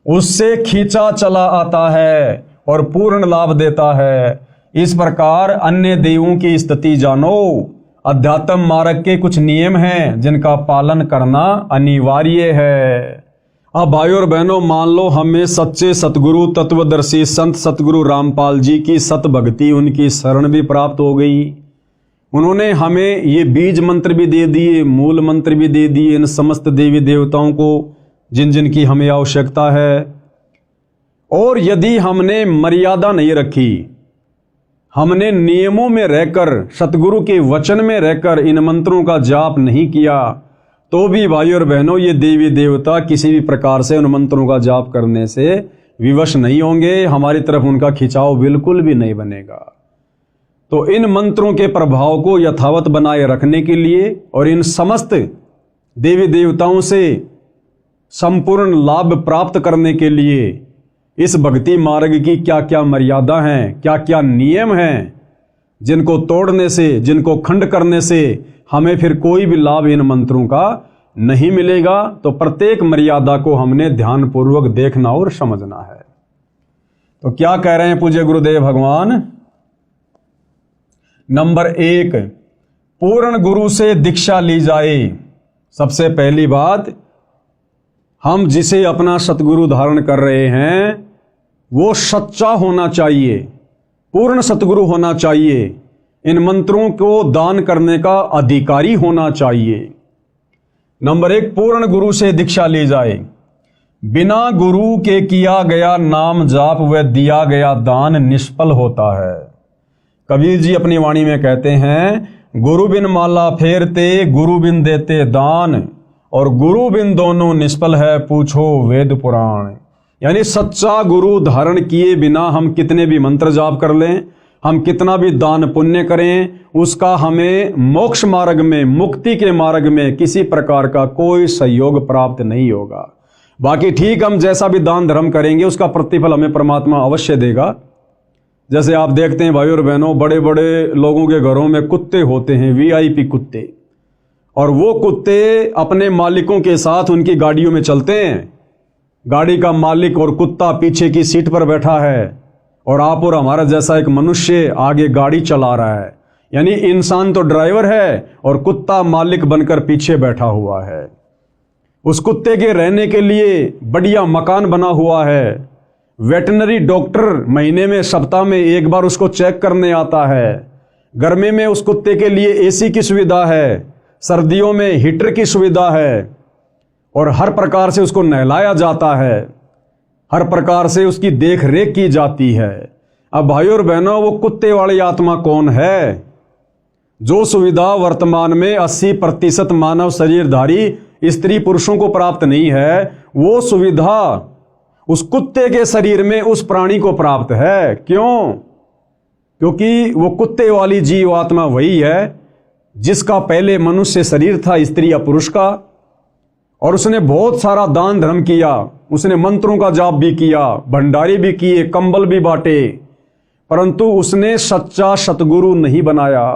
S1: उससे खींचा चला आता है और पूर्ण लाभ देता है। इस प्रकार अन्य देवों की स्थिति जानो। अध्यात्म मार्ग के कुछ नियम हैं जिनका पालन करना अनिवार्य है। अब भाई और बहनों, मान लो हमें सच्चे सतगुरु तत्वदर्शी संत सतगुरु रामपाल जी की सत भक्ति, उनकी शरण भी प्राप्त हो गई। उन्होंने हमें ये बीज मंत्र भी दे दिए, मूल मंत्र भी दे दिए इन समस्त देवी देवताओं को जिन जिन की हमें आवश्यकता है। और यदि हमने मर्यादा नहीं रखी, हमने नियमों में रहकर, सतगुरु के वचन में रहकर इन मंत्रों का जाप नहीं किया, तो भी भाई और बहनों ये देवी देवता किसी भी प्रकार से उन मंत्रों का जाप करने से विवश नहीं होंगे, हमारी तरफ उनका खिंचाव बिल्कुल भी नहीं बनेगा। तो इन मंत्रों के प्रभाव को यथावत बनाए रखने के लिए और इन समस्त देवी देवताओं से संपूर्ण लाभ प्राप्त करने के लिए इस भक्ति मार्ग की क्या क्या मर्यादा हैं, क्या क्या नियम हैं, जिनको तोड़ने से, जिनको खंड करने से हमें फिर कोई भी लाभ इन मंत्रों का नहीं मिलेगा, तो प्रत्येक मर्यादा को हमने ध्यानपूर्वक देखना और समझना है। तो क्या कह रहे हैं पूज्य गुरुदेव भगवान? नंबर 1, पूर्ण गुरु से दीक्षा ली जाए। सबसे पहली बात, हम जिसे अपना सतगुरु धारण कर रहे हैं वो सच्चा होना चाहिए, पूर्ण सतगुरु होना चाहिए, इन मंत्रों को दान करने का अधिकारी होना चाहिए। नंबर 1, पूर्ण गुरु से दीक्षा ली जाए। बिना गुरु के किया गया नाम जाप व दिया गया दान निष्फल होता है। कबीर जी अपनी वाणी में कहते हैं, गुरु बिन माला फेरते, गुरु बिन देते दान, और गुरु बिन दोनों निष्फल है, पूछो वेद पुराण। यानी सच्चा गुरु धारण किए बिना हम कितने भी मंत्र जाप कर लें, हम कितना भी दान पुण्य करें, उसका हमें मोक्ष मार्ग में, मुक्ति के मार्ग में किसी प्रकार का कोई सहयोग प्राप्त नहीं होगा। बाकी ठीक, हम जैसा भी दान धर्म करेंगे उसका प्रतिफल हमें परमात्मा अवश्य देगा। जैसे आप देखते हैं भाइयों और बहनों, बड़े बड़े लोगों के घरों में कुत्ते होते हैं, वीआईपी कुत्ते, और वो कुत्ते अपने मालिकों के साथ उनकी गाड़ियों में चलते हैं। गाड़ी का मालिक और कुत्ता पीछे की सीट पर बैठा है और आप और हमारा जैसा एक मनुष्य आगे गाड़ी चला रहा है। यानी इंसान तो ड्राइवर है और कुत्ता मालिक बनकर पीछे बैठा हुआ है। उस कुत्ते के रहने के लिए बढ़िया मकान बना हुआ है। वेटनरी डॉक्टर महीने में, सप्ताह में एक बार उसको चेक करने आता है। गर्मी में उस कुत्ते के लिए एसी की सुविधा है, सर्दियों में हीटर की सुविधा है, और हर प्रकार से उसको नहलाया जाता है, हर प्रकार से उसकी देख रेख की जाती है। अब भाइयों और बहनों, वो कुत्ते वाली आत्मा कौन है? जो सुविधा वर्तमान में 80% मानव शरीरधारी स्त्री पुरुषों को प्राप्त नहीं है, वो सुविधा उस कुत्ते के शरीर में उस प्राणी को प्राप्त है। क्यों? क्योंकि वो कुत्ते वाली जीव आत्मा वही है जिसका पहले मनुष्य शरीर था, स्त्री या पुरुष का, और उसने बहुत सारा दान धर्म किया, उसने मंत्रों का जाप भी किया, भंडारे भी किए, कंबल भी बांटे, परंतु उसने सच्चा सतगुरु नहीं बनाया।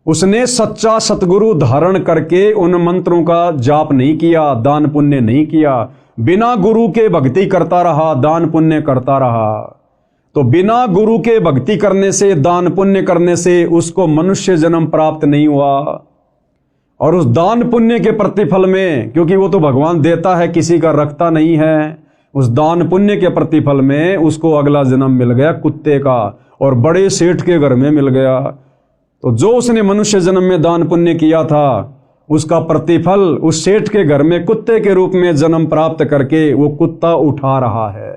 S1: उसने सच्चा सतगुरु धारण करके उन मंत्रों का जाप नहीं किया, दान पुण्य नहीं किया, बिना गुरु के भक्ति करता रहा, दान पुण्य करता रहा। तो बिना गुरु के भक्ति करने से, दान पुण्य करने से उसको मनुष्य जन्म प्राप्त नहीं हुआ। और उस दान पुण्य के प्रतिफल में, क्योंकि वो तो भगवान देता है, किसी का रखता नहीं है, उस दान पुण्य के प्रतिफल में उसको अगला जन्म मिल गया कुत्ते का, और बड़े सेठ के घर में मिल गया। तो जो उसने मनुष्य जन्म में दान पुण्य किया था, उसका प्रतिफल उस सेठ के घर में कुत्ते के रूप में जन्म प्राप्त करके वो कुत्ता उठा रहा है।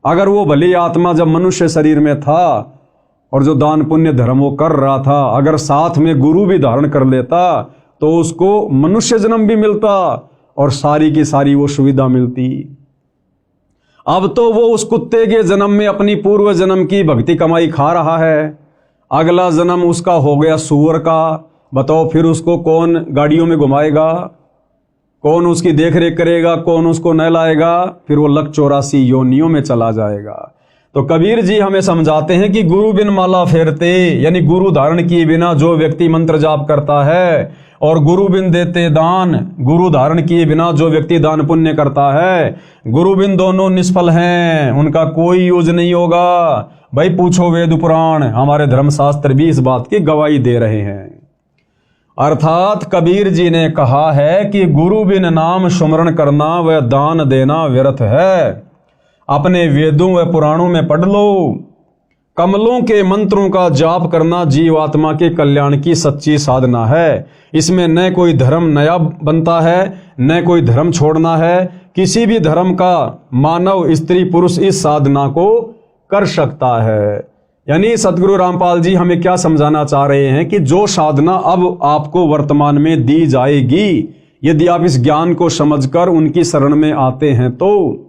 S1: अगर वो भली आत्मा जब मनुष्य शरीर में था और जो दान पुण्य धर्म वो कर रहा था, अगर साथ में गुरु भी धारण कर लेता तो उसको मनुष्य जन्म भी मिलता और सारी की सारी वो सुविधा मिलती। अब तो वो उस कुत्ते के जन्म में अपनी पूर्व जन्म की भक्ति कमाई खा रहा है, अगला जन्म उसका हो गया सूअर का। बताओ फिर उसको कौन गाड़ियों में घुमाएगा, कौन उसकी देख रेख करेगा, कौन उसको नहलाएगा? फिर वो लक 84 योनियों में चला जाएगा। तो कबीर जी हमें समझाते हैं कि गुरु बिन माला फेरते, यानी गुरु धारण किए बिना जो व्यक्ति मंत्र जाप करता है, और गुरु बिन देते दान, गुरु धारण किए बिना जो व्यक्ति दान पुण्य करता है, गुरु बिन दोनों निष्फल हैं, उनका कोई यूज नहीं होगा। भाई पूछो वेद पुराण, हमारे धर्मशास्त्र भी इस बात की गवाही दे रहे हैं। अर्थात कबीर जी ने कहा है कि गुरु बिन नाम सुमरण करना व दान देना व्यर्थ है। अपने वेदों व पुराणों में पढ़ लो, कमलों के मंत्रों का जाप करना जीवात्मा के कल्याण की सच्ची साधना है। इसमें न कोई धर्म नया बनता है, न कोई धर्म छोड़ना है। किसी भी धर्म का मानव, स्त्री पुरुष इस साधना को कर सकता है। यानी सतगुरु रामपाल जी हमें क्या समझाना चाह रहे हैं कि जो साधना अब आपको वर्तमान में दी जाएगी, यदि आप इस ज्ञान को समझकर उनकी शरण में आते हैं, तो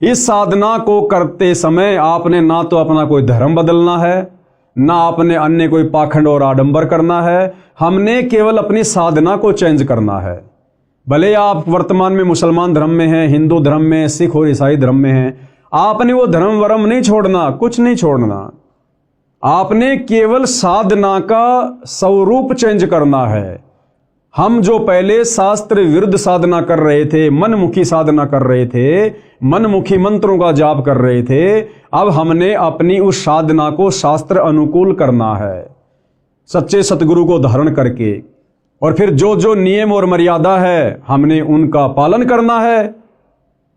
S1: इस साधना को करते समय आपने ना तो अपना कोई धर्म बदलना है, ना आपने अन्य कोई पाखंड और आडंबर करना है। हमने केवल अपनी साधना को चेंज करना है। भले आप वर्तमान में मुसलमान धर्म में हैं, हिंदू धर्म में, सिख और ईसाई धर्म में हैं, आपने वो धर्म वरम नहीं छोड़ना, कुछ नहीं छोड़ना। आपने केवल साधना का स्वरूप चेंज करना है। हम जो पहले शास्त्र विरुद्ध साधना कर रहे थे, मनमुखी साधना कर रहे थे, मनमुखी मंत्रों का जाप कर रहे थे, अब हमने अपनी उस साधना को शास्त्र अनुकूल करना है, सच्चे सतगुरु को धारण करके। और फिर जो जो नियम और मर्यादा है हमने उनका पालन करना है।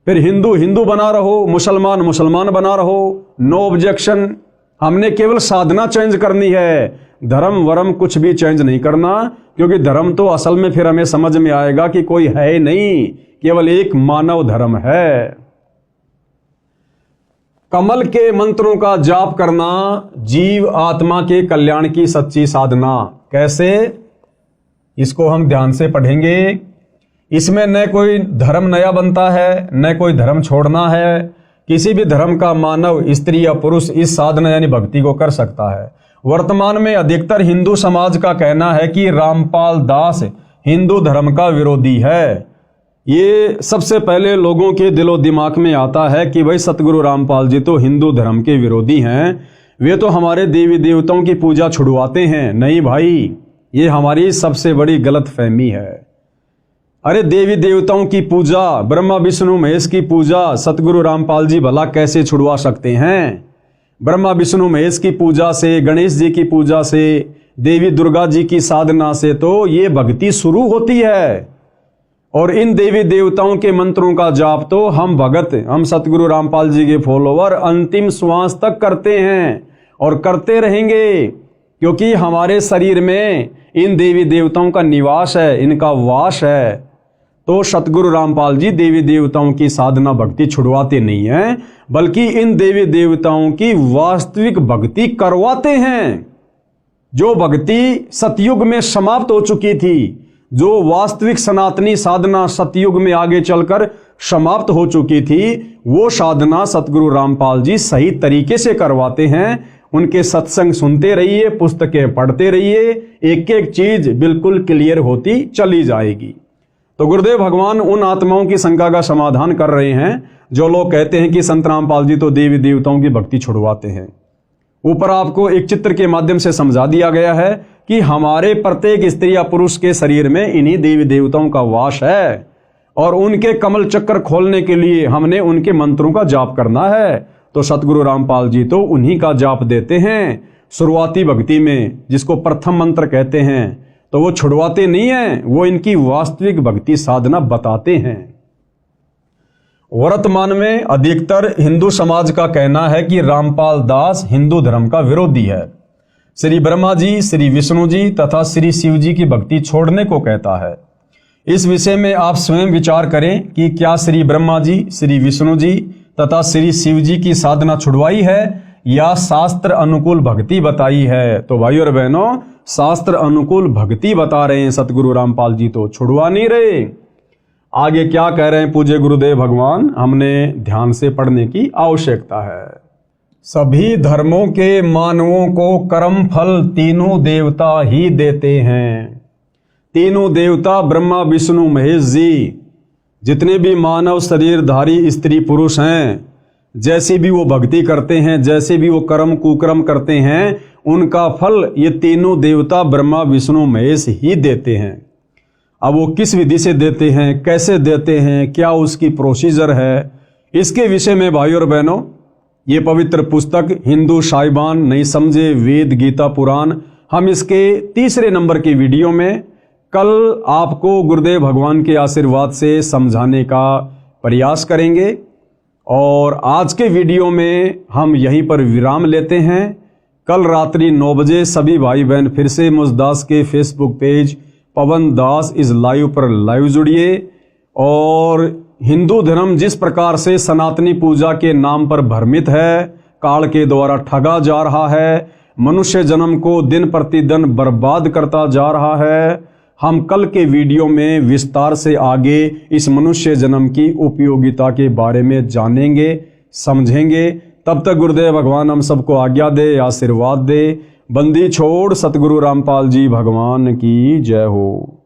S1: फिर हिंदू हिंदू बना रहो, मुसलमान मुसलमान बना रहो, नो ऑब्जेक्शन। हमने केवल साधना चेंज करनी है, धर्म वरम कुछ भी चेंज नहीं करना, क्योंकि धर्म तो असल में फिर हमें समझ में आएगा कि कोई है ही नहीं, केवल एक मानव धर्म है। कमल के मंत्रों का जाप करना जीव आत्मा के कल्याण की सच्ची साधना। कैसे? इसको हम ध्यान से पढ़ेंगे। इसमें न कोई धर्म नया बनता है, न कोई धर्म छोड़ना है। किसी भी धर्म का मानव, स्त्री या पुरुष इस साधना यानी भक्ति को कर सकता है। वर्तमान में अधिकतर हिंदू समाज का कहना है कि रामपाल दास हिंदू धर्म का विरोधी है। ये सबसे पहले लोगों के दिलो दिमाग में आता है कि भाई सतगुरु रामपाल जी तो हिंदू धर्म के विरोधी हैं, वे तो हमारे देवी देवताओं की पूजा छुड़वाते हैं। नहीं भाई, ये हमारी सबसे बड़ी गलत फहमी है। अरे देवी देवताओं की पूजा, ब्रह्मा विष्णु महेश की पूजा सतगुरु रामपाल जी भला कैसे छुड़वा सकते हैं? ब्रह्मा विष्णु महेश की पूजा से, गणेश जी की पूजा से, देवी दुर्गा जी की साधना से तो ये भक्ति शुरू होती है। और इन देवी देवताओं के मंत्रों का जाप तो हम भगत, हम सतगुरु रामपाल जी के फॉलोवर अंतिम श्वास तक करते हैं और करते रहेंगे, क्योंकि हमारे शरीर में इन देवी देवताओं का निवास है, इनका वास है। तो सतगुरु रामपाल जी देवी देवताओं की साधना भक्ति छुड़वाते नहीं हैं, बल्कि इन देवी देवताओं की वास्तविक भक्ति करवाते हैं। जो भक्ति सतयुग में समाप्त हो चुकी थी, जो वास्तविक सनातनी साधना सतयुग में आगे चलकर समाप्त हो चुकी थी, वो साधना सतगुरु रामपाल जी सही तरीके से करवाते हैं। उनके सत्संग सुनते रहिए, पुस्तकें पढ़ते रहिए, एक एक चीज बिल्कुल क्लियर होती चली जाएगी। तो गुरुदेव भगवान उन आत्माओं की शंका का समाधान कर रहे हैं जो लोग कहते हैं कि संत रामपाल जी तो देवी देवताओं की भक्ति छुड़वाते हैं। ऊपर आपको एक चित्र के माध्यम से समझा दिया गया है कि हमारे प्रत्येक स्त्री या पुरुष के शरीर में इन्हीं देवी देवताओं का वास है, और उनके कमल चक्कर खोलने के लिए हमने उनके मंत्रों का जाप करना है। तो सतगुरु रामपाल जी तो उन्हीं का जाप देते हैं शुरुआती भक्ति में, जिसको प्रथम मंत्र कहते हैं। तो वो छुड़वाते नहीं हैं, वो इनकी वास्तविक भक्ति साधना बताते हैं। वर्तमान में अधिकतर हिंदू समाज का कहना है कि रामपाल दास हिंदू धर्म का विरोधी है। श्री ब्रह्मा जी, श्री विष्णु जी तथा श्री शिव जी की भक्ति छोड़ने को कहता है। इस विषय में आप स्वयं विचार करें कि क्या श्री ब्रह्मा जी, श्री विष्णु जी तथा श्री शिव जी की साधना छुड़वाई है या शास्त्र अनुकूल भक्ति बताई है? तो भाइयों और बहनों, शास्त्र अनुकूल भक्ति बता रहे हैं सतगुरु रामपाल जी, तो छुड़वा नहीं रहे। आगे क्या कह रहे हैं पूज्य गुरुदेव भगवान, हमने ध्यान से पढ़ने की आवश्यकता है। सभी धर्मों के मानवों को कर्म फल तीनों देवता ही देते हैं। तीनों देवता ब्रह्मा विष्णु महेश जी, जितने भी मानव शरीरधारी स्त्री पुरुष हैं, जैसे भी वो भक्ति करते हैं, जैसे भी वो कर्म कुकर्म करते हैं, उनका फल ये तीनों देवता ब्रह्मा विष्णु महेश ही देते हैं। अब वो किस विधि से देते हैं, कैसे देते हैं, क्या उसकी प्रोसीजर है, इसके विषय में भाइयों और बहनों ये पवित्र पुस्तक हिंदू साहिबान नहीं समझे वेद गीता पुराण, हम इसके तीसरे नंबर की वीडियो में कल आपको गुरुदेव भगवान के आशीर्वाद से समझाने का प्रयास करेंगे। और आज के वीडियो में हम यहीं पर विराम लेते हैं। कल रात्रि 9 बजे सभी भाई बहन फिर से मुझदास के Facebook page Pawan Das is live पर लाइव जुड़िए। और हिंदू धर्म जिस प्रकार से सनातनी पूजा के नाम पर भ्रमित है, काल के द्वारा ठगा जा रहा है, मनुष्य जन्म को दिन प्रतिदिन बर्बाद करता जा रहा है, हम कल के वीडियो में विस्तार से आगे इस मनुष्य जन्म की उपयोगिता के बारे में जानेंगे, समझेंगे। तब तक गुरुदेव भगवान हम सबको आज्ञा दे, आशीर्वाद दे। बंदी छोड़ सतगुरु रामपाल जी भगवान की जय हो।